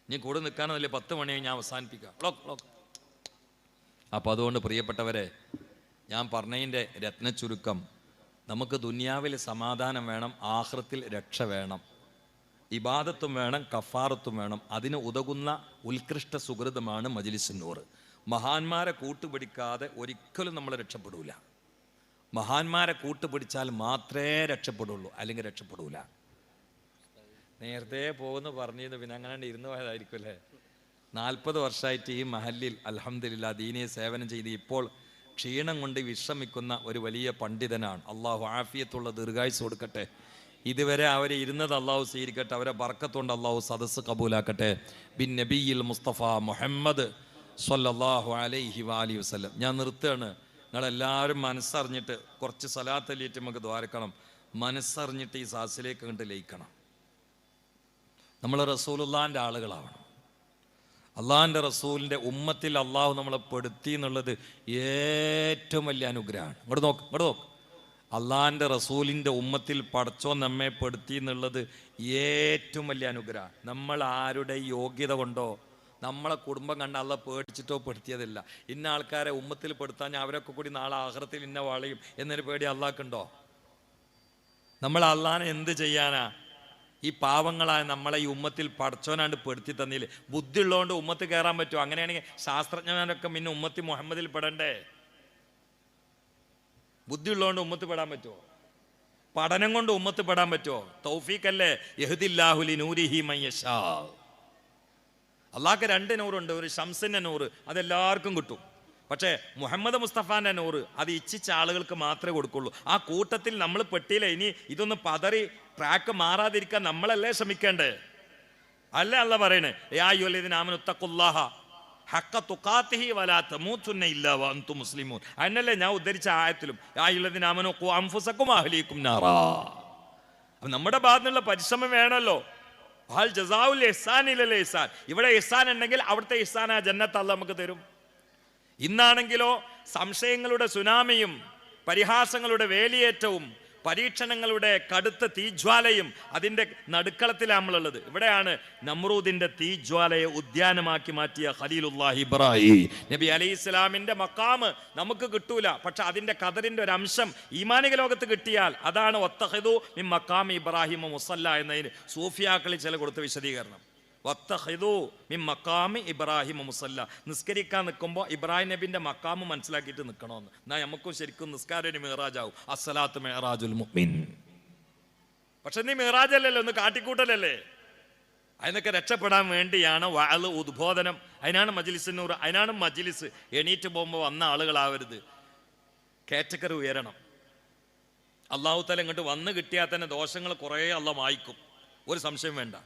നീ കൂടെ നിൽക്കാനല്ലേ? 10 മണിയായി ഞാൻ അവസാനിപ്പിക്കാം. അപ്പം അതുകൊണ്ട് പ്രിയപ്പെട്ടവരെ, ഞാൻ പറഞ്ഞതിൻ്റെ രത്ന ചുരുക്കം, നമുക്ക് ദുനിയാവിൽ സമാധാനം വേണം, ആഖിറത്തിൽ രക്ഷ വേണം, ഇബാദത്തും വേണം, കഫാറത്തും വേണം. അതിന് ഉതകുന്ന ഉത്കൃഷ്ട സുഹൃതമാണ് മജ്‌ലിസുന്നൂർ. മഹാന്മാരെ കൂട്ടുപിടിക്കാതെ ഒരിക്കലും നമ്മൾ രക്ഷപ്പെടൂല. മഹാന്മാരെ കൂട്ടുപിടിച്ചാൽ മാത്രമേ രക്ഷപ്പെടുള്ളൂ, അല്ലെങ്കിൽ രക്ഷപ്പെടൂല. നേരത്തെ പോകുന്നു പറഞ്ഞിരുന്നു, പിന്നെ അങ്ങനെ ഇരുന്ന് പോയതായിരിക്കും അല്ലേ? 40 വർഷമായിട്ട് ഈ മഹല്ലിൽ അൽഹംദുലില്ലാ ദീനിയെ സേവനം ചെയ്ത് ഇപ്പോൾ ക്ഷീണം കൊണ്ട് വിശ്രമിക്കുന്ന ഒരു വലിയ പണ്ഡിതനാണ്. അള്ളാഹു ആഫിയത്തുള്ള ദീർഘായുസ് കൊടുക്കട്ടെ. ഇതുവരെ അവരെ ഇരുന്നത് അള്ളാഹു സ്വീകരിക്കട്ടെ. അവരെ ബർക്കത്തുകൊണ്ട് അള്ളാഹു സദസ്സ് കബൂലാക്കട്ടെ. ബിൻ നബിയിൽ മുസ്തഫ മുഹമ്മദ് സ്വല്ലല്ലാഹു അലൈഹി വആലിഹി വസല്ലം. ഞാൻ നിർത്തുകയാണ്. നിങ്ങളെല്ലാവരും മനസ്സറിഞ്ഞിട്ട് കുറച്ച് സലാത്തല്ലിയിട്ട് നമുക്ക് ദ്വാരക്കണം. മനസ്സറിഞ്ഞിട്ട് ഈ സാസിലേക്ക് കണ്ട് ലയിക്കണം. നമ്മൾ റസൂലുള്ളാഹിൻ്റെ ആളുകളാവണം. അള്ളാഹിൻ്റെ റസൂലിൻ്റെ ഉമ്മത്തിൽ അള്ളാഹു നമ്മളെ പെടുത്തി എന്നുള്ളത് ഏറ്റവും വലിയ അനുഗ്രഹമാണ്. ഇങ്ങോട്ട് നോക്ക്. അള്ളാഹിൻ്റെ റസൂലിൻ്റെ ഉമ്മത്തിൽ പടച്ചോൻ നമ്മെ പെടുത്തി എന്നുള്ളത് ഏറ്റവും വലിയ അനുഗ്രഹമാണ്. നമ്മൾ ആരുടെ യോഗ്യത കൊണ്ടോ നമ്മളെ കുടുംബം കണ്ട് അള്ള പേടിച്ചിട്ടോ പെടുത്തിയതല്ല. ഇന്ന ആൾക്കാരെ ഉമ്മത്തിൽ പെടുത്താൻ അവരൊക്കെ കൂടി നാളെ ആഖിറത്തിൽ ഇന്ന വാളയും എന്നൊരു പേടി അള്ളാഹ്ക്കുണ്ടോ? നമ്മൾ അള്ളാഹിനെ എന്ത് ചെയ്യാനാ? ഈ പാവങ്ങളായ നമ്മളെ ഈ ഉമ്മത്തിൽ പടച്ചോനാണ്ട് പെടുത്തി തന്നില്ലേ? ബുദ്ധി ഉള്ളതുകൊണ്ട് ഉമ്മത്ത് കയറാൻ പറ്റുമോ? അങ്ങനെയാണെങ്കിൽ ശാസ്ത്രജ്ഞനൊക്കെ പിന്നെ ഉമ്മത്തി മുഹമ്മദിൽ പെടണ്ടേ? ബുദ്ധി ഉള്ളതുകൊണ്ട് ഉമ്മത്ത് പെടാൻ പറ്റുമോ? പഠനം കൊണ്ട് ഉമ്മത്ത് പെടാൻ പറ്റുമോ? തൗഫീഖല്ലേ യഹ്ദില്ലാഹു ലിനൂരിഹി മയ്യശാ. അള്ളാഹ്ക്ക് 2 നൂറുണ്ട്. ഒരു ഷംസിൻ്റെ നൂറ് അതെല്ലാവർക്കും കിട്ടും. പക്ഷേ മുഹമ്മദ് മുസ്തഫാന്റെ നൂറ് അത് ഇച്ഛിച്ച ആളുകൾക്ക് മാത്രമേ കൊടുക്കുള്ളൂ. ആ കൂട്ടത്തിൽ നമ്മൾ പെട്ടിയില്ല. ഇനി ഇതൊന്ന് പതറി ട്രാക്ക് മാറാതിരിക്കാൻ നമ്മളല്ലേ ശ്രമിക്കേണ്ടേ? അല്ല അല്ല പറയണേ, യാ അയ്യുഹല്ലദീന ആമനൂ ഇത്തഖുല്ലാഹ ഹഖ്ക തുഖാതിഹി വലാ തമൂതുന്ന ഇല്ലാ വഅൻതും മുസ്ലിമൂൻ. അതിനല്ലേ ഞാൻ ഉദ്ധരിച്ച ആയത്തിലും യാ അയ്യുഹല്ലദീന ആമനൂ ഖൂ അൻഫുസകും അഹ്ലീകും നാറാ. അപ്പം നമ്മുടെ ഭാഗത്തുനിന്നുള്ള പരിശ്രമം വേണമല്ലോ. ഹൽ ജസാഉൽ ഇഹ്സാൻ ഇല്ലൽ ഇഹ്സാൻ. ഇവിടെ ഇഹ്സാൻ ഉണ്ടെങ്കിൽ അവിടുത്തെ ഇഹ്സാൻ ആ ജന്നത്ത് അല്ലാഹ് നമുക്ക് തരും. ഇന്നാണെങ്കിലോ സംശയങ്ങളുടെ സുനാമിയും പരിഹാസങ്ങളുടെ വേലിയേറ്റവും പരീക്ഷണങ്ങളുടെ കടുത്ത തീജ്വാലയും അതിൻ്റെ നടുക്കളത്തിലാണ് നമ്മളുള്ളത്. ഇവിടെയാണ് നമ്രൂദിന്റെ തീജ്വാലയെ ഉദ്യാനമാക്കി മാറ്റിയ ഖലീലുല്ലാഹി ഇബ്രാഹിം നബി അലൈഹി ഇസ്ലാമിന്റെ മക്കാമ് നമുക്ക് കിട്ടൂല. പക്ഷെ അതിന്റെ ഖദറിന്റെ ഒരു അംശം ഈമാനിക ലോകത്ത് കിട്ടിയാൽ അതാണ് വത്തഖിദു മിൻ മഖാമി ഇബ്രാഹിം മുസല്ല എന്നതിന് സൂഫിയാക്കളിൽ ചില കൊടുത്ത വിശദീകരണം. വത്തഖിദു മിൻ മഖാമി ഇബ്രാഹിം മുസല്ല, നിസ്കരിക്കാൻ നിൽക്കുമ്പോൾ ഇബ്രാഹിം നബിന്റെ മക്കാമ് മനസ്സിലാക്കിയിട്ട് നിൽക്കണമെന്ന്. എന്നാൽ നമുക്കും ശരിക്കും നിസ്കാരം ഒരു മിഹ്റാജാവും. അസ്സലാത്തു മിഹ്റാജുൽ മുഅ്മിൻ. പക്ഷെ നീ മിഹ്റാജല്ലല്ലോ, ഒന്ന് കാട്ടിക്കൂട്ടലല്ലേ. അതിനൊക്കെ രക്ഷപ്പെടാൻ വേണ്ടിയാണ് വഅള്, ഉദ്ബോധനം. അതിനാണ് മജ്ലിസുന്നൂർ, അതിനാണ് മജ്ലിസ്. എണീറ്റ് പോകുമ്പോൾ വന്ന ആളുകളാവരുത്, കാറ്റഗറി ഉയരണം. അള്ളാഹു തആല ഇങ്ങോട്ട് വന്ന് കിട്ടിയാൽ തന്നെ ദോഷങ്ങൾ കുറേ അള്ളാഹ് മായ്ക്കും, ഒരു സംശയം വേണ്ട.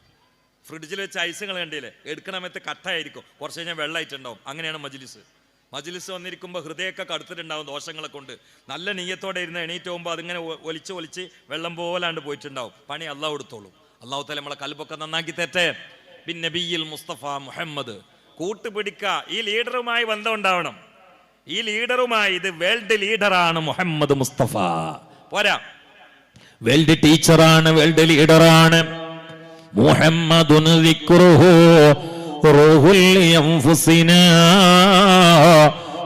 ഫ്രിഡ്ജിൽ വെച്ച് ഐസുകൾ കണ്ടില്ലേ, എടുക്കണമയത്ത് കട്ടായിരിക്കും, കുറച്ച് കഴിഞ്ഞാൽ വെള്ളമായിട്ടുണ്ടാവും. അങ്ങനെയാണ് മജ്ലിസ് വന്നിരിക്കുമ്പോൾ ഹൃദയമൊക്കെ കടുത്തിട്ടുണ്ടാവും ദോഷങ്ങളെ കൊണ്ട്. നല്ല നീയത്തോടെ ഇരുന്ന് എണീറ്റ് പോകുമ്പോൾ അതിങ്ങനെ ഒലിച്ച് വെള്ളം പോലാണ്ട് പോയിട്ടുണ്ടാവും. പണി അള്ളാഹു എടുത്തോളും. അള്ളാഹു തആല നമ്മളെ കൽബൊക്കെ നന്നാക്കി തരട്ടെ. ബിൻ നബിയിൽ മുസ്തഫ മുഹമ്മദ്. കൂട്ടുപിടിക്ക, ഈ ലീഡറുമായി ബന്ധം ഉണ്ടാവണം. ഈ ലീഡറുമായി, ഇത് വേൾഡ് ലീഡറാണ് മുഹമ്മദ് മുസ്തഫ. പോരാ, വേൾഡ് ടീച്ചറാണ്, വേൾഡ് ലീഡറാണ്. മുഹമ്മദുൻ ദിക്റുഹു റൂഹുൽ അൻഫുസിനാ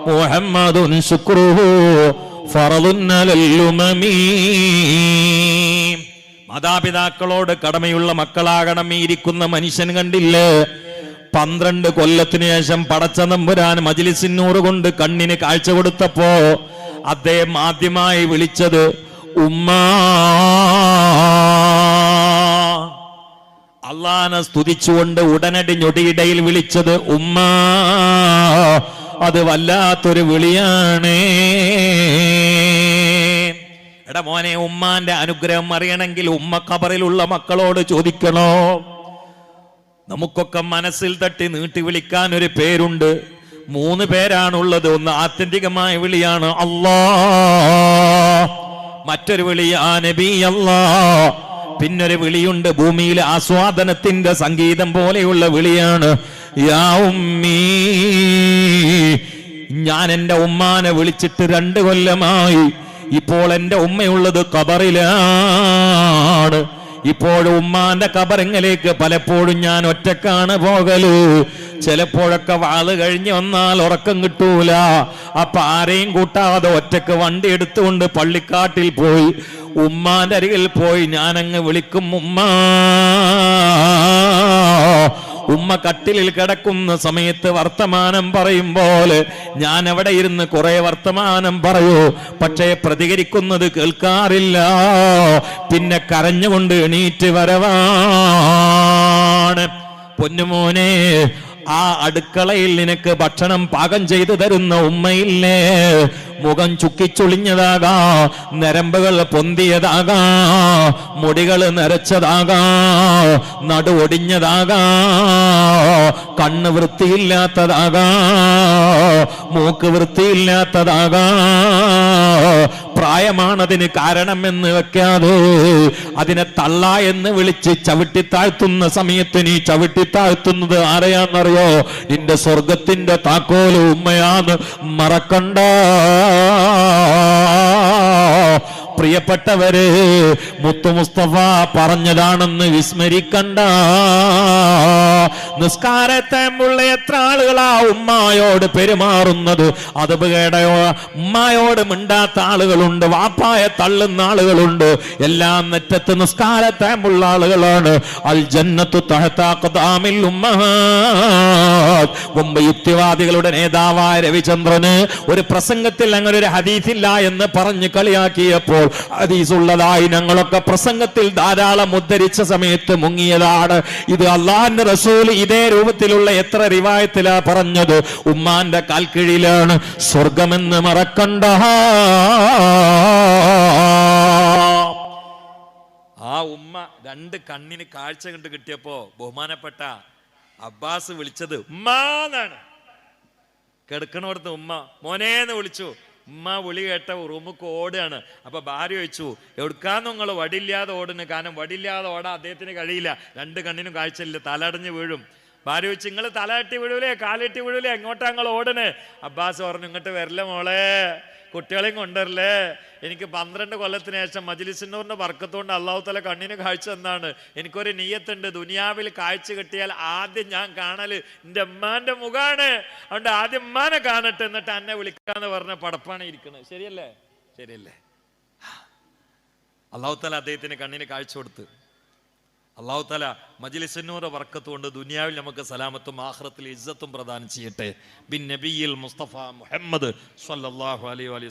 മുഹമ്മദുൻ ശുക്റുഹു ഫറദുൻ അലൽ ഉമമീ. മാതാപിതാക്കളോട് കടമയുള്ള മക്കളാകണം ഈ ഇരിക്കുന്ന മനുഷ്യൻ. കണ്ടില്ലേ, 12 കൊല്ലത്തിനു ശേഷം പടച്ച തമ്പുരാൻ മജ്ലിസുന്നൂർ കൊണ്ട് കണ്ണിന് കാഴ്ച കൊടുത്തപ്പോ അദ്ദേഹം ആദ്യമായി വിളിച്ചത് ഉമ്മാ. അള്ളാനെ സ്തുതിച്ചുകൊണ്ട് ഉടനടി ഞൊടിയിടയിൽ വിളിച്ചത് ഉമ്മാ. അത് വല്ലാത്തൊരു വിളിയാണ്. എടാ മോനെ, ഉമ്മാന്റെ അനുഗ്രഹം അറിയണമെങ്കിൽ ഉമ്മ ഖബറിലുള്ള മക്കളോട് ചോദിക്കണോ? നമുക്കൊക്കെ മനസ്സിൽ തട്ടി നീട്ടി വിളിക്കാൻ ഒരു പേരുണ്ട്. 3 പേരാണുള്ളത്. ഒന്ന് ആത്യന്തികമായ വിളിയാണ് അല്ലാ, മറ്റൊരു വിളി യാ നബി അല്ലാ, പിന്നൊരു വിളിയുണ്ട് ഭൂമിയിലെ ആസ്വാദനത്തിന്റെ സംഗീതം പോലെയുള്ള വിളിയാണ് യാ ഉമ്മീ. ഞാൻ എൻ്റെ ഉമ്മാനെ വിളിച്ചിട്ട് 2 കൊല്ലമായി. ഇപ്പോൾ എൻ്റെ ഉമ്മയുള്ളത് ഖബറിലാണ്. ഇപ്പോഴും ഉമ്മാന്റെ ഖബറിലേക്ക് പലപ്പോഴും ഞാൻ ഒറ്റക്കാണ് പോകല്. ചിലപ്പോഴൊക്കെ വാള് കഴിഞ്ഞ് വന്നാൽ ഉറക്കം കിട്ടൂല. അപ്പൊ ആരെയും കൂട്ടാതെ ഒറ്റക്ക് വണ്ടി എടുത്തുകൊണ്ട് പള്ളിക്കാട്ടിൽ പോയി ഉമ്മാന്റെ അരികിൽ പോയി ഞാനങ്ങ് വിളിക്കും ഉമ്മാ. ഉമ്മ കട്ടിലിൽ കിടക്കുന്ന സമയത്ത് വർത്തമാനം പറയുമ്പോൾ ഞാൻ അവിടെ ഇരുന്ന് കുറെ വർത്തമാനം പറയൂ, പക്ഷേ പ്രതികരിക്കുന്നത് കേൾക്കാറില്ല. പിന്നെ കരഞ്ഞുകൊണ്ട് എണീറ്റ് വരവാണ്. പൊന്നുമോനെ, ആ അടുക്കളയിൽ നിനക്ക് ഭക്ഷണം പാകം ചെയ്തു തരുന്ന ഉമ്മയില്ലേ, മുഖം ചുക്കിച്ചുളിഞ്ഞതാകാ, നരമ്പുകൾ പൊന്തിയതാകാ, മുടികൾ നരച്ചതാകാ, നടു ഒടിഞ്ഞതാകാ, കണ്ണ് വൃത്തിയില്ലാത്തതാകാ, മൂക്ക് വൃത്തിയില്ലാത്തതാകാ. പ്രായമാണതിന് കാരണമെന്ന് വെക്കാതെ അതിനെ തള്ള എന്ന് വിളിച്ച് ചവിട്ടിത്താഴ്ത്തുന്ന സമയത്ത് നീ ചവിട്ടിത്താഴ്ത്തുന്നത് ആരെയാണെന്നറിയോ? നിന്റെ സ്വർഗത്തിന്റെ താക്കോല് ഉമ്മയാന്ന് മറക്കണ്ട. പ്രിയപ്പെട്ടവര്, മുത്തു മുസ്തഫ പറഞ്ഞതാണെന്ന് വിസ്മരിക്കണ്ട. നിസ്കാരത്തെ മുള്ള എത്ര ആളുകളാ ഉമ്മായോട് പെരുമാറുന്നത്? അത് കേടയോ, ഉമ്മായോട് മിണ്ടാത്ത ആളുകളുണ്ട്, വാപ്പായെ തള്ളുന്ന ആളുകളുണ്ട്. എല്ലാം നെറ്റത്ത് നിസ്കാരത്തെ മുള്ള ആളുകളാണ്. അൽ ജന്നത്തു തഹത ഖദാമിൽ ഉമ്മഹാത്ത്. മുമ്പ് യുക്തിവാദികളുടെ നേതാവായ രവിചന്ദ്രന് ഒരു പ്രസംഗത്തിൽ അങ്ങനെ ഒരു ഹദീസില്ല എന്ന് പറഞ്ഞ് കളിയാക്കിയപ്പോൾ ഹദീസുള്ളതായി ഞങ്ങളൊക്കെ പ്രസംഗത്തിൽ ധാരാളം ഉദ്ധരിച്ച സമയത്ത് മുങ്ങിയതാണ്. ഇത് അള്ളാഹുവിന്റെ റസൂൽ ഇതേ രൂപത്തിലുള്ള എത്ര റിവായത്തിലാ പറഞ്ഞത്? ഉമ്മാന്റെ കാൽക്കീഴിലാണ് സ്വർഗമെന്ന് മറക്കണ്ട. ആ ഉമ്മ 2 കണ്ണിന് കാഴ്ച കണ്ട് കിട്ടിയപ്പോ ബഹുമാനപ്പെട്ട അബ്ബാസ് വിളിച്ചത് ഉമ്മാന്നാണ്. കിടക്കണോടത്ത് ഉമ്മ മോനേന്ന് വിളിച്ചു. ഉമ്മ വിളി കേട്ട റൂമുക്ക് ഓടുകയാണ്. അപ്പൊ ഭാര്യ ചോദിച്ചു, എവിടുക്കാന്ന് നിങ്ങൾ വടിയില്ലാതെ ഓടുന്നു? കാരണം വടിയില്ലാതെ ഓടാൻ അദ്ദേഹത്തിന് കഴിയില്ല, 2 കണ്ണിനും കാഴ്ചയില്ല, തലടഞ്ഞ് വീഴും. ഭാര്യ ചോദിച്ചു, നിങ്ങൾ തലകെട്ടി വീഴൂലേ, കാലിട്ടി വീഴൂലേ, എങ്ങോട്ടാ നിങ്ങൾ ഓടണേ? അബ്ബാസ് പറഞ്ഞു, ഇങ്ങോട്ട് വരില്ല മോളെ, കുട്ടികളെയും കൊണ്ടുവരില്ലേ. എനിക്ക് 12 കൊല്ലത്തിന് ശേഷം മജ്ലിസുന്നൂറിന്റെ ബർക്കത്തുകൊണ്ട് അള്ളാഹു തആല കണ്ണിന് കാഴ്ച തന്നാണ്. എനിക്കൊരു നിയ്യത്തുണ്ട്, ദുനിയാവിൽ കാഴ്ച കിട്ടിയാൽ ആദ്യം ഞാൻ കാണല് എൻ്റെ ഉമ്മാന്റെ മുഖാണ്. അതുകൊണ്ട് ആദ്യം ഉമ്മാനെ കാണട്ടെ, എന്നിട്ട് എന്നെ വിളിക്കാന്ന് പറഞ്ഞ പടപ്പാണ് ഇരിക്കുന്നത്. ശരിയല്ലേ? ശരിയല്ലേ? അള്ളാഹു തആല അദ്ദേഹത്തിന് കണ്ണിന് കാഴ്ച കൊടുത്ത്. അള്ളാഹു തആല മജ്ലിസുന്നൂർ ബർക്കത്ത് കൊണ്ട് ദുനിയാവിൽ നമുക്ക് സലാമത്തും ആഖിറത്തിൽ ഇസ്സത്തും പ്രദാനം ചെയ്യട്ടെ. ബിൻ നബിയിൽ മുസ്തഫ മുഹമ്മദ് സ്വല്ലല്ലാഹു അലൈഹി വസല്ലം.